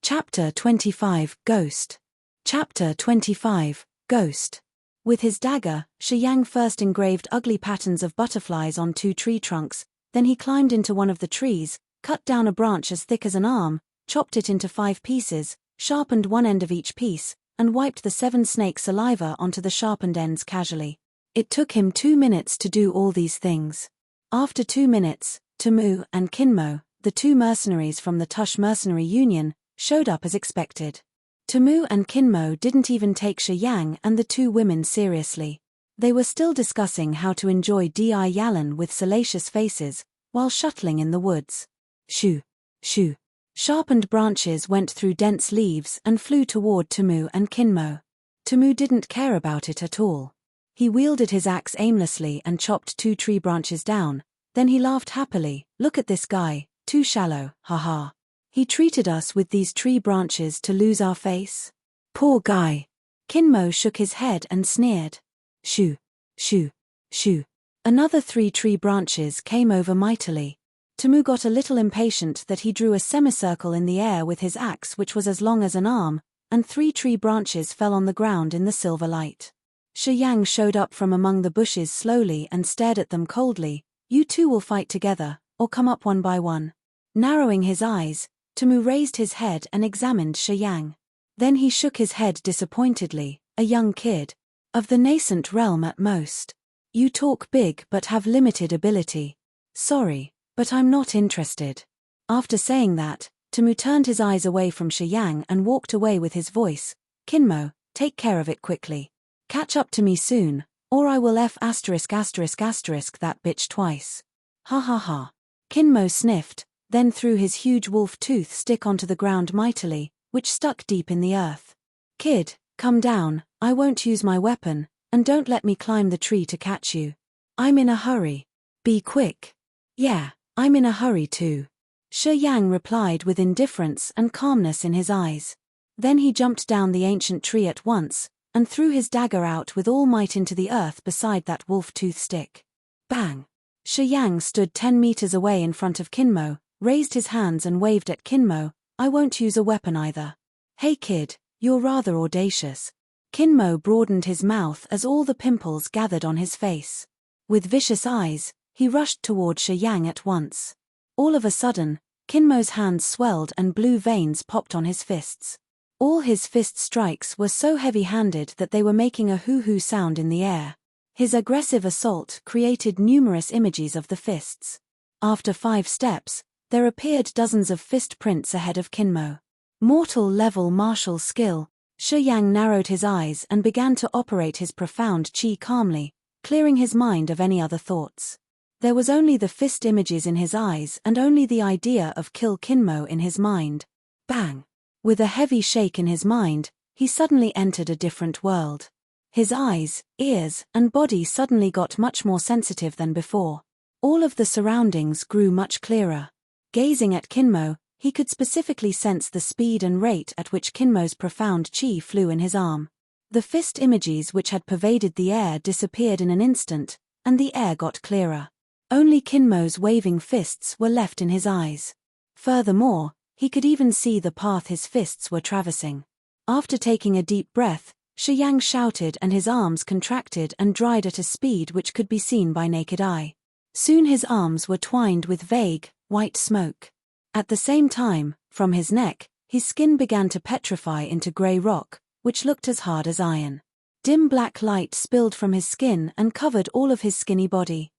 Chapter 25, Ghost. Chapter 25, Ghost. With his dagger, Shi Yang first engraved ugly patterns of butterflies on two tree trunks, then he climbed into one of the trees, cut down a branch as thick as an arm, chopped it into 5 pieces, sharpened one end of each piece, and wiped the 7 snake saliva onto the sharpened ends casually. It took him 2 minutes to do all these things. After 2 minutes, Tamu and Kinmo, the 2 mercenaries from the Tush Mercenary Union, showed up as expected. Tamu and Kinmo didn't even take Shi Yang and the 2 women seriously. They were still discussing how to enjoy Di Yalan with salacious faces, while shuttling in the woods. Shoo, shoo. Sharpened branches went through dense leaves and flew toward Tamu and Kinmo. Tamu didn't care about it at all. He wielded his axe aimlessly and chopped 2 tree branches down, then he laughed happily, "Look at this guy, too shallow, haha. He treated us with these tree branches to lose our face? Poor guy." Kinmo shook his head and sneered. Shoo, shoo, shoo. Another 3 tree branches came over mightily. Tamu got a little impatient that he drew a semicircle in the air with his axe which was as long as an arm, and 3 tree branches fell on the ground in the silver light. Shi Yang showed up from among the bushes slowly and stared at them coldly. "You two will fight together, or come up one by one." Narrowing his eyes, Tamu raised his head and examined Shi Yang. Then he shook his head disappointedly. A young kid. Of the nascent realm at most. You talk big but have limited ability. Sorry, but I'm not interested. After saying that, Temu turned his eyes away from Shi Yang and walked away with his voice. Kinmo, take care of it quickly. Catch up to me soon, or I will F*** that bitch twice. Ha ha ha. Kinmo sniffed, then threw his huge wolf tooth stick onto the ground mightily, which stuck deep in the earth. Kid, come down, I won't use my weapon, and don't let me climb the tree to catch you. I'm in a hurry. Be quick. Yeah, I'm in a hurry too. Shi Yang replied with indifference and calmness in his eyes. Then he jumped down the ancient tree at once, and threw his dagger out with all might into the earth beside that wolf tooth stick. Bang! Shi Yang stood 10 meters away in front of Kinmo, raised his hands and waved at Kinmo. I won't use a weapon either. Hey kid, you're rather audacious. Kinmo broadened his mouth as all the pimples gathered on his face. With vicious eyes, he rushed toward Shi Yang at once. All of a sudden, Kinmo's hands swelled and blue veins popped on his fists. All his fist strikes were so heavy-handed that they were making a hoo-hoo sound in the air. His aggressive assault created numerous images of the fists. After 5 steps, there appeared dozens of fist prints ahead of Kinmo. Mortal-level martial skill. Shi Yang narrowed his eyes and began to operate his profound chi calmly, clearing his mind of any other thoughts. There was only the fist images in his eyes and only the idea of kill Kinmo in his mind. Bang! With a heavy shake in his mind, he suddenly entered a different world. His eyes, ears, and body suddenly got much more sensitive than before. All of the surroundings grew much clearer. Gazing at Kinmo, he could specifically sense the speed and rate at which Kinmo's profound chi flew in his arm. The fist images which had pervaded the air disappeared in an instant, and the air got clearer. Only Kinmo's waving fists were left in his eyes. Furthermore, he could even see the path his fists were traversing. After taking a deep breath, Shi Yang shouted and his arms contracted and dried at a speed which could be seen by naked eye. Soon his arms were twined with vague, white smoke. At the same time, from his neck, his skin began to petrify into grey rock, which looked as hard as iron. Dim black light spilled from his skin and covered all of his skinny body.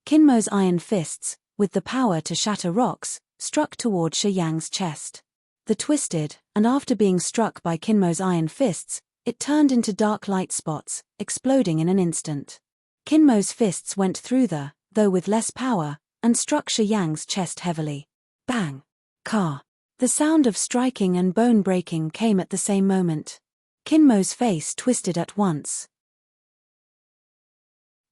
Kinmo's iron fists, with the power to shatter rocks, struck toward Shi Yang's chest. The twisted, and after being struck by Kinmo's iron fists, it turned into dark light spots, exploding in an instant. Kinmo's fists went through though with less power, and struck Shi Yang's chest heavily. Bang! Ka! The sound of striking and bone breaking came at the same moment. Kinmo's face twisted at once.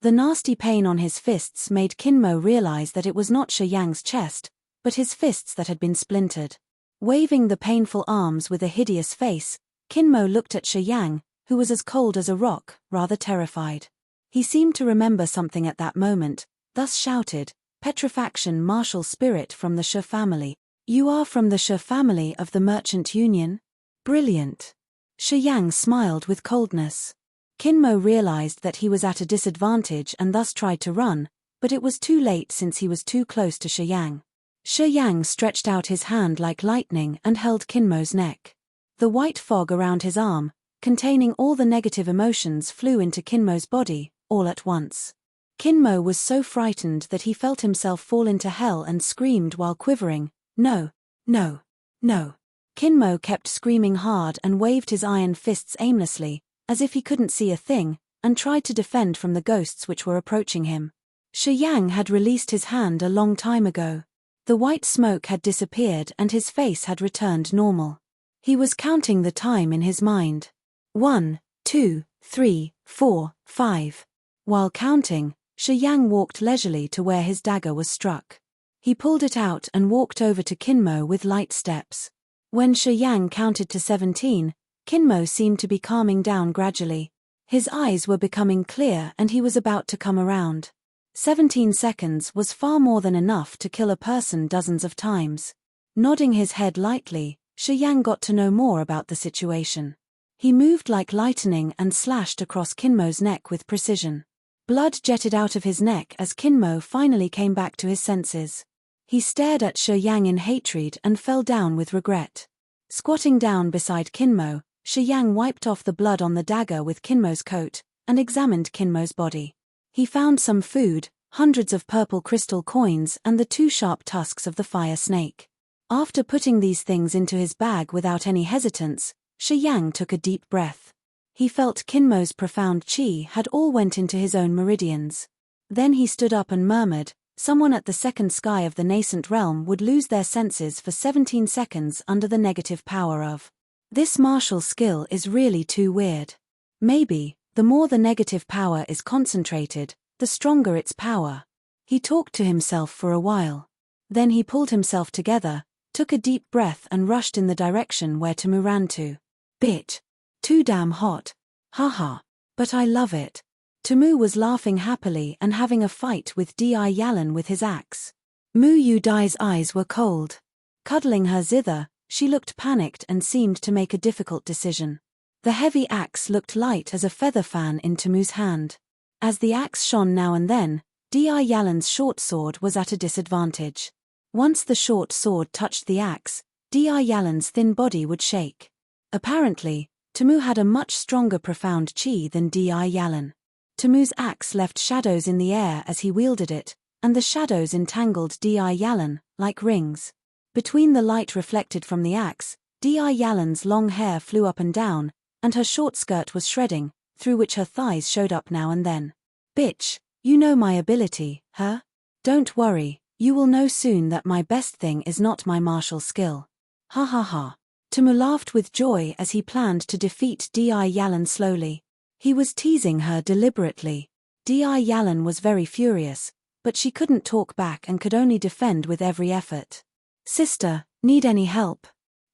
The nasty pain on his fists made Kinmo realize that it was not Shi Yang's chest, but his fists that had been splintered. Waving the painful arms with a hideous face, Kinmo looked at Shi Yang, who was as cold as a rock, rather terrified. He seemed to remember something at that moment, thus shouted, "Petrifaction martial spirit from the Shi family. You are from the Shi family of the Merchant Union? Brilliant." Shi Yang smiled with coldness. Kinmo realized that he was at a disadvantage and thus tried to run, but it was too late since he was too close to Shi Yang. Shi Yang stretched out his hand like lightning and held Kinmo's neck. The white fog around his arm, containing all the negative emotions, flew into Kinmo's body, all at once. Kinmo was so frightened that he felt himself fall into hell and screamed while quivering, "No, no, no." Kinmo kept screaming hard and waved his iron fists aimlessly, as if he couldn't see a thing, and tried to defend from the ghosts which were approaching him. Shi Yang had released his hand a long time ago. The white smoke had disappeared and his face had returned normal. He was counting the time in his mind. 1, 2, 3, 4, 5. While counting, Shi Yang walked leisurely to where his dagger was struck. He pulled it out and walked over to Kinmo with light steps. When Shi Yang counted to 17, Kinmo seemed to be calming down gradually. His eyes were becoming clear and he was about to come around. 17 seconds was far more than enough to kill a person dozens of times. Nodding his head lightly, Shi Yang got to know more about the situation. He moved like lightning and slashed across Kinmo's neck with precision. Blood jetted out of his neck as Kinmo finally came back to his senses. He stared at Shi Yang in hatred and fell down with regret. Squatting down beside Kinmo, Shi Yang wiped off the blood on the dagger with Kinmo's coat, and examined Kinmo's body. He found some food, hundreds of purple crystal coins and the 2 sharp tusks of the fire snake. After putting these things into his bag without any hesitance, Shi Yang took a deep breath. He felt Kinmo's profound chi had all went into his own meridians. Then he stood up and murmured, someone at the second sky of the nascent realm would lose their senses for 17 seconds under the negative power of. This martial skill is really too weird. Maybe, the more the negative power is concentrated, the stronger its power. He talked to himself for a while. Then he pulled himself together, took a deep breath and rushed in the direction where Temu ran to. Bitch. Too damn hot. Haha. But I love it. Temu was laughing happily and having a fight with Di Yalan with his axe. Mu Yu Dai's eyes were cold. Cuddling her zither, she looked panicked and seemed to make a difficult decision. The heavy axe looked light as a feather fan in Temu's hand. As the axe shone now and then, Di Yalan's short sword was at a disadvantage. Once the short sword touched the axe, Di Yalan's thin body would shake. Apparently, Temu had a much stronger profound chi than Di Yalan. Temu's axe left shadows in the air as he wielded it, and the shadows entangled Di Yalan, like rings. Between the light reflected from the axe, Di Yalan's long hair flew up and down, and her short skirt was shredding, through which her thighs showed up now and then. Bitch, you know my ability, huh? Don't worry, you will know soon that my best thing is not my martial skill. Ha ha ha. Temu laughed with joy as he planned to defeat Di Yalan slowly. He was teasing her deliberately. Di Yalan was very furious, but she couldn't talk back and could only defend with every effort. Sister, need any help?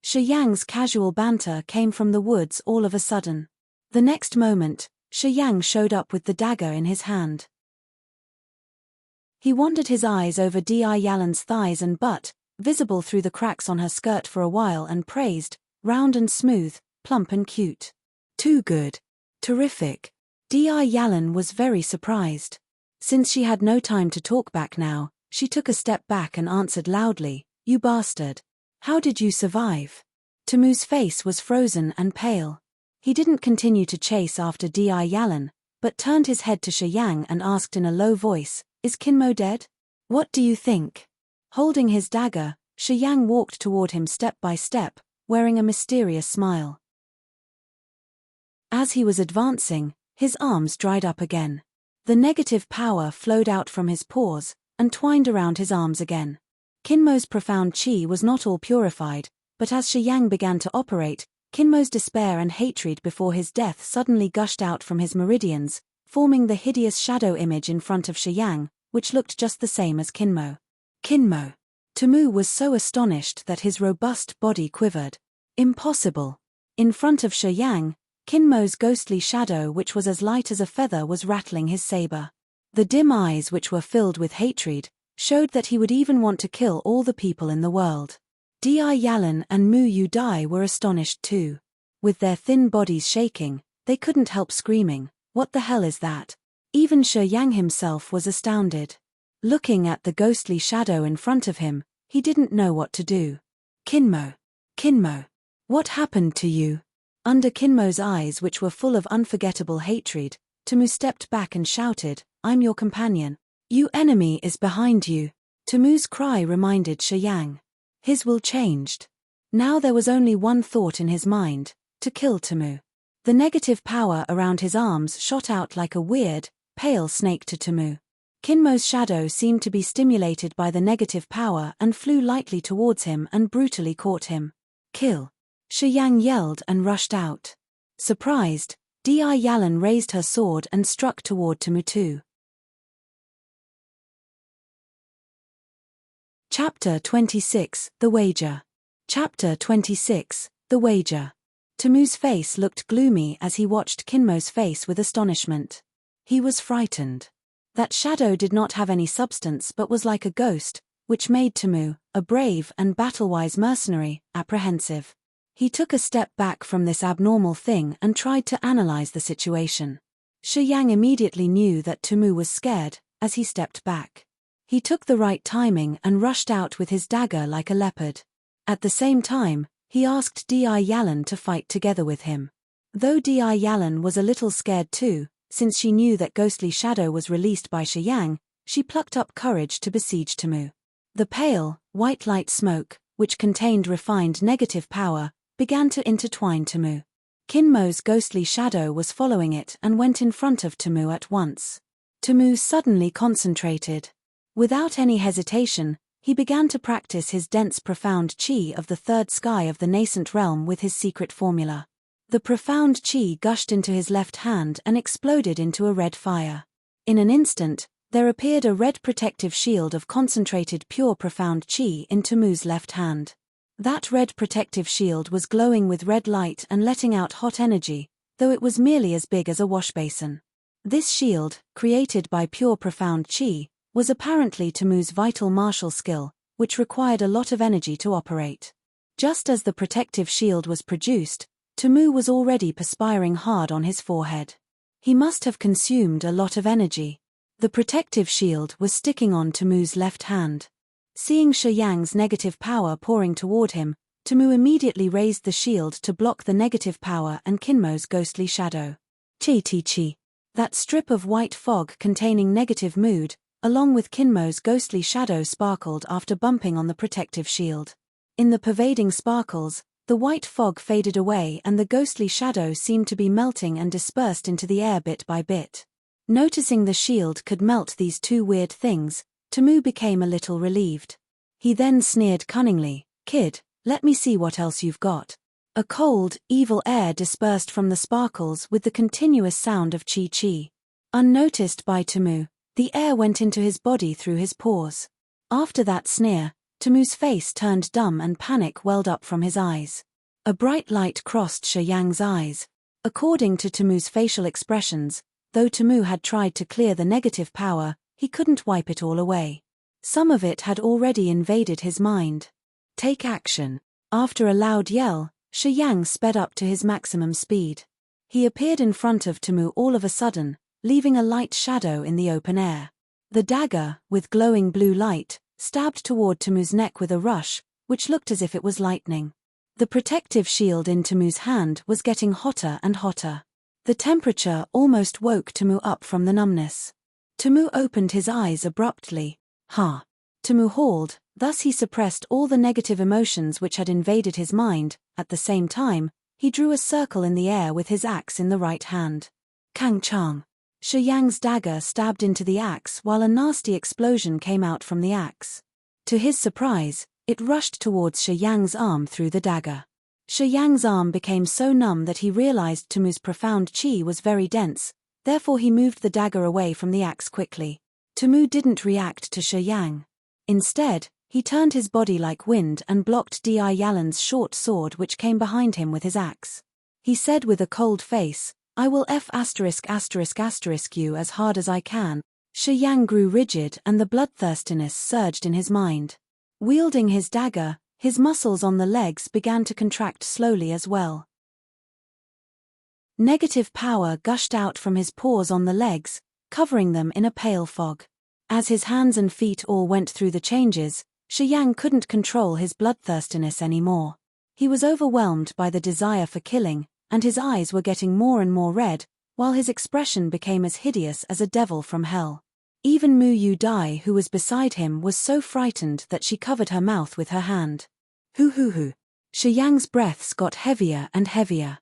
Shi Yang's casual banter came from the woods all of a sudden. The next moment, Shi Yang showed up with the dagger in his hand. He wandered his eyes over Di Yalan's thighs and butt, visible through the cracks on her skirt for a while, and praised, round and smooth, plump and cute. Too good. Terrific. Di Yalan was very surprised. Since she had no time to talk back now, she took a step back and answered loudly, "You bastard. How did you survive?" Temu's face was frozen and pale. He didn't continue to chase after Di Yalan, but turned his head to Shi Yang and asked in a low voice, "Is Kinmo dead? What do you think?" Holding his dagger, Shi Yang walked toward him step by step, wearing a mysterious smile. As he was advancing, his arms dried up again. The negative power flowed out from his pores, and twined around his arms again. Kinmo's profound chi was not all purified, but as Shi Yang began to operate, Kinmo's despair and hatred before his death suddenly gushed out from his meridians, forming the hideous shadow image in front of Shi Yang, which looked just the same as Kinmo. Kinmo. Temu was so astonished that his robust body quivered. Impossible. In front of Shi Yang, Kinmo's ghostly shadow, which was as light as a feather, was rattling his saber. The dim eyes, which were filled with hatred, showed that he would even want to kill all the people in the world. Di Yalan and Mu Yu Dai were astonished too. With their thin bodies shaking, they couldn't help screaming, "What the hell is that?" Even Shi Yang himself was astounded. Looking at the ghostly shadow in front of him, he didn't know what to do. Kinmo. Kinmo. What happened to you? Under Kinmo's eyes, which were full of unforgettable hatred, Temu stepped back and shouted, "I'm your companion. You enemy is behind you." Temu's cry reminded Shi Yang. His will changed. Now there was only one thought in his mind, to kill Temu. The negative power around his arms shot out like a weird, pale snake to Temu. Kinmo's shadow seemed to be stimulated by the negative power and flew lightly towards him and brutally caught him. "Kill!" Shi Yang yelled and rushed out. Surprised, Di Yalan raised her sword and struck toward Temu too. Chapter 26, The Wager. Chapter 26, The Wager. Temu's face looked gloomy as he watched Kinmo's face with astonishment. He was frightened. That shadow did not have any substance but was like a ghost, which made Temu, a brave and battle-wise mercenary, apprehensive. He took a step back from this abnormal thing and tried to analyze the situation. Shi Yang immediately knew that Temu was scared, as he stepped back. He took the right timing and rushed out with his dagger like a leopard. At the same time, He asked Di Yalan to fight together with him. Though Di Yalan was a little scared too, since she knew that ghostly shadow was released by Shiyang, she plucked up courage to besiege Temu. The pale, white light smoke, which contained refined negative power, began to intertwine Temu. Kinmo's ghostly shadow was following it and went in front of Temu at once. Temu suddenly concentrated. Without any hesitation, he began to practice his dense profound chi of the third sky of the nascent realm with his secret formula. The profound chi gushed into his left hand and exploded into a red fire. In an instant, there appeared a red protective shield of concentrated pure profound chi in Temu's left hand. That red protective shield was glowing with red light and letting out hot energy, though it was merely as big as a washbasin. This shield, created by pure profound chi, was apparently Temu's vital martial skill, which required a lot of energy to operate. Just as the protective shield was produced, Temu was already perspiring hard on his forehead. He must have consumed a lot of energy. The protective shield was sticking on Temu's left hand. Seeing Shiyang's negative power pouring toward him, Temu immediately raised the shield to block the negative power and Kinmo's ghostly shadow. Chi. That strip of white fog containing negative mood, along with Kinmo's ghostly shadow, sparkled after bumping on the protective shield. In the pervading sparkles, the white fog faded away and the ghostly shadow seemed to be melting and dispersed into the air bit by bit. Noticing the shield could melt these two weird things, Temu became a little relieved. He then sneered cunningly, "Kid, let me see what else you've got." A cold, evil air dispersed from the sparkles with the continuous sound of chi-chi. Unnoticed by Temu, the air went into his body through his pores. After that sneer, Temu's face turned dumb and panic welled up from his eyes. A bright light crossed Shiyang's eyes. According to Temu's facial expressions, though Temu had tried to clear the negative power, he couldn't wipe it all away. Some of it had already invaded his mind. Take action. After a loud yell, Shiyang sped up to his maximum speed. He appeared in front of Temu all of a sudden, leaving a light shadow in the open air. The dagger, with glowing blue light, stabbed toward Temu's neck with a rush, which looked as if it was lightning. The protective shield in Temu's hand was getting hotter and hotter. The temperature almost woke Temu up from the numbness. Temu opened his eyes abruptly. "Ha!" Temu hauled, thus he suppressed all the negative emotions which had invaded his mind. At the same time, he drew a circle in the air with his axe in the right hand. Kang Chang. Shiyang's dagger stabbed into the axe while a nasty explosion came out from the axe. To his surprise, it rushed towards Shiyang's arm through the dagger. Shiyang's arm became so numb that he realized Temu's profound chi was very dense, therefore he moved the dagger away from the axe quickly. Temu didn't react to Shiyang. Instead, he turned his body like wind and blocked Di Yalan's short sword which came behind him with his axe. He said with a cold face, "I will you as hard as I can." Shiyang grew rigid and the bloodthirstiness surged in his mind. Wielding his dagger, his muscles on the legs began to contract slowly as well. Negative power gushed out from his pores on the legs, covering them in a pale fog. As his hands and feet all went through the changes, Shiyang couldn't control his bloodthirstiness anymore. He was overwhelmed by the desire for killing, and his eyes were getting more and more red, while his expression became as hideous as a devil from hell. Even Mu Yu Dai, who was beside him, was so frightened that she covered her mouth with her hand. Hoo. Shiyang's breaths got heavier and heavier.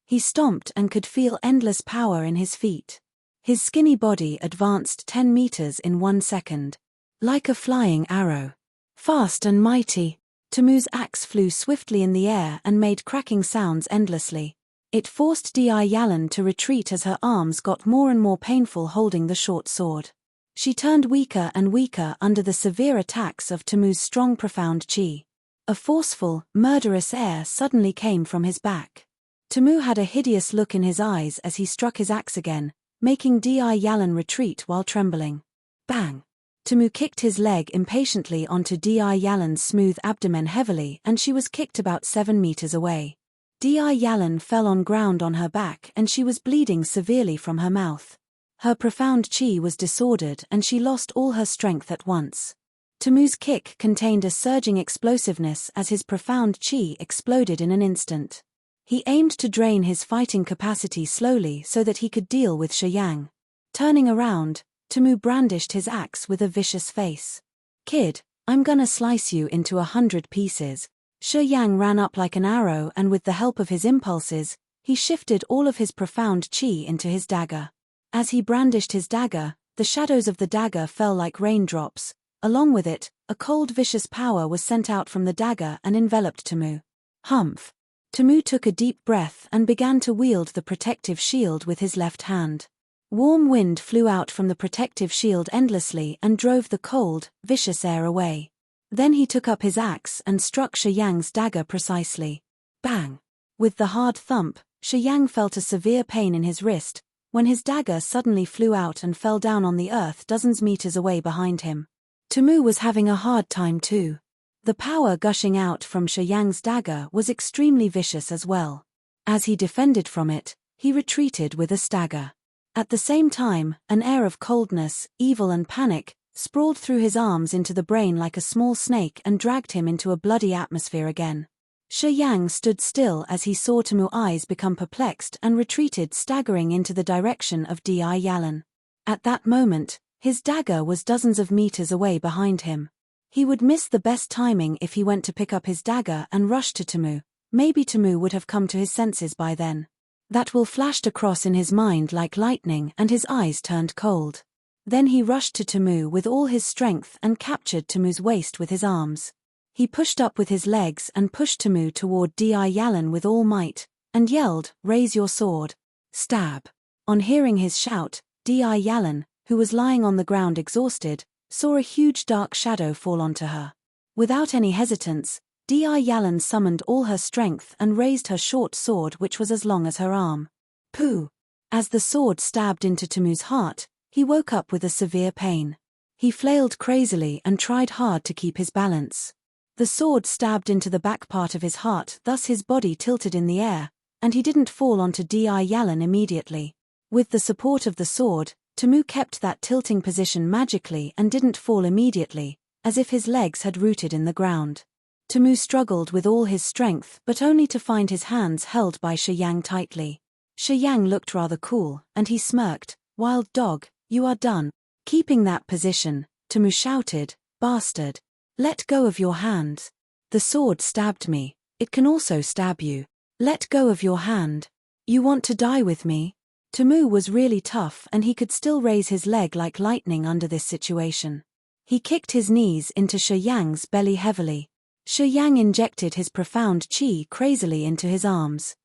He stomped and could feel endless power in his feet. His skinny body advanced 10 meters in 1 second. Like a flying arrow. Fast and mighty, Temu's axe flew swiftly in the air and made cracking sounds endlessly. It forced Di Yalan to retreat as her arms got more and more painful holding the short sword. She turned weaker and weaker under the severe attacks of Temu's strong profound chi. A forceful, murderous air suddenly came from his back. Temu had a hideous look in his eyes as he struck his axe again, making Di Yalan retreat while trembling. Bang! Temu kicked his leg impatiently onto Di Yalan's smooth abdomen heavily and she was kicked about 7 meters away. Di Yalan fell on ground on her back and she was bleeding severely from her mouth. Her profound chi was disordered and she lost all her strength at once. Tumu's kick contained a surging explosiveness as his profound chi exploded in an instant. He aimed to drain his fighting capacity slowly so that he could deal with Shiyang. Turning around, Tumu brandished his axe with a vicious face. "Kid, I'm gonna slice you into 100 pieces." Shiyang ran up like an arrow, and with the help of his impulses, he shifted all of his profound chi into his dagger. As he brandished his dagger, the shadows of the dagger fell like raindrops. Along with it, a cold vicious power was sent out from the dagger and enveloped Tumu. Humph! Tumu took a deep breath and began to wield the protective shield with his left hand. Warm wind flew out from the protective shield endlessly and drove the cold, vicious air away. Then he took up his axe and struck Shiyang's dagger precisely. Bang! With the hard thump, Shiyang felt a severe pain in his wrist, when his dagger suddenly flew out and fell down on the earth dozens meters away behind him. Tumu was having a hard time too. The power gushing out from Shiyang's dagger was extremely vicious as well. As he defended from it, he retreated with a stagger. At the same time, an air of coldness, evil and panic, sprawled through his arms into the brain like a small snake and dragged him into a bloody atmosphere again. Shiyang stood still as he saw Tumu's eyes become perplexed and retreated, staggering into the direction of Di Yalan. At that moment, his dagger was dozens of meters away behind him. He would miss the best timing if he went to pick up his dagger and rush to Tumu. Maybe Tumu would have come to his senses by then. That will flashed across in his mind like lightning and his eyes turned cold. Then he rushed to Tumu with all his strength and captured Tumu's waist with his arms. He pushed up with his legs and pushed Tumu toward Di Yalan with all might, and yelled, "Raise your sword." Stab. On hearing his shout, Di Yalan, who was lying on the ground exhausted, saw a huge dark shadow fall onto her. Without any hesitance, Di Yalan summoned all her strength and raised her short sword, which was as long as her arm. Pooh! As the sword stabbed into Tumu's heart, he woke up with a severe pain. He flailed crazily and tried hard to keep his balance. The sword stabbed into the back part of his heart, thus his body tilted in the air, and he didn't fall onto Di Yalan immediately. With the support of the sword, Tumu kept that tilting position magically and didn't fall immediately, as if his legs had rooted in the ground. Tumu struggled with all his strength but only to find his hands held by Shiyang tightly. Shiyang looked rather cool, and he smirked, "Wild dog, you are done." Keeping that position, Tumu shouted, "Bastard! Let go of your hands. The sword stabbed me, it can also stab you. Let go of your hand. You want to die with me?" Tumu was really tough and he could still raise his leg like lightning under this situation. He kicked his knees into Shiyang's belly heavily. Shiyang injected his profound chi crazily into his arms.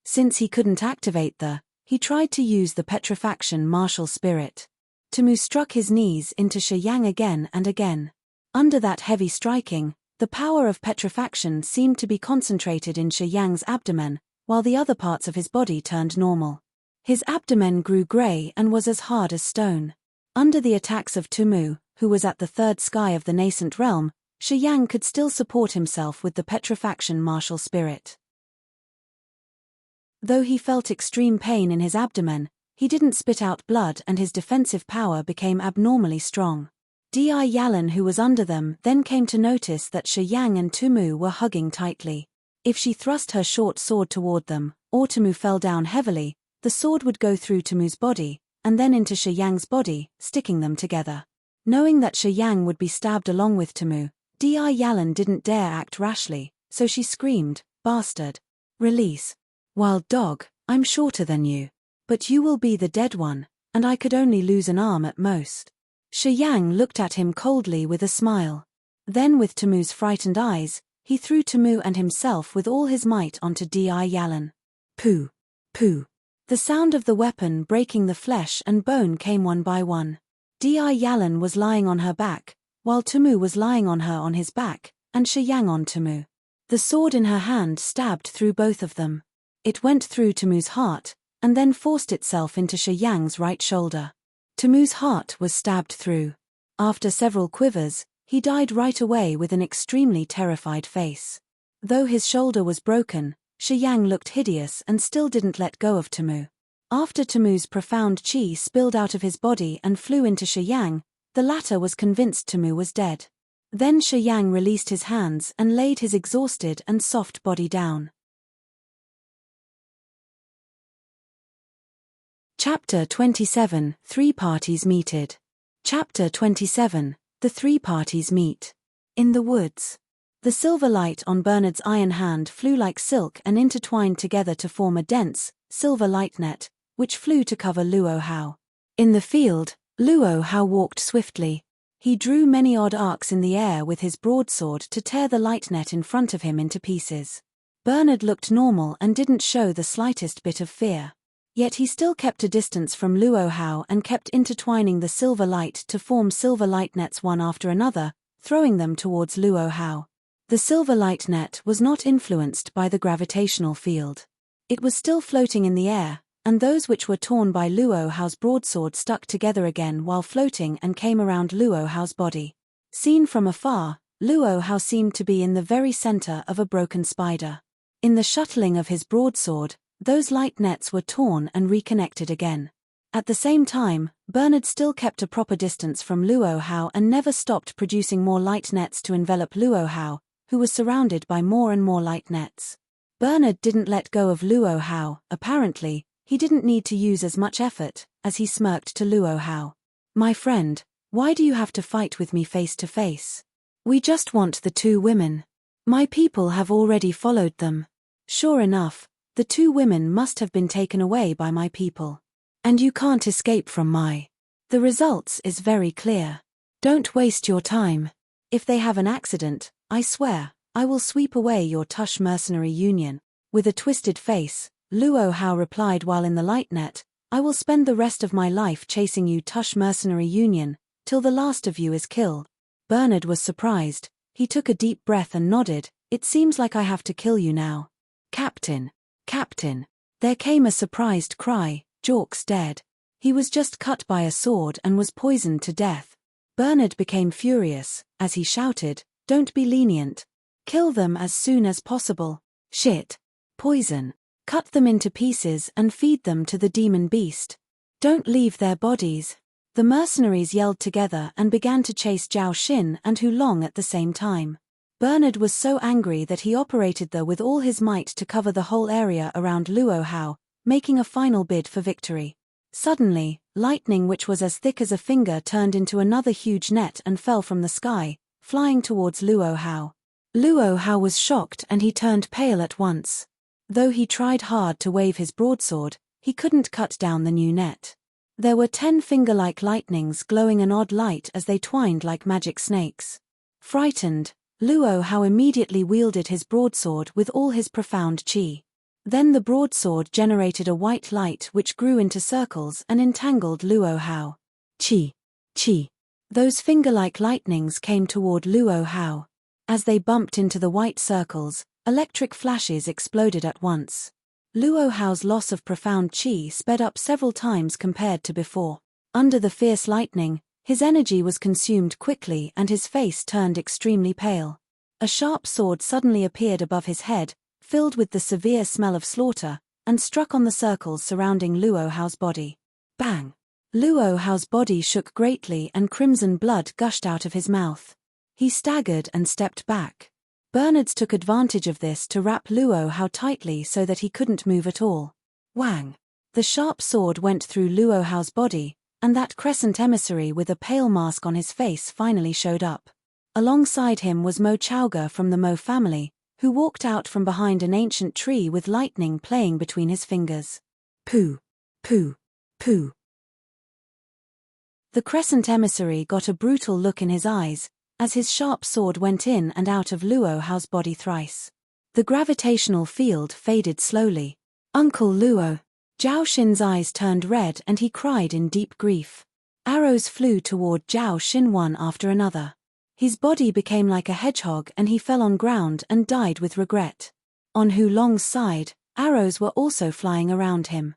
Since he couldn't activate he tried to use the petrifaction martial spirit. Tumu struck his knees into Shiyang again and again. Under that heavy striking, the power of petrifaction seemed to be concentrated in Shiyang's abdomen, while the other parts of his body turned normal. His abdomen grew grey and was as hard as stone. Under the attacks of Tumu, who was at the third sky of the nascent realm, Shiyang could still support himself with the petrifaction martial spirit. Though he felt extreme pain in his abdomen, he didn't spit out blood and his defensive power became abnormally strong. Di Yalan, who was under them, then came to notice that Shiyang and Tumu were hugging tightly. If she thrust her short sword toward them, or Tumu fell down heavily, the sword would go through Tumu's body, and then into Shiyang's body, sticking them together. Knowing that Shiyang would be stabbed along with Tumu, Di Yalan didn't dare act rashly, so she screamed, "Bastard! Release! Wild dog, I'm shorter than you. But you will be the dead one, and I could only lose an arm at most." Shiyang looked at him coldly with a smile. Then with Tumu's frightened eyes, he threw Tumu and himself with all his might onto Di Yalan. Pooh! Pooh! The sound of the weapon breaking the flesh and bone came one by one. Di Yalan was lying on her back, while Tumu was lying on her on his back, and Shiyang on Tumu. The sword in her hand stabbed through both of them. It went through Tumu's heart, and then forced itself into Shiyang's right shoulder. Tumu's heart was stabbed through. After several quivers, he died right away with an extremely terrified face. Though his shoulder was broken, Shiyang looked hideous and still didn't let go of Tumu. After Tumu's profound chi spilled out of his body and flew into Shiyang, The latter was convinced Tamu was dead. Then Shi Yang released his hands and laid his exhausted and soft body down. Chapter 27, Three Parties Meeted. Chapter 27, The Three Parties Meet. In the woods. The silver light on Bernard's iron hand flew like silk and intertwined together to form a dense, silver light net, which flew to cover Luo Hao. In the field, Luo Hao walked swiftly. He drew many odd arcs in the air with his broadsword to tear the light net in front of him into pieces. Bernard looked normal and didn't show the slightest bit of fear. Yet he still kept a distance from Luo Hao and kept intertwining the silver light to form silver light nets one after another, throwing them towards Luo Hao. The silver light net was not influenced by the gravitational field. It was still floating in the air, and those which were torn by Luo Hao's broadsword stuck together again while floating and came around Luo Hao's body. Seen from afar, Luo Hao seemed to be in the very center of a broken spider. In the shuttling of his broadsword, those light nets were torn and reconnected again. At the same time, Bernard still kept a proper distance from Luo Hao and never stopped producing more light nets to envelop Luo Hao, who was surrounded by more and more light nets. Bernard didn't let go of Luo Hao. Apparently, he didn't need to use as much effort, as he smirked to Luo Hao. "My friend, why do you have to fight with me face to face? We just want the two women. My people have already followed them." Sure enough, the two women must have been taken away by my people. And you can't escape from The results is very clear. Don't waste your time. If they have an accident, I swear, I will sweep away your Tush mercenary union. With a twisted face, Luo Hao replied while in the light net, "I will spend the rest of my life chasing you Tush mercenary union, till the last of you is killed." Bernard was surprised. He took a deep breath and nodded. "It seems like I have to kill you now." "Captain! Captain!" There came a surprised cry. "Jork's dead. He was just cut by a sword and was poisoned to death." Bernard became furious, as he shouted, "Don't be lenient. Kill them as soon as possible." "Shit! Poison. Cut them into pieces and feed them to the demon beast. Don't leave their bodies." The mercenaries yelled together and began to chase Zhao Xin and Hu Long at the same time. Bernard was so angry that he operated with all his might to cover the whole area around Luo Hao, making a final bid for victory. Suddenly, lightning which was as thick as a finger turned into another huge net and fell from the sky, flying towards Luo Hao. Luo Hao was shocked and he turned pale at once. Though he tried hard to wave his broadsword, he couldn't cut down the new net. There were 10 finger-like lightnings glowing an odd light as they twined like magic snakes. Frightened, Luo Hao immediately wielded his broadsword with all his profound qi. Then the broadsword generated a white light which grew into circles and entangled Luo Hao. Qi. Qi. Those finger-like lightnings came toward Luo Hao. As they bumped into the white circles, electric flashes exploded at once. Luo Hao's loss of profound qi sped up several times compared to before. Under the fierce lightning, his energy was consumed quickly and his face turned extremely pale. A sharp sword suddenly appeared above his head, filled with the severe smell of slaughter, and struck on the circles surrounding Luo Hao's body. Bang! Luo Hao's body shook greatly and crimson blood gushed out of his mouth. He staggered and stepped back. Bernards took advantage of this to wrap Luo Hao tightly so that he couldn't move at all. Wang! The sharp sword went through Luo Hao's body, and that crescent emissary with a pale mask on his face finally showed up. Alongside him was Mo Chaoga from the Mo family, who walked out from behind an ancient tree with lightning playing between his fingers. Pooh! Pooh! Pooh! The crescent emissary got a brutal look in his eyes, as his sharp sword went in and out of Luo Hao's body thrice. The gravitational field faded slowly. "Uncle Luo!" Zhao Xin's eyes turned red and he cried in deep grief. Arrows flew toward Zhao Xin one after another. His body became like a hedgehog and he fell on ground and died with regret. On Hu Long's side, arrows were also flying around him.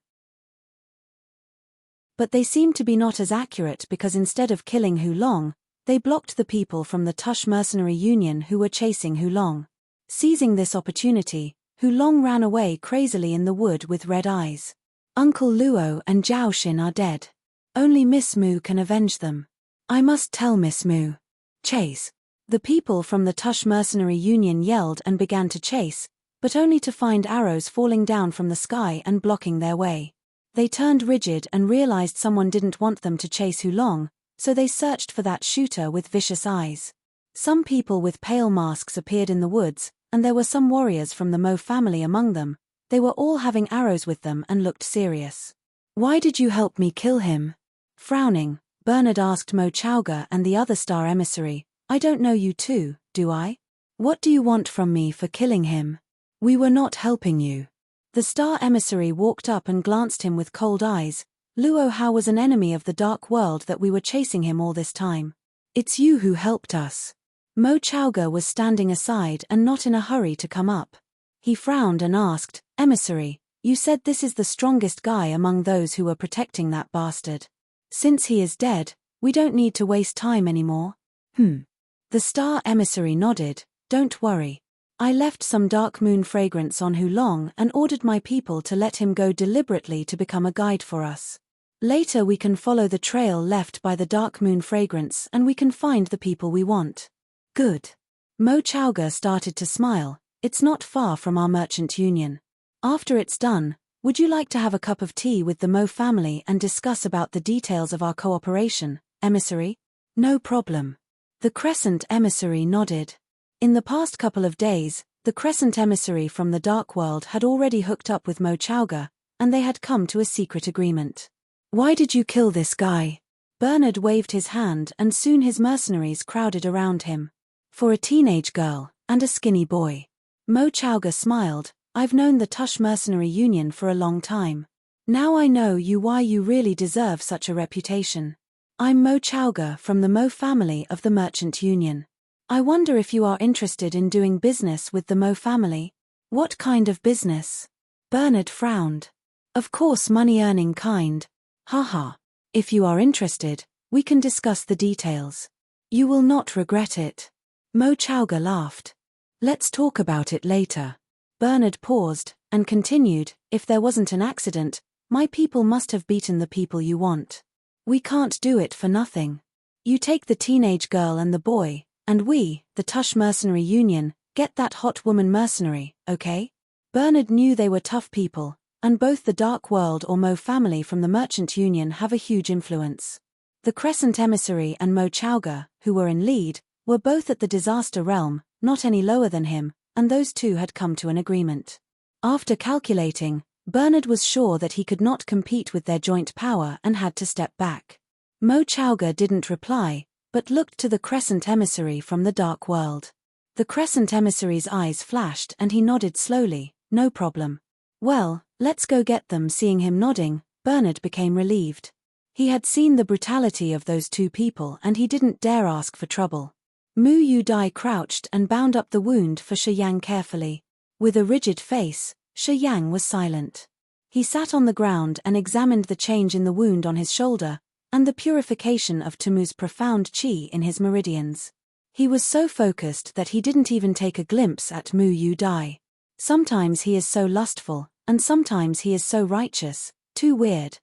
But they seemed to be not as accurate because instead of killing Hu Long, they blocked the people from the Tush mercenary union who were chasing Hu Long. Seizing this opportunity, Hu Long ran away crazily in the wood with red eyes. Uncle Luo and Zhao Xin are dead. Only Miss Mu can avenge them. I must tell Miss Moo. Chase. The people from the Tush Mercenary Union yelled and began to chase, but only to find arrows falling down from the sky and blocking their way. They turned rigid and realized someone didn't want them to chase who long, so they searched for that shooter with vicious eyes. Some people with pale masks appeared in the woods, and there were some warriors from the Mo family among them. They were all having arrows with them and looked serious. Why did you help me kill him? Frowning, Bernard asked Mo Chowga and the other star emissary, I don't know you two, do I? What do you want from me for killing him? We were not helping you. The star emissary walked up and glanced him with cold eyes. Luo Hao was an enemy of the dark world that we were chasing him all this time. It's you who helped us. Mo Chowga was standing aside and not in a hurry to come up. He frowned and asked, Emissary, you said this is the strongest guy among those who were protecting that bastard. Since he is dead, we don't need to waste time anymore. The star emissary nodded, don't worry. I left some dark moon fragrance on Hulong and ordered my people to let him go deliberately to become a guide for us. Later we can follow the trail left by the dark moon fragrance and we can find the people we want. Good. Mo Chowga started to smile, it's not far from our merchant union. After it's done, would you like to have a cup of tea with the Mo family and discuss about the details of our cooperation, emissary? No problem. The Crescent emissary nodded. In the past couple of days, the Crescent emissary from the Dark World had already hooked up with Mo Chowga, and they had come to a secret agreement. Why did you kill this guy? Bernard waved his hand and soon his mercenaries crowded around him. For a teenage girl, and a skinny boy. Mo Chowga smiled, I've known the Tush Mercenary Union for a long time. Now I know why you really deserve such a reputation. I'm Mo Chowga from the Mo family of the Merchant Union. I wonder if you are interested in doing business with the Mo family? What kind of business? Bernard frowned. Of course, money-earning kind. Haha. If you are interested, we can discuss the details. You will not regret it. Mo Chowga laughed. Let's talk about it later. Bernard paused, and continued, if there wasn't an accident, my people must have beaten the people you want. We can't do it for nothing. You take the teenage girl and the boy, and we, the Tush Mercenary Union, get that hot woman mercenary, okay? Bernard knew they were tough people, and both the Dark World or Mo family from the Merchant Union have a huge influence. The Crescent Emissary and Mo Chowga, who were in lead, were both at the Disaster Realm, not any lower than him, and those two had come to an agreement. After calculating, Bernard was sure that he could not compete with their joint power and had to step back. Mo Chowga didn't reply, but looked to the Crescent Emissary from the Dark World. The Crescent Emissary's eyes flashed and he nodded slowly, no problem. Well, let's go get them. Seeing him nodding, Bernard became relieved. He had seen the brutality of those two people and he didn't dare ask for trouble. Mu Yu Dai crouched and bound up the wound for Shi Yang carefully. With a rigid face, Shi Yang was silent. He sat on the ground and examined the change in the wound on his shoulder, and the purification of Tumu's profound qi in his meridians. He was so focused that he didn't even take a glimpse at Mu Yu Dai. Sometimes he is so lustful, and sometimes he is so righteous, too weird.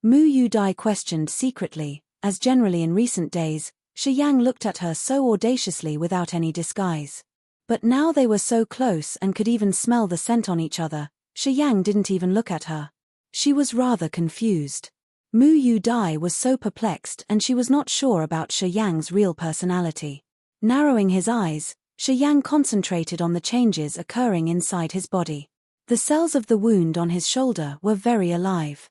Mu Yu Dai questioned secretly, as generally in recent days, Shi Yang looked at her so audaciously without any disguise. But now they were so close and could even smell the scent on each other, Shi Yang didn't even look at her. She was rather confused. Mu Yu Dai was so perplexed and she was not sure about Shi Yang's real personality. Narrowing his eyes, Shi Yang concentrated on the changes occurring inside his body. The cells of the wound on his shoulder were very alive.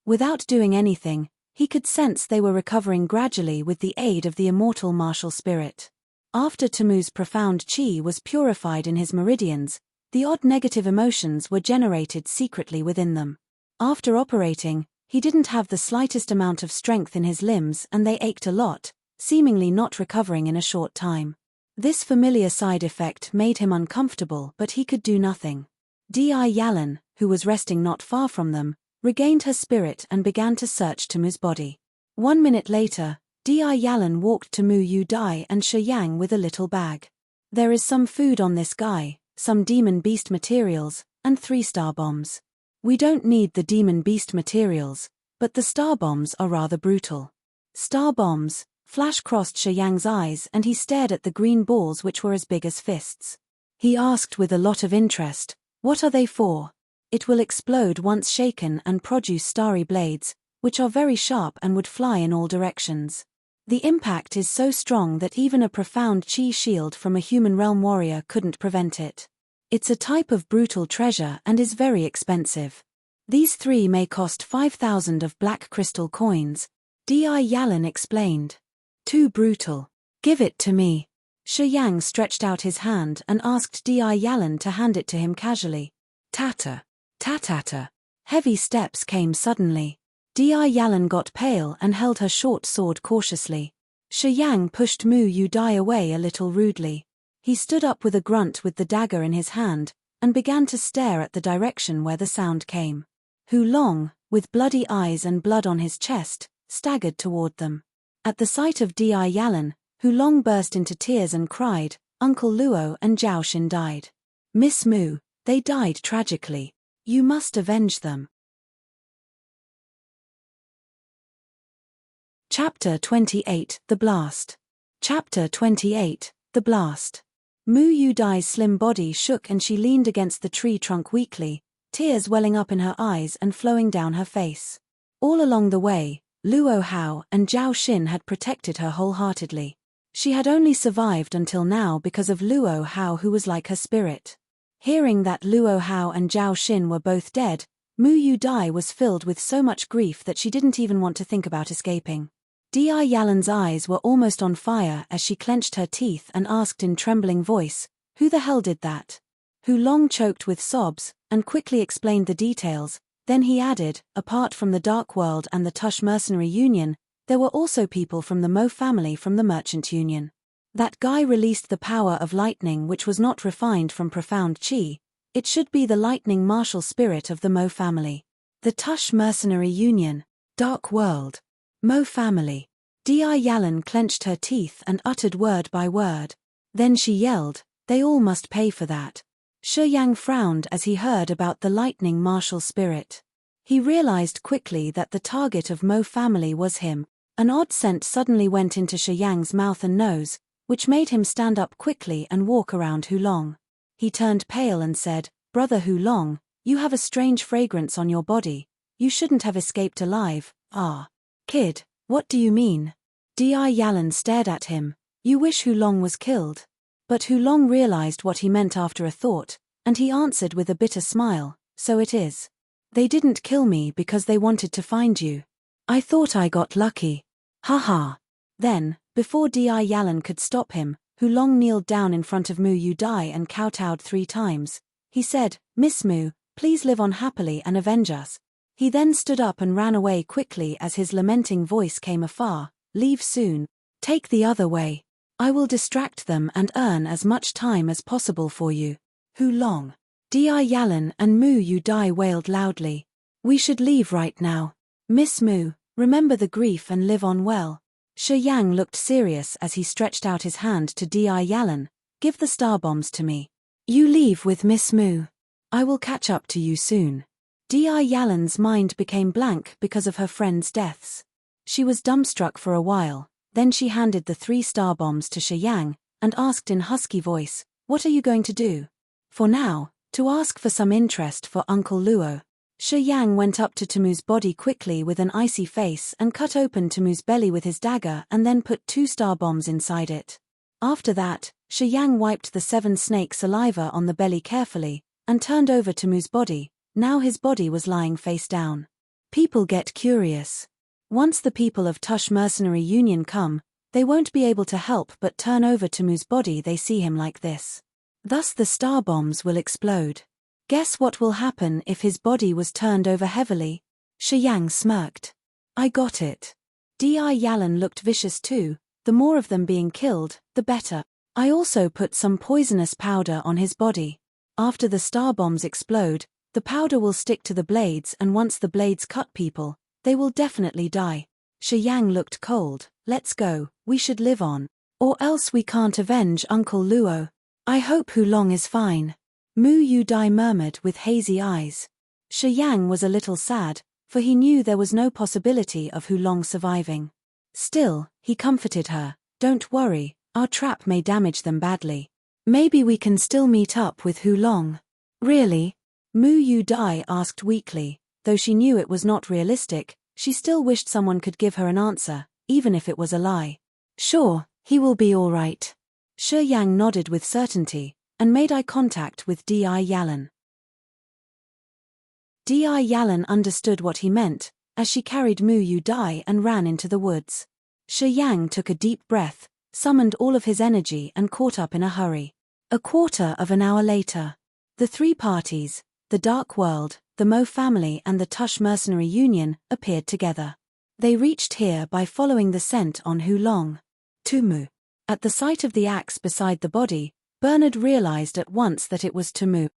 Without doing anything, he could sense they were recovering gradually with the aid of the immortal martial spirit. After Tumu's profound qi was purified in his meridians, the odd negative emotions were generated secretly within them. After operating, he didn't have the slightest amount of strength in his limbs and they ached a lot, seemingly not recovering in a short time. This familiar side effect made him uncomfortable, but he could do nothing. Di Yalan, who was resting not far from them, regained her spirit and began to search Tumu's body. 1 minute later, Di Yalan walked to Mu Yu Dai and Shi Yang with a little bag. There is some food on this guy, some demon beast materials, and 3-star bombs. We don't need the demon beast materials, But the star bombs are rather brutal. Star bombs? Flash crossed Shiyang's eyes and he stared at the green balls which were as big as fists. He asked with a lot of interest, "What are they for?" "It will explode once shaken and produce starry blades, which are very sharp and would fly in all directions. The impact is so strong that even a profound chi shield from a human realm warrior couldn't prevent it. It's a type of brutal treasure and is very expensive. These 3 may cost 5,000 of black crystal coins," Di Yalan explained. "Too brutal. Give it to me." Shiyang stretched out his hand and asked Di Yalan to hand it to him casually. Tatter. Tatata. Heavy steps came suddenly. Di Yalan got pale and held her short sword cautiously. Shiyang pushed Mu Yu Dai away a little rudely. He stood up with a grunt with the dagger in his hand, and began to stare at the direction where the sound came. Hu Long, with bloody eyes and blood on his chest, staggered toward them. At the sight of Di Yalan, Hu Long burst into tears and cried, "Uncle Luo and Zhao Xin died. Miss Mu, they died tragically. You must avenge them." Chapter 28, The Blast. Chapter 28, The Blast. Mu Yu Dai's slim body shook and she leaned against the tree trunk weakly, tears welling up in her eyes and flowing down her face. All along the way, Luo Hao and Zhao Xin had protected her wholeheartedly. She had only survived until now because of Luo Hao, who was like her spirit. Hearing that Luo Hao and Zhao Xin were both dead, Mu Yu Dai was filled with so much grief that she didn't even want to think about escaping. Di Yalan's eyes were almost on fire as she clenched her teeth and asked in trembling voice, "Who the hell did that?" Hu Long choked with sobs, and quickly explained the details. Then he added, "Apart from the Dark World and the Tush Mercenary Union, there were also people from the Mo family from the Merchant Union. That guy released the power of lightning which was not refined from profound chi. It should be the lightning martial spirit of the Mo family. The Tush Mercenary Union, Dark World, Mo family." Di Yalan clenched her teeth and uttered word by word. Then she yelled, "They all must pay for that." Shiyang frowned as he heard about the lightning martial spirit. He realized quickly that the target of Mo family was him. An odd scent suddenly went into Shiyang's mouth and nose, which made him stand up quickly and walk around Hu Long. He turned pale and said, "Brother Hu Long, you have a strange fragrance on your body. You shouldn't have escaped alive." "Ah. Kid, what do you mean?" Di Yalan stared at him. "You wish Hu Long was killed." But Hu Long realized what he meant after a thought, and he answered with a bitter smile, "So it is. They didn't kill me because they wanted to find you. I thought I got lucky. Ha ha." Then, before Di Yalan could stop him, Hu Long kneeled down in front of Mu Yu Dai and kowtowed 3 times. He said, "Miss Mu, please live on happily and avenge us." He then stood up and ran away quickly as his lamenting voice came afar, "Leave soon. Take the other way. I will distract them and earn as much time as possible for you." Hu Long, Di Yalan and Mu Yu Dai wailed loudly. "We should leave right now. Miss Mu, remember the grief and live on well." Shiyang looked serious as he stretched out his hand to Di Yalan. "Give the star bombs to me. You leave with Miss Mu. I will catch up to you soon." Di Yalan's mind became blank because of her friends' deaths. She was dumbstruck for a while, then she handed the 3 star bombs to Shiyang, and asked in husky voice, "What are you going to do?" "For now, to ask for some interest for Uncle Luo." Shiyang went up to Tamu's body quickly with an icy face and cut open Tamu's belly with his dagger and then put 2 star bombs inside it. After that, Shiyang wiped the 7 snake saliva on the belly carefully, and turned over Tamu's body. Now his body was lying face down. People get curious. Once the people of Tush Mercenary Union come, they won't be able to help but turn over Tamu's body they see him like this. Thus the star bombs will explode. Guess what will happen if his body was turned over heavily? Shiyang smirked. "I got it." Di Yalan looked vicious too. "The more of them being killed, the better. I also put some poisonous powder on his body. After the star bombs explode, the powder will stick to the blades, and once the blades cut people, they will definitely die." Shiyang looked cold. "Let's go, we should live on. Or else we can't avenge Uncle Luo. I hope Hu Long is fine." Mu Yu Dai murmured with hazy eyes. Shiyang was a little sad, for he knew there was no possibility of Hu Long surviving. Still, he comforted her. Don't worry, our trap may damage them badly. Maybe we can still meet up with Hu Long. Really? Mu Yu Dai asked weakly. Though she knew it was not realistic, she still wished someone could give her an answer, even if it was a lie. Sure, he will be all right. Shi Yang nodded with certainty, and made eye contact with Di Yalan. Di Yalan understood what he meant, as she carried Mu Yu Dai and ran into the woods. Shi Yang took a deep breath, summoned all of his energy and caught up in a hurry. A quarter of an hour later, the three parties, the Dark World, the Mo family and the Tush Mercenary Union, appeared together. They reached here by following the scent on Hu Long. Tumu. At the sight of the axe beside the body, Bernard realized at once that it was Tumu.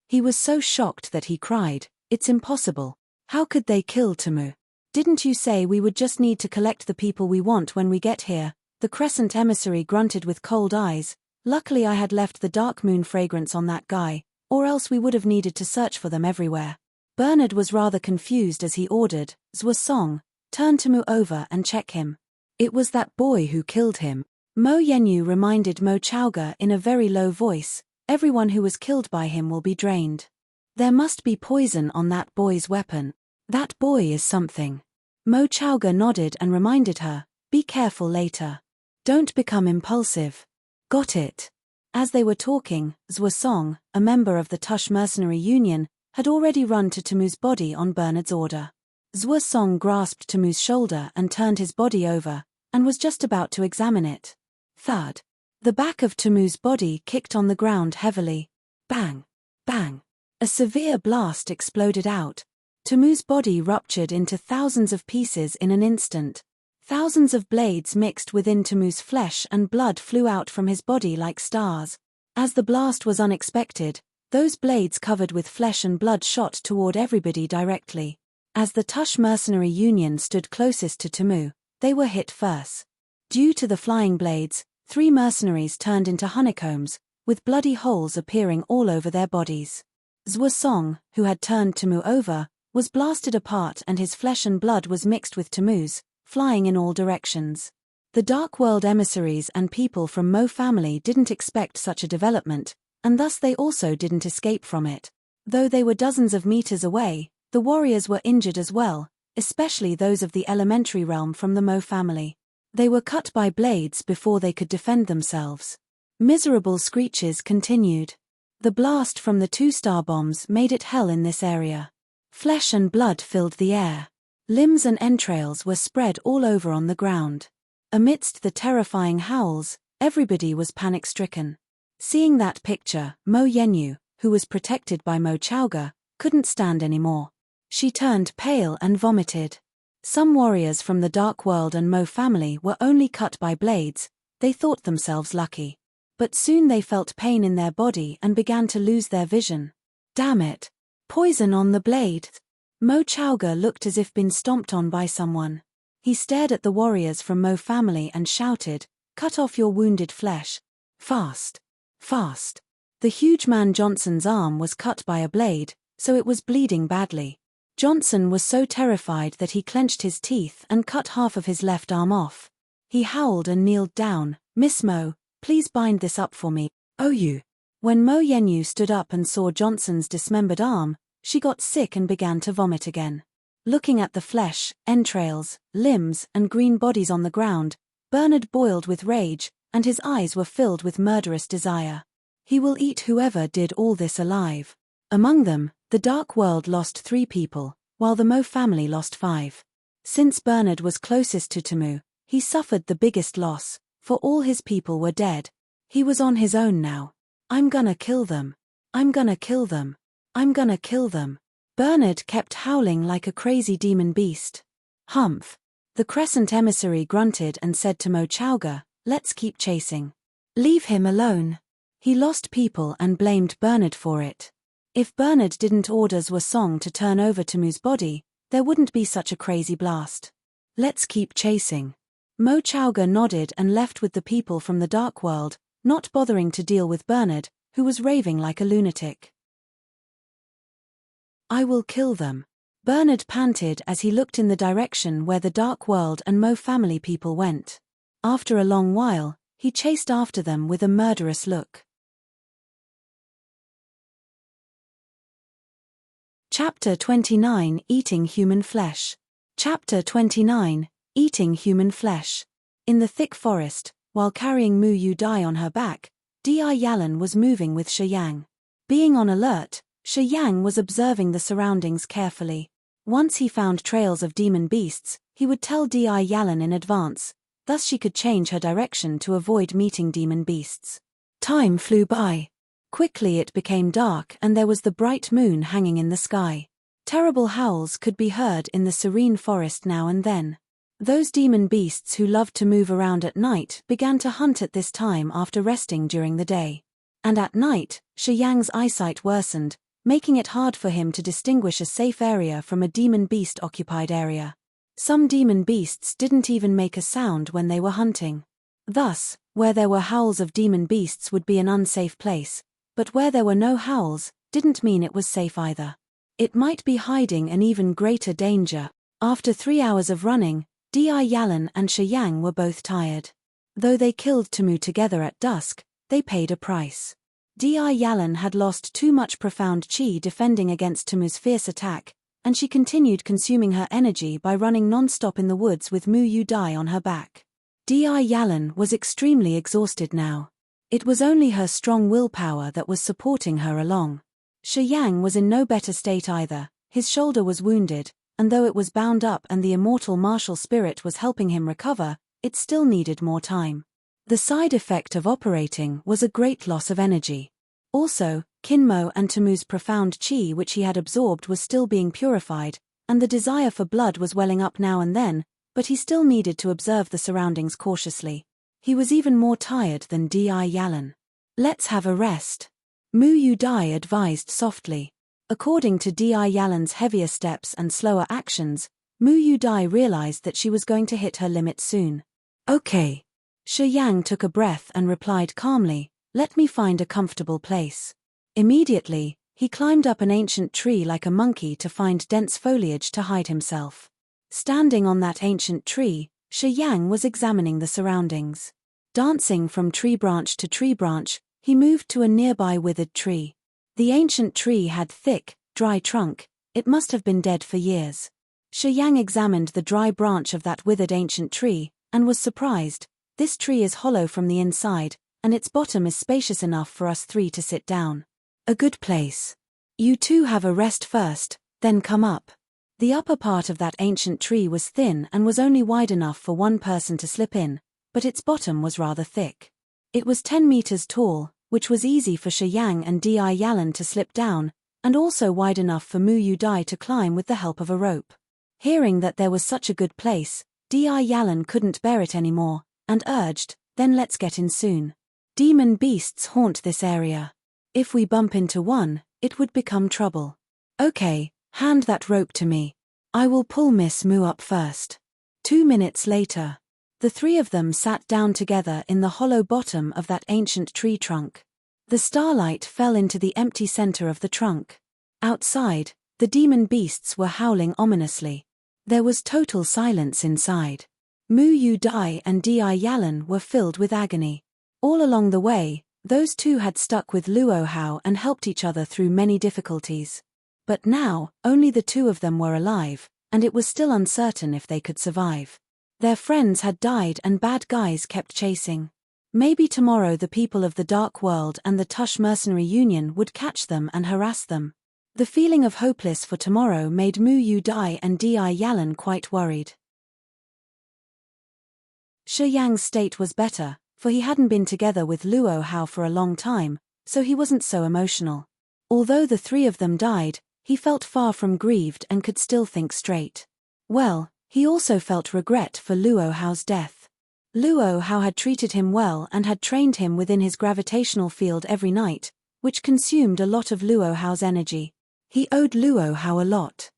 He was so shocked that he cried, "It's impossible. How could they kill Tumu? Didn't you say we would just need to collect the people we want when we get here?" The Crescent emissary grunted with cold eyes. "Luckily I had left the dark moon fragrance on that guy, or else we would have needed to search for them everywhere." Bernard was rather confused as he ordered, "Zwa Song, turn Tumu over and check him. It was that boy who killed him." Mo Yenyu reminded Mo Chowga in a very low voice, "Everyone who was killed by him will be drained. There must be poison on that boy's weapon. That boy is something." Mo Chowga nodded and reminded her, "Be careful later. Don't become impulsive." "Got it." As they were talking, Zwa Song, a member of the Tush Mercenary Union, had already run to Tumu's body on Bernard's order. Zwa Song grasped Tumu's shoulder and turned his body over, and was just about to examine it. Thud. The back of Tumu's body kicked on the ground heavily. Bang! Bang! A severe blast exploded out. Tumu's body ruptured into thousands of pieces in an instant. Thousands of blades mixed within Tumu's flesh and blood flew out from his body like stars. As the blast was unexpected, those blades covered with flesh and blood shot toward everybody directly. As the Tush Mercenary Union stood closest to Tumu, they were hit first. Due to the flying blades, 3 mercenaries turned into honeycombs, with bloody holes appearing all over their bodies. Zwa Song, who had turned Tumu over, was blasted apart and his flesh and blood was mixed with Tumu's, flying in all directions. The Dark World emissaries and people from Mo family didn't expect such a development, and thus they also didn't escape from it. Though they were dozens of meters away, the warriors were injured as well, especially those of the elementary realm from the Mo family. They were cut by blades before they could defend themselves. Miserable screeches continued. The blast from the 2-star bombs made it hell in this area. Flesh and blood filled the air. Limbs and entrails were spread all over on the ground. Amidst the terrifying howls, everybody was panic-stricken. Seeing that picture, Mo Yenyu, who was protected by Mo Chowga, couldn't stand anymore. She turned pale and vomited. Some warriors from the Dark World and Mo family were only cut by blades. They thought themselves lucky. But soon they felt pain in their body and began to lose their vision. Damn it! Poison on the blade! Mo Chowga looked as if been stomped on by someone. He stared at the warriors from Mo family and shouted, "Cut off your wounded flesh. Fast! Fast!" The huge man Johnson's arm was cut by a blade, so it was bleeding badly. Johnson was so terrified that he clenched his teeth and cut half of his left arm off. He howled and kneeled down, "Miss Mo, please bind this up for me, oh you." When Mo Yenyu stood up and saw Johnson's dismembered arm, she got sick and began to vomit again. Looking at the flesh, entrails, limbs, and green bodies on the ground, Bernard boiled with rage, and his eyes were filled with murderous desire. He will eat whoever did all this alive. Among them, the Dark World lost 3 people, while the Mo family lost 5. Since Bernard was closest to Tumu, he suffered the biggest loss, for all his people were dead. He was on his own now. "I'm gonna kill them. I'm gonna kill them. I'm gonna kill them." Bernard kept howling like a crazy demon beast. "Humph." The Crescent emissary grunted and said to Mo Chowga, "Let's keep chasing. Leave him alone." He lost people and blamed Bernard for it. If Bernard didn't order Zwa Song to turn over Tumu's body, there wouldn't be such a crazy blast. "Let's keep chasing." Mo Chowga nodded and left with the people from the Dark World, not bothering to deal with Bernard, who was raving like a lunatic. I will kill them. Bernard panted as he looked in the direction where the Dark World and Mo family people went. After a long while, he chased after them with a murderous look. Chapter 29 Eating Human Flesh. Chapter 29 Eating Human Flesh. In the thick forest, while carrying Mu Yu Dai on her back, Di Yalan was moving with Shi Yang. Being on alert, Shi Yang was observing the surroundings carefully. Once he found trails of demon beasts, he would tell Di Yalan in advance, thus she could change her direction to avoid meeting demon beasts. Time flew by. Quickly it became dark and there was the bright moon hanging in the sky. Terrible howls could be heard in the serene forest now and then. Those demon beasts who loved to move around at night began to hunt at this time after resting during the day. And at night, Shi Yang's eyesight worsened, making it hard for him to distinguish a safe area from a demon beast-occupied area. Some demon beasts didn't even make a sound when they were hunting. Thus, where there were howls of demon beasts would be an unsafe place, but where there were no howls, didn't mean it was safe either. It might be hiding an even greater danger. After 3 hours of running, Di Yalan and Shi Yang were both tired. Though they killed Tumu together at dusk, they paid a price. Di Yalan had lost too much profound chi defending against Tumu's fierce attack, and she continued consuming her energy by running non-stop in the woods with Mu Yu Dai on her back. Di Yalan was extremely exhausted now. It was only her strong willpower that was supporting her along. Shi Yang was in no better state either. His shoulder was wounded, and though it was bound up and the immortal martial spirit was helping him recover, it still needed more time. The side effect of operating was a great loss of energy. Also, Kinmo and Tumu's profound chi which he had absorbed was still being purified, and the desire for blood was welling up now and then, but he still needed to observe the surroundings cautiously. He was even more tired than Di Yalan. Let's have a rest. Mu Yu Dai advised softly. According to Di Yalan's heavier steps and slower actions, Mu Yu Dai realized that she was going to hit her limit soon. Okay. Shi Yang took a breath and replied calmly, let me find a comfortable place. Immediately, he climbed up an ancient tree like a monkey to find dense foliage to hide himself. Standing on that ancient tree, Shi Yang was examining the surroundings. Dancing from tree branch to tree branch, he moved to a nearby withered tree. The ancient tree had thick, dry trunk. It must have been dead for years. Shi Yang examined the dry branch of that withered ancient tree, and was surprised. This tree is hollow from the inside, and its bottom is spacious enough for us three to sit down. A good place. You two have a rest first, then come up. The upper part of that ancient tree was thin and was only wide enough for one person to slip in, but its bottom was rather thick. It was 10 meters tall, which was easy for Shi Yang and Di Yalan to slip down, and also wide enough for Mu Yu Dai to climb with the help of a rope. Hearing that there was such a good place, Di Yalan couldn't bear it anymore, and urged, then let's get in soon. Demon beasts haunt this area. If we bump into one, it would become trouble. Okay, hand that rope to me. I will pull Miss Mu up first. 2 minutes later, the three of them sat down together in the hollow bottom of that ancient tree trunk. The starlight fell into the empty center of the trunk. Outside, the demon beasts were howling ominously. There was total silence inside. Mu Yu Dai and Di Yalan were filled with agony. All along the way, those two had stuck with Luo Hao and helped each other through many difficulties. But now, only the two of them were alive, and it was still uncertain if they could survive. Their friends had died and bad guys kept chasing. Maybe tomorrow the people of the Dark World and the Tush Mercenary Union would catch them and harass them. The feeling of hopeless for tomorrow made Mu Yu Dai and Di Yalan quite worried. Shi Yang's state was better, for he hadn't been together with Luo Hao for a long time, so he wasn't so emotional. Although the three of them died, he felt far from grieved and could still think straight. Well, he also felt regret for Luo Hao's death. Luo Hao had treated him well and had trained him within his gravitational field every night, which consumed a lot of Luo Hao's energy. He owed Luo Hao a lot.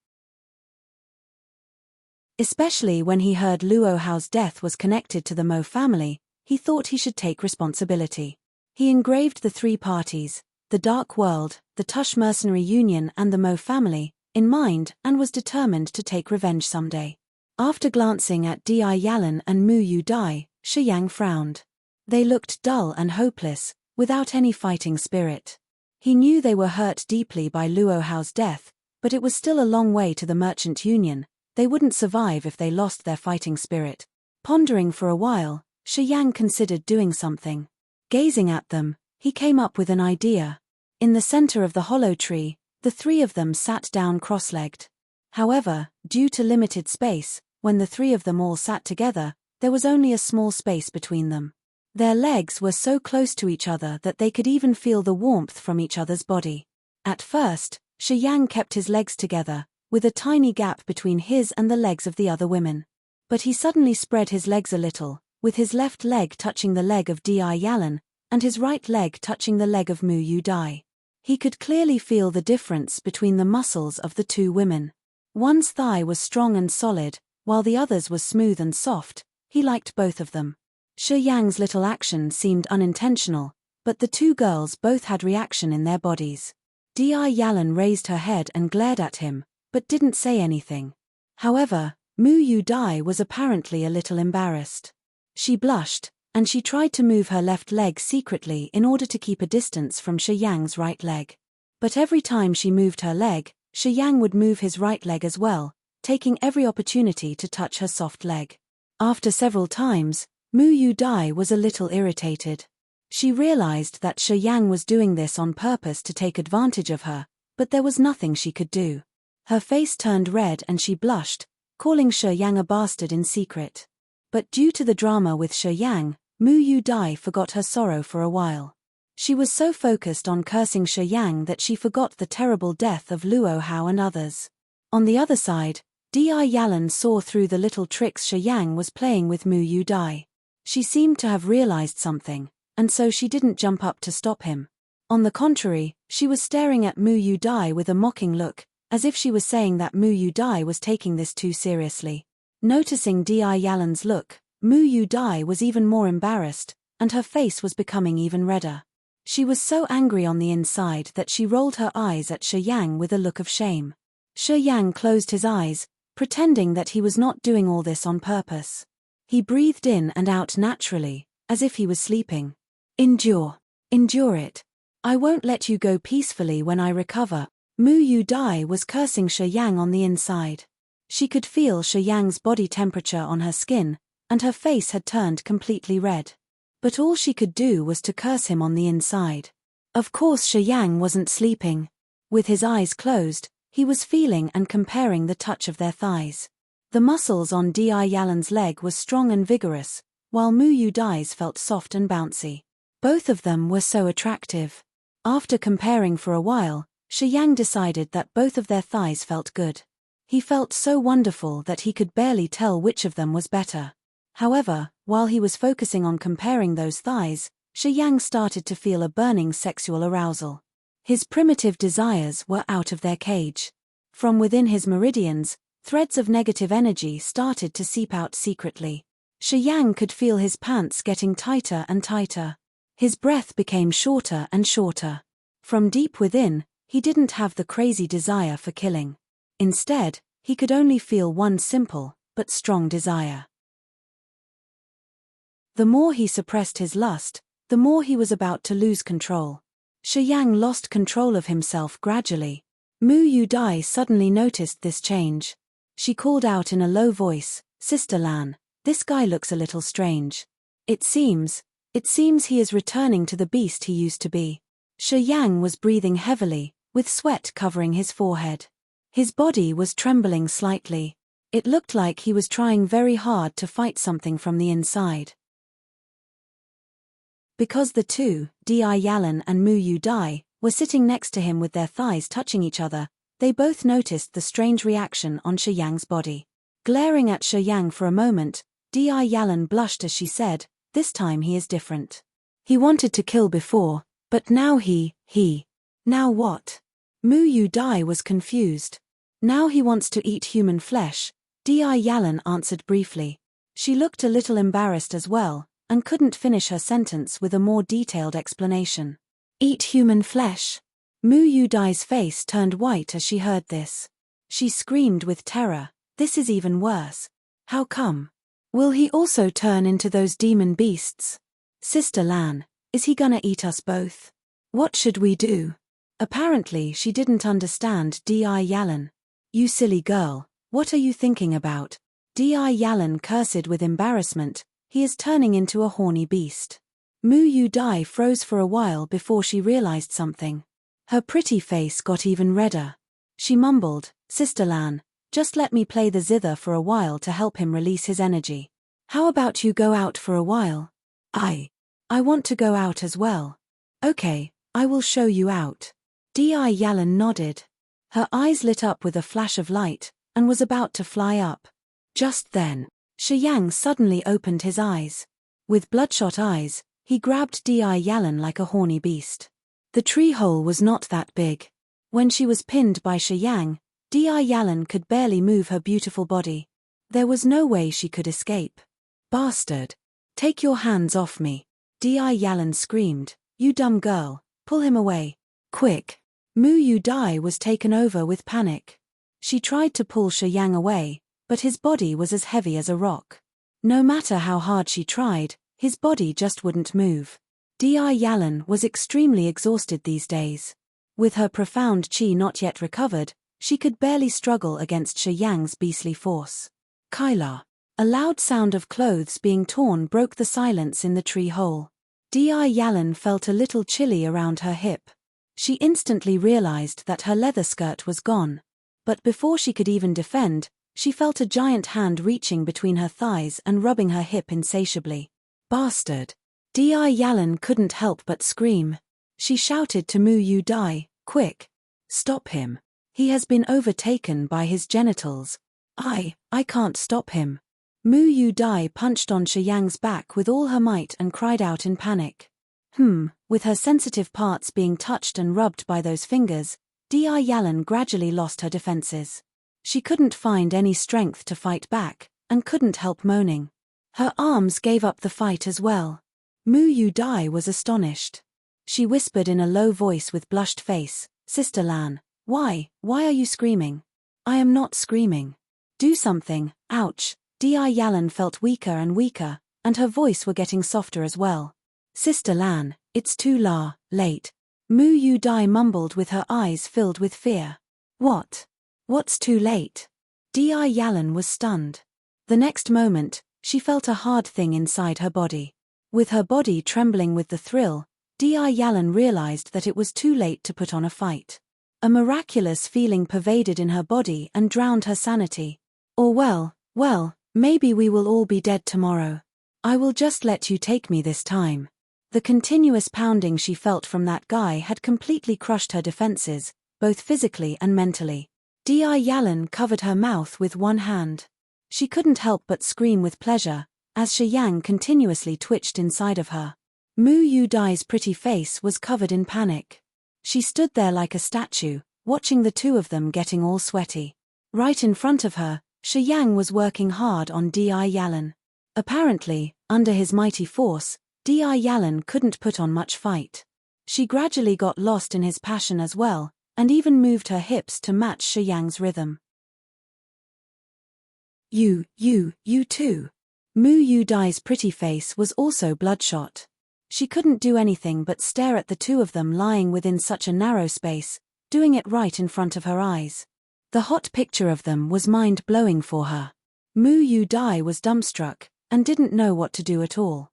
Especially when he heard Luo Hao's death was connected to the Mo family, he thought he should take responsibility. He engraved the three parties, the Dark World, the Tush Mercenary Union and the Mo family, in mind and was determined to take revenge someday. After glancing at Di Yalan and Mu Yu Dai, Shi Yang frowned. They looked dull and hopeless, without any fighting spirit. He knew they were hurt deeply by Luo Hao's death, but it was still a long way to the Merchant Union. They wouldn't survive if they lost their fighting spirit. Pondering for a while, Shi Yang considered doing something. Gazing at them, he came up with an idea. In the center of the hollow tree, the three of them sat down cross-legged. However, due to limited space, when the three of them all sat together, there was only a small space between them. Their legs were so close to each other that they could even feel the warmth from each other's body. At first, Shi Yang kept his legs together, with a tiny gap between his and the legs of the other women. But he suddenly spread his legs a little, with his left leg touching the leg of Di Yalan, and his right leg touching the leg of Mu Yu Dai. He could clearly feel the difference between the muscles of the two women. One's thigh was strong and solid, while the other's was smooth and soft. He liked both of them. Shi Yang's little action seemed unintentional, but the two girls both had reaction in their bodies. Di Yalan raised her head and glared at him, but didn't say anything. However, Mu Yu Dai was apparently a little embarrassed. She blushed, and she tried to move her left leg secretly in order to keep a distance from Shi Yang's right leg. But every time she moved her leg, Shi Yang would move his right leg as well, taking every opportunity to touch her soft leg. After several times, Mu Yu Dai was a little irritated. She realized that Shi Yang was doing this on purpose to take advantage of her, but there was nothing she could do. Her face turned red and she blushed, calling Shi Yang a bastard in secret. But due to the drama with Shi Yang, Mu Yu Dai forgot her sorrow for a while. She was so focused on cursing Shi Yang that she forgot the terrible death of Luo Hao and others. On the other side, Di Yalan saw through the little tricks Shi Yang was playing with Mu Yu Dai. She seemed to have realized something, and so she didn't jump up to stop him. On the contrary, she was staring at Mu Yu Dai with a mocking look, as if she was saying that Mu Yu Dai was taking this too seriously. Noticing Di Yalan's look, Mu Yu Dai was even more embarrassed, and her face was becoming even redder. She was so angry on the inside that she rolled her eyes at Shi Yang with a look of shame. Shi Yang closed his eyes, pretending that he was not doing all this on purpose. He breathed in and out naturally, as if he was sleeping. Endure. Endure it. I won't let you go peacefully when I recover. Mu Yu Dai was cursing Shi Yang on the inside. She could feel Shi Yang's body temperature on her skin, and her face had turned completely red. But all she could do was to curse him on the inside. Of course Shi Yang wasn't sleeping. With his eyes closed, he was feeling and comparing the touch of their thighs. The muscles on Di Yalan's leg was strong and vigorous, while Mu Yu Dai's felt soft and bouncy. Both of them were so attractive. After comparing for a while, Shi Yang decided that both of their thighs felt good. He felt so wonderful that he could barely tell which of them was better. However, while he was focusing on comparing those thighs, Shi Yang started to feel a burning sexual arousal. His primitive desires were out of their cage. From within his meridians, threads of negative energy started to seep out secretly. Shi Yang could feel his pants getting tighter and tighter. His breath became shorter and shorter. From deep within, he didn't have the crazy desire for killing. Instead, he could only feel one simple, but strong desire. The more he suppressed his lust, the more he was about to lose control. Shi Yang lost control of himself gradually. Mu Yu Dai suddenly noticed this change. She called out in a low voice, "Sister Lan, this guy looks a little strange. It seems he is returning to the beast he used to be." Shi Yang was breathing heavily, with sweat covering his forehead. His body was trembling slightly. It looked like he was trying very hard to fight something from the inside. Because the two, Di Yalan and Mu Yu Dai, were sitting next to him with their thighs touching each other, they both noticed the strange reaction on Shi Yang's body. Glaring at Shi Yang for a moment, Di Yalan blushed as she said, "This time he is different. He wanted to kill before, but now Now what?" Mu Yu Dai was confused. "Now he wants to eat human flesh," Di Yalan answered briefly. She looked a little embarrassed as well, and couldn't finish her sentence with a more detailed explanation. Eat human flesh? Mu Yu Dai's face turned white as she heard this. She screamed with terror. This is even worse. How come? Will he also turn into those demon beasts? Sister Lan, is he gonna eat us both? What should we do? Apparently she didn't understand Di Yalan. You silly girl, what are you thinking about? Di Yalan cursed with embarrassment. He is turning into a horny beast. Mu Yu Dai froze for a while before she realized something. Her pretty face got even redder. She mumbled, Sister Lan, just let me play the zither for a while to help him release his energy. How about you go out for a while? I want to go out as well. Okay, I will show you out. Di Yalan nodded. Her eyes lit up with a flash of light, and was about to fly up. Just then, Shi Yang suddenly opened his eyes. With bloodshot eyes, he grabbed Di Yalan like a horny beast. The tree hole was not that big. When she was pinned by Shi Yang, Di Yalan could barely move her beautiful body. There was no way she could escape. Bastard! Take your hands off me! Di Yalan screamed. You dumb girl, pull him away. Quick! Mu Yu Dai was taken over with panic. She tried to pull Shi Yang away, but his body was as heavy as a rock. No matter how hard she tried, his body just wouldn't move. Di Yalan was extremely exhausted these days. With her profound qi not yet recovered, she could barely struggle against Shi Yang's beastly force. Kyla. A loud sound of clothes being torn broke the silence in the tree hole. Di Yalan felt a little chilly around her hip. She instantly realized that her leather skirt was gone. But before she could even defend, she felt a giant hand reaching between her thighs and rubbing her hip insatiably. Bastard! Di Yalan couldn't help but scream. She shouted to Mu Yu Dai, quick! Stop him! He has been overtaken by his genitals. I can't stop him. Mu Yu Dai punched on Shi Yang's back with all her might and cried out in panic. With her sensitive parts being touched and rubbed by those fingers, Di Yalan gradually lost her defenses. She couldn't find any strength to fight back, and couldn't help moaning. Her arms gave up the fight as well. Mu Yu Dai was astonished. She whispered in a low voice with blushed face, Sister Lan, why are you screaming? I am not screaming. Do something, ouch. Di Yalan felt weaker and weaker, and her voice were getting softer as well. Sister Lan, it's too late. Mu Yu Dai mumbled with her eyes filled with fear. What's too late? Di Yalan was stunned. The next moment, she felt a hard thing inside her body. With her body trembling with the thrill, Di Yalan realized that it was too late to put on a fight. A miraculous feeling pervaded in her body and drowned her sanity. Or well, maybe we will all be dead tomorrow. I will just let you take me this time. The continuous pounding she felt from that guy had completely crushed her defenses, both physically and mentally. Di Yalan covered her mouth with one hand. She couldn't help but scream with pleasure, as Shi Yang continuously twitched inside of her. Mu Yu Dai's pretty face was covered in panic. She stood there like a statue, watching the two of them getting all sweaty. Right in front of her, Shi Yang was working hard on Di Yalan. Apparently, under his mighty force, Di Yalan couldn't put on much fight. She gradually got lost in his passion as well, and even moved her hips to match Shi Yang's rhythm. You too. Mu Yu Dai's pretty face was also bloodshot. She couldn't do anything but stare at the two of them lying within such a narrow space, doing it right in front of her eyes. The hot picture of them was mind-blowing for her. Mu Yu Dai was dumbstruck, and didn't know what to do at all.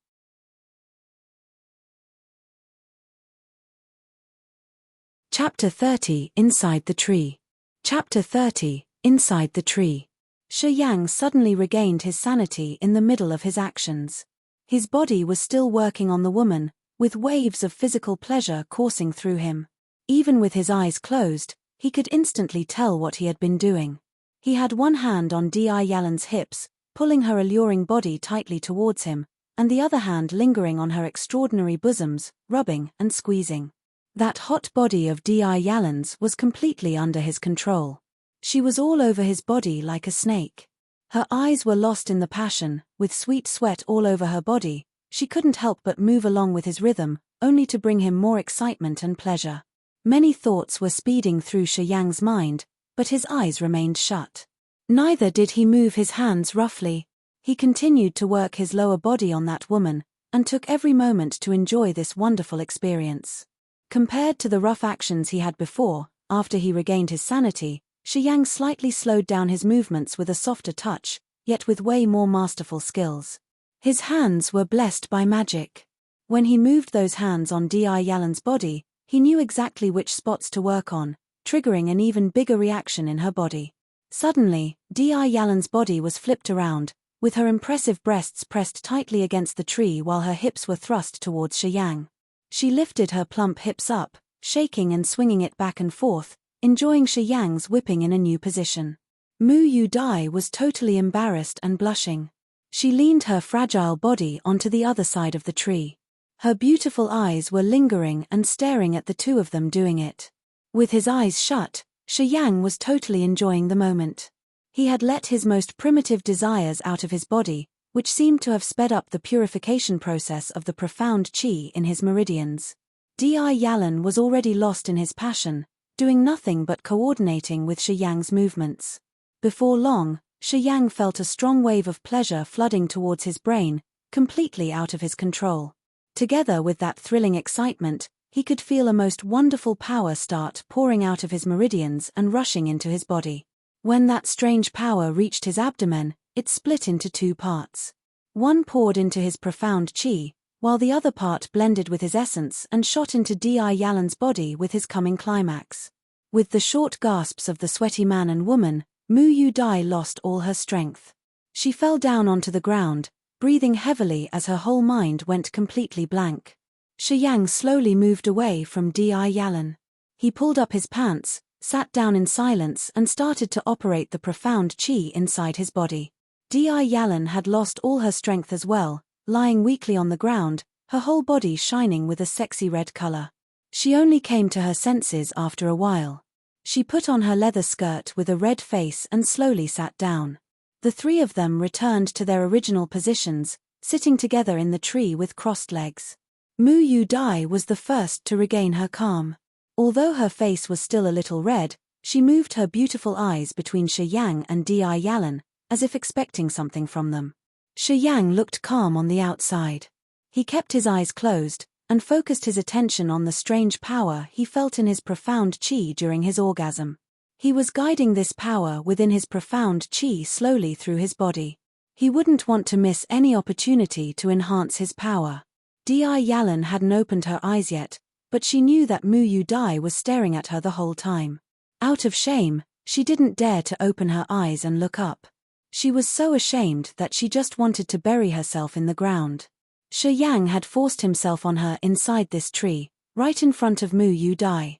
Chapter 30 Inside the Tree. Chapter 30 Inside the Tree. Shi Yang suddenly regained his sanity in the middle of his actions. His body was still working on the woman, with waves of physical pleasure coursing through him. Even with his eyes closed, he could instantly tell what he had been doing. He had one hand on Di Yalan's hips, pulling her alluring body tightly towards him, and the other hand lingering on her extraordinary bosoms, rubbing and squeezing. That hot body of Di Yalan's was completely under his control. She was all over his body like a snake. Her eyes were lost in the passion, with sweet sweat all over her body. She couldn't help but move along with his rhythm, only to bring him more excitement and pleasure. Many thoughts were speeding through Shi Yang's mind, but his eyes remained shut. Neither did he move his hands roughly. He continued to work his lower body on that woman, and took every moment to enjoy this wonderful experience. Compared to the rough actions he had before, after he regained his sanity, Shi Yang slightly slowed down his movements with a softer touch, yet with way more masterful skills. His hands were blessed by magic. When he moved those hands on Di Yalan's body, he knew exactly which spots to work on, triggering an even bigger reaction in her body. Suddenly, Di Yalan's body was flipped around, with her impressive breasts pressed tightly against the tree while her hips were thrust towards Shi Yang. She lifted her plump hips up, shaking and swinging it back and forth, enjoying Shi Yang's whipping in a new position. Mu Yu Dai was totally embarrassed and blushing. She leaned her fragile body onto the other side of the tree. Her beautiful eyes were lingering and staring at the two of them doing it. With his eyes shut, Shi Yang was totally enjoying the moment. He had let his most primitive desires out of his body, which seemed to have sped up the purification process of the profound qi in his meridians. Di Yalan was already lost in his passion, doing nothing but coordinating with Shi Yang's movements. Before long, Shi Yang felt a strong wave of pleasure flooding towards his brain, completely out of his control. Together with that thrilling excitement, he could feel a most wonderful power start pouring out of his meridians and rushing into his body. When that strange power reached his abdomen, it split into two parts. One poured into his profound qi, while the other part blended with his essence and shot into Di Yalan's body with his coming climax. With the short gasps of the sweaty man and woman, Mu Yu Dai lost all her strength. She fell down onto the ground, breathing heavily as her whole mind went completely blank. Shi Yang slowly moved away from Di Yalan. He pulled up his pants, sat down in silence and started to operate the profound qi inside his body. Di Yalan had lost all her strength as well, lying weakly on the ground, her whole body shining with a sexy red color. She only came to her senses after a while. She put on her leather skirt with a red face and slowly sat down. The three of them returned to their original positions, sitting together in the tree with crossed legs. Mu Yu Dai was the first to regain her calm. Although her face was still a little red, she moved her beautiful eyes between Shi Yang and Di Yalan, as if expecting something from them. Shi Yang looked calm on the outside. He kept his eyes closed, and focused his attention on the strange power he felt in his profound qi during his orgasm. He was guiding this power within his profound qi slowly through his body. He wouldn't want to miss any opportunity to enhance his power. Di Yalan hadn't opened her eyes yet, but she knew that Mu Yu Dai was staring at her the whole time. Out of shame, she didn't dare to open her eyes and look up. She was so ashamed that she just wanted to bury herself in the ground. Shi Yang had forced himself on her inside this tree, right in front of Mu Yu Dai.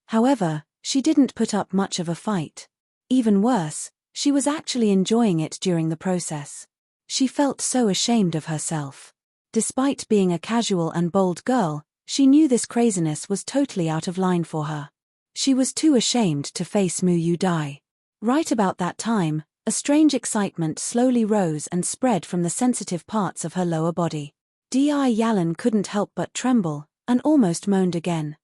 However, she didn't put up much of a fight. Even worse, she was actually enjoying it during the process. She felt so ashamed of herself. Despite being a casual and bold girl, she knew this craziness was totally out of line for her. She was too ashamed to face Mu Yu Dai. Right about that time, a strange excitement slowly rose and spread from the sensitive parts of her lower body. Di Yalan couldn't help but tremble, and almost moaned again.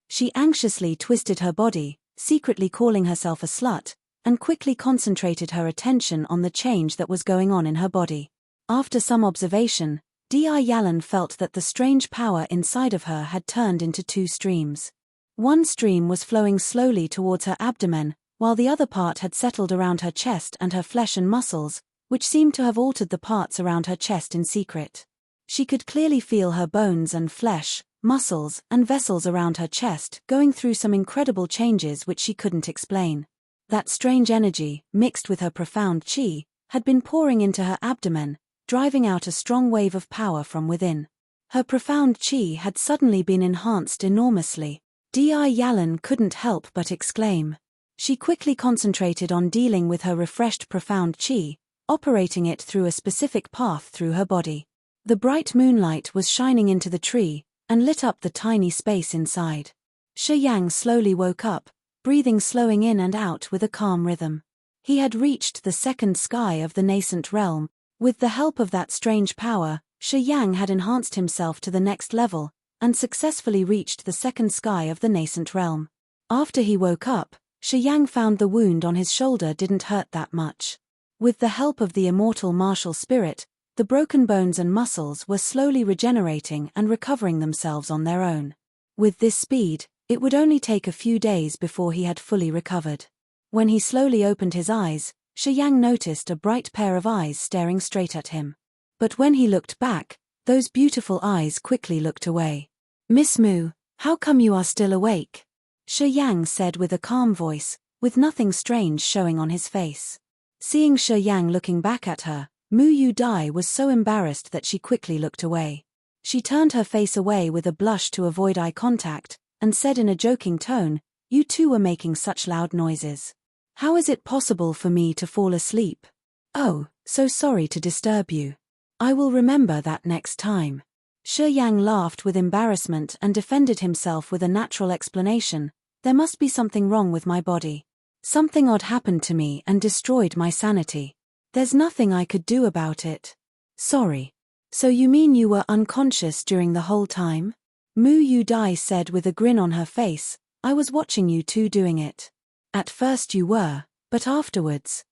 She anxiously twisted her body, secretly calling herself a slut, and quickly concentrated her attention on the change that was going on in her body. After some observation, Di Yalan felt that the strange power inside of her had turned into two streams. One stream was flowing slowly towards her abdomen, while the other part had settled around her chest and her flesh and muscles, which seemed to have altered the parts around her chest in secret. She could clearly feel her bones and flesh, muscles, and vessels around her chest going through some incredible changes which she couldn't explain. That strange energy, mixed with her profound qi, had been pouring into her abdomen, driving out a strong wave of power from within. Her profound qi had suddenly been enhanced enormously. Di Yalan couldn't help but exclaim. She quickly concentrated on dealing with her refreshed profound qi, operating it through a specific path through her body. The bright moonlight was shining into the tree, and lit up the tiny space inside. Shi Yang slowly woke up, breathing slowing in and out with a calm rhythm. He had reached the second sky of the nascent realm. With the help of that strange power, Shi Yang had enhanced himself to the next level, and successfully reached the second sky of the nascent realm. After he woke up, Shi Yang found the wound on his shoulder didn't hurt that much. With the help of the immortal martial spirit, the broken bones and muscles were slowly regenerating and recovering themselves on their own. With this speed, it would only take a few days before he had fully recovered. When he slowly opened his eyes, Shi Yang noticed a bright pair of eyes staring straight at him. But when he looked back, those beautiful eyes quickly looked away. "Miss Mu, how come you are still awake?" Shi Yang said with a calm voice, with nothing strange showing on his face. Seeing Shi Yang looking back at her, Mu Yu Dai was so embarrassed that she quickly looked away. She turned her face away with a blush to avoid eye contact, and said in a joking tone, "You two were making such loud noises. How is it possible for me to fall asleep? Oh, so sorry to disturb you. I will remember that next time." Shi Yang laughed with embarrassment and defended himself with a natural explanation. "There must be something wrong with my body. Something odd happened to me and destroyed my sanity. There's nothing I could do about it. Sorry." "So you mean you were unconscious during the whole time?" Mu Yu Dai said with a grin on her face. "I was watching you two doing it. At first you were, but afterwards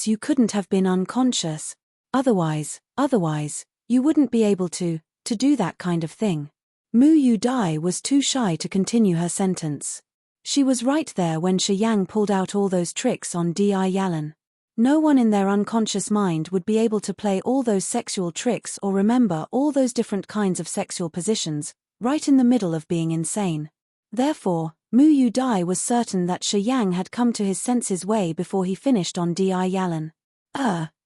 you couldn't have been unconscious. Otherwise, you wouldn't be able to do that kind of thing." Mu Yu Dai was too shy to continue her sentence. She was right there when Shi Yang pulled out all those tricks on Di Yalan. No one in their unconscious mind would be able to play all those sexual tricks or remember all those different kinds of sexual positions, right in the middle of being insane. Therefore, Mu Yu Dai was certain that Shi Yang had come to his senses way before he finished on Di Yalan.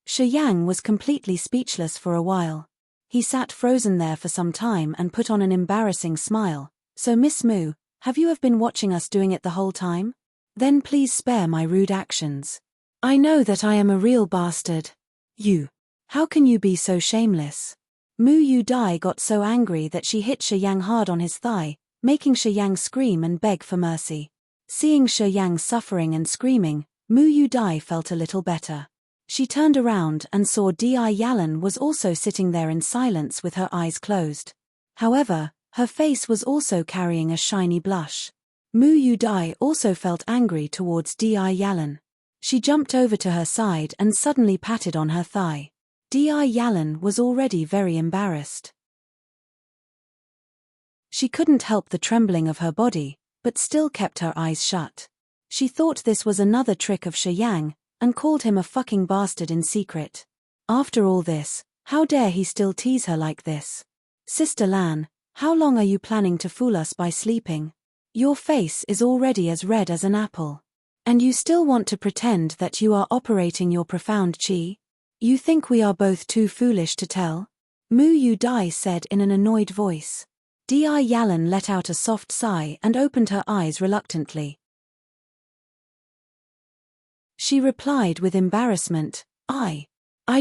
Shi Yang was completely speechless for a while. He sat frozen there for some time and put on an embarrassing smile. "So Miss Mu, have you been watching us doing it the whole time? Then please spare my rude actions. I know that I am a real bastard. How can you be so shameless?" Mu Yu Dai got so angry that she hit Shi Yang hard on his thigh, making Shi Yang scream and beg for mercy. Seeing Shi Yang suffering and screaming, Mu Yu Dai felt a little better. She turned around and saw Di Yalan was also sitting there in silence with her eyes closed. However, her face was also carrying a shiny blush. Mu Yu Dai also felt angry towards Di Yalan. She jumped over to her side and suddenly patted on her thigh. Di Yalan was already very embarrassed. She couldn't help the trembling of her body, but still kept her eyes shut. She thought this was another trick of Shi Yang, and called him a fucking bastard in secret. After all this, how dare he still tease her like this? "Sister Lan, how long are you planning to fool us by sleeping? Your face is already as red as an apple. And you still want to pretend that you are operating your profound chi? You think we are both too foolish to tell?" Mu Yu Dai said in an annoyed voice. Di Yalan let out a soft sigh and opened her eyes reluctantly. She replied with embarrassment, I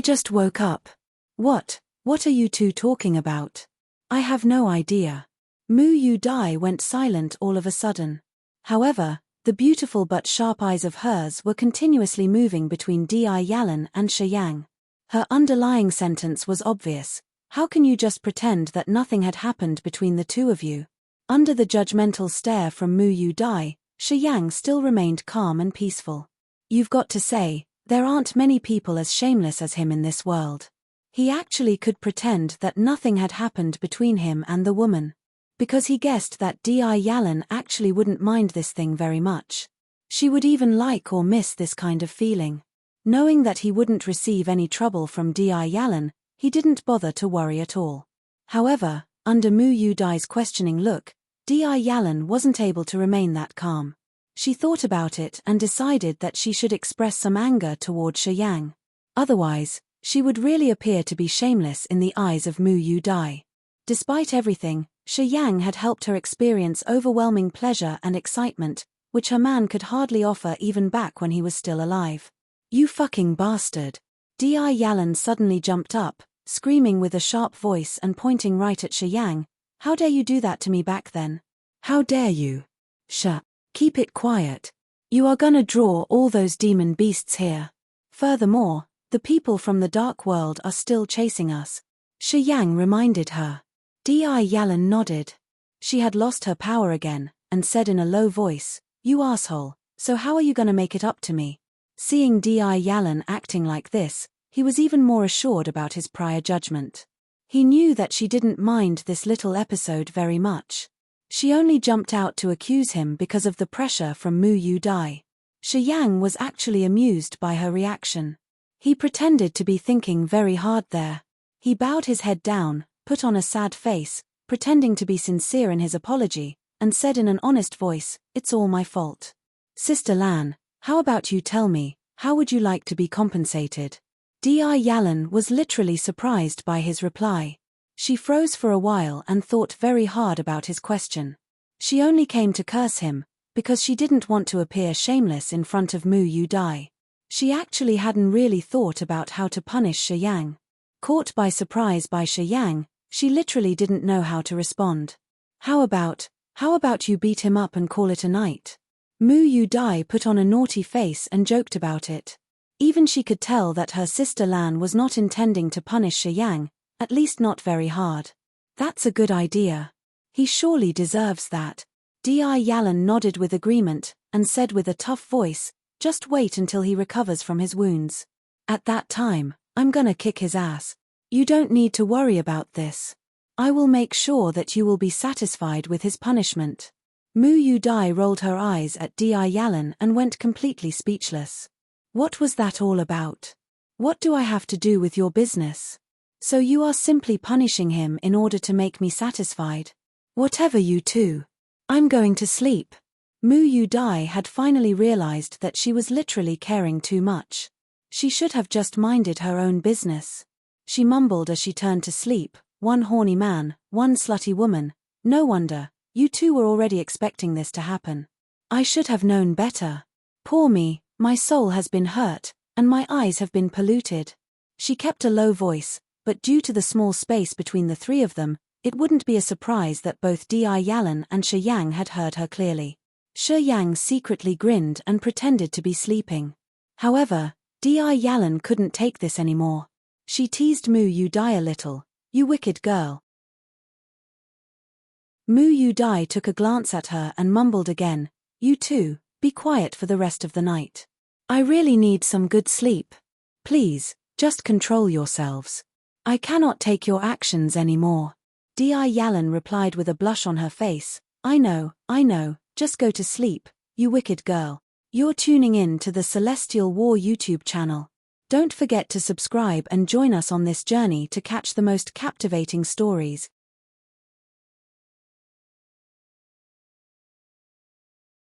just woke up. What are you two talking about? I have no idea." Mu Yu Dai went silent all of a sudden. However, the beautiful but sharp eyes of hers were continuously moving between Di Yalan and Shi Yang. Her underlying sentence was obvious. How can you just pretend that nothing had happened between the two of you? Under the judgmental stare from Mu Yu Dai, Shi Yang still remained calm and peaceful. You've got to say, there aren't many people as shameless as him in this world. He actually could pretend that nothing had happened between him and the woman. Because he guessed that Di Yalan actually wouldn't mind this thing very much. She would even like or miss this kind of feeling. Knowing that he wouldn't receive any trouble from Di Yalan, he didn't bother to worry at all. However, under Mu Yu Dai's questioning look, Di Yalan wasn't able to remain that calm. She thought about it and decided that she should express some anger toward Shi Yang. Otherwise, she would really appear to be shameless in the eyes of Mu Yu Dai. Despite everything, Shi Yang had helped her experience overwhelming pleasure and excitement, which her man could hardly offer even back when he was still alive. "You fucking bastard." Di Yalan suddenly jumped up, screaming with a sharp voice and pointing right at Shi Yang. "How dare you do that to me back then? How dare you? Keep it quiet. You are gonna draw all those demon beasts here. Furthermore, the people from the dark world are still chasing us," Shi Yang reminded her. Di Yalan nodded. She had lost her power again, and said in a low voice, "You asshole, so how are you gonna make it up to me?" Seeing Di Yalan acting like this, he was even more assured about his prior judgment. He knew that she didn't mind this little episode very much. She only jumped out to accuse him because of the pressure from Mu Yu Dai. Shi Yang was actually amused by her reaction. He pretended to be thinking very hard there. He bowed his head down, put on a sad face, pretending to be sincere in his apology, and said in an honest voice, "It's all my fault. Sister Lan, how about you tell me, how would you like to be compensated?" Di Yalan was literally surprised by his reply. She froze for a while and thought very hard about his question. She only came to curse him, because she didn't want to appear shameless in front of Mu Yu Dai. She actually hadn't really thought about how to punish Shi Yang. Caught by surprise by Shi Yang, she literally didn't know how to respond. How about you beat him up and call it a night?" Mu Yu Dai put on a naughty face and joked about it. Even she could tell that her sister Lan was not intending to punish Shi Yang, at least not very hard. "That's a good idea. He surely deserves that." Di Yalan nodded with agreement, and said with a tough voice, "Just wait until he recovers from his wounds. At that time, I'm gonna kick his ass. You don't need to worry about this. I will make sure that you will be satisfied with his punishment." Mu Yu Dai rolled her eyes at Di Yalan and went completely speechless. What was that all about? What do I have to do with your business? So you are simply punishing him in order to make me satisfied? Whatever you two. I'm going to sleep. Mu Yu Dai had finally realized that she was literally caring too much. She should have just minded her own business. She mumbled as she turned to sleep, "One horny man, one slutty woman. No wonder, you two were already expecting this to happen. I should have known better. Poor me, my soul has been hurt, and my eyes have been polluted." She kept a low voice, but due to the small space between the three of them, it wouldn't be a surprise that both Di Yalan and Shi Yang had heard her clearly. Shi Yang secretly grinned and pretended to be sleeping. However, Di Yalan couldn't take this anymore. She teased Mu Yu Dai a little. "You wicked girl." Mu Yu Dai took a glance at her and mumbled again, "You two, be quiet for the rest of the night. I really need some good sleep. Please, just control yourselves. I cannot take your actions anymore." Di Yalan replied with a blush on her face, I know, just go to sleep, you wicked girl." You're tuning in to the Celestial War YouTube channel. Don't forget to subscribe and join us on this journey to catch the most captivating stories.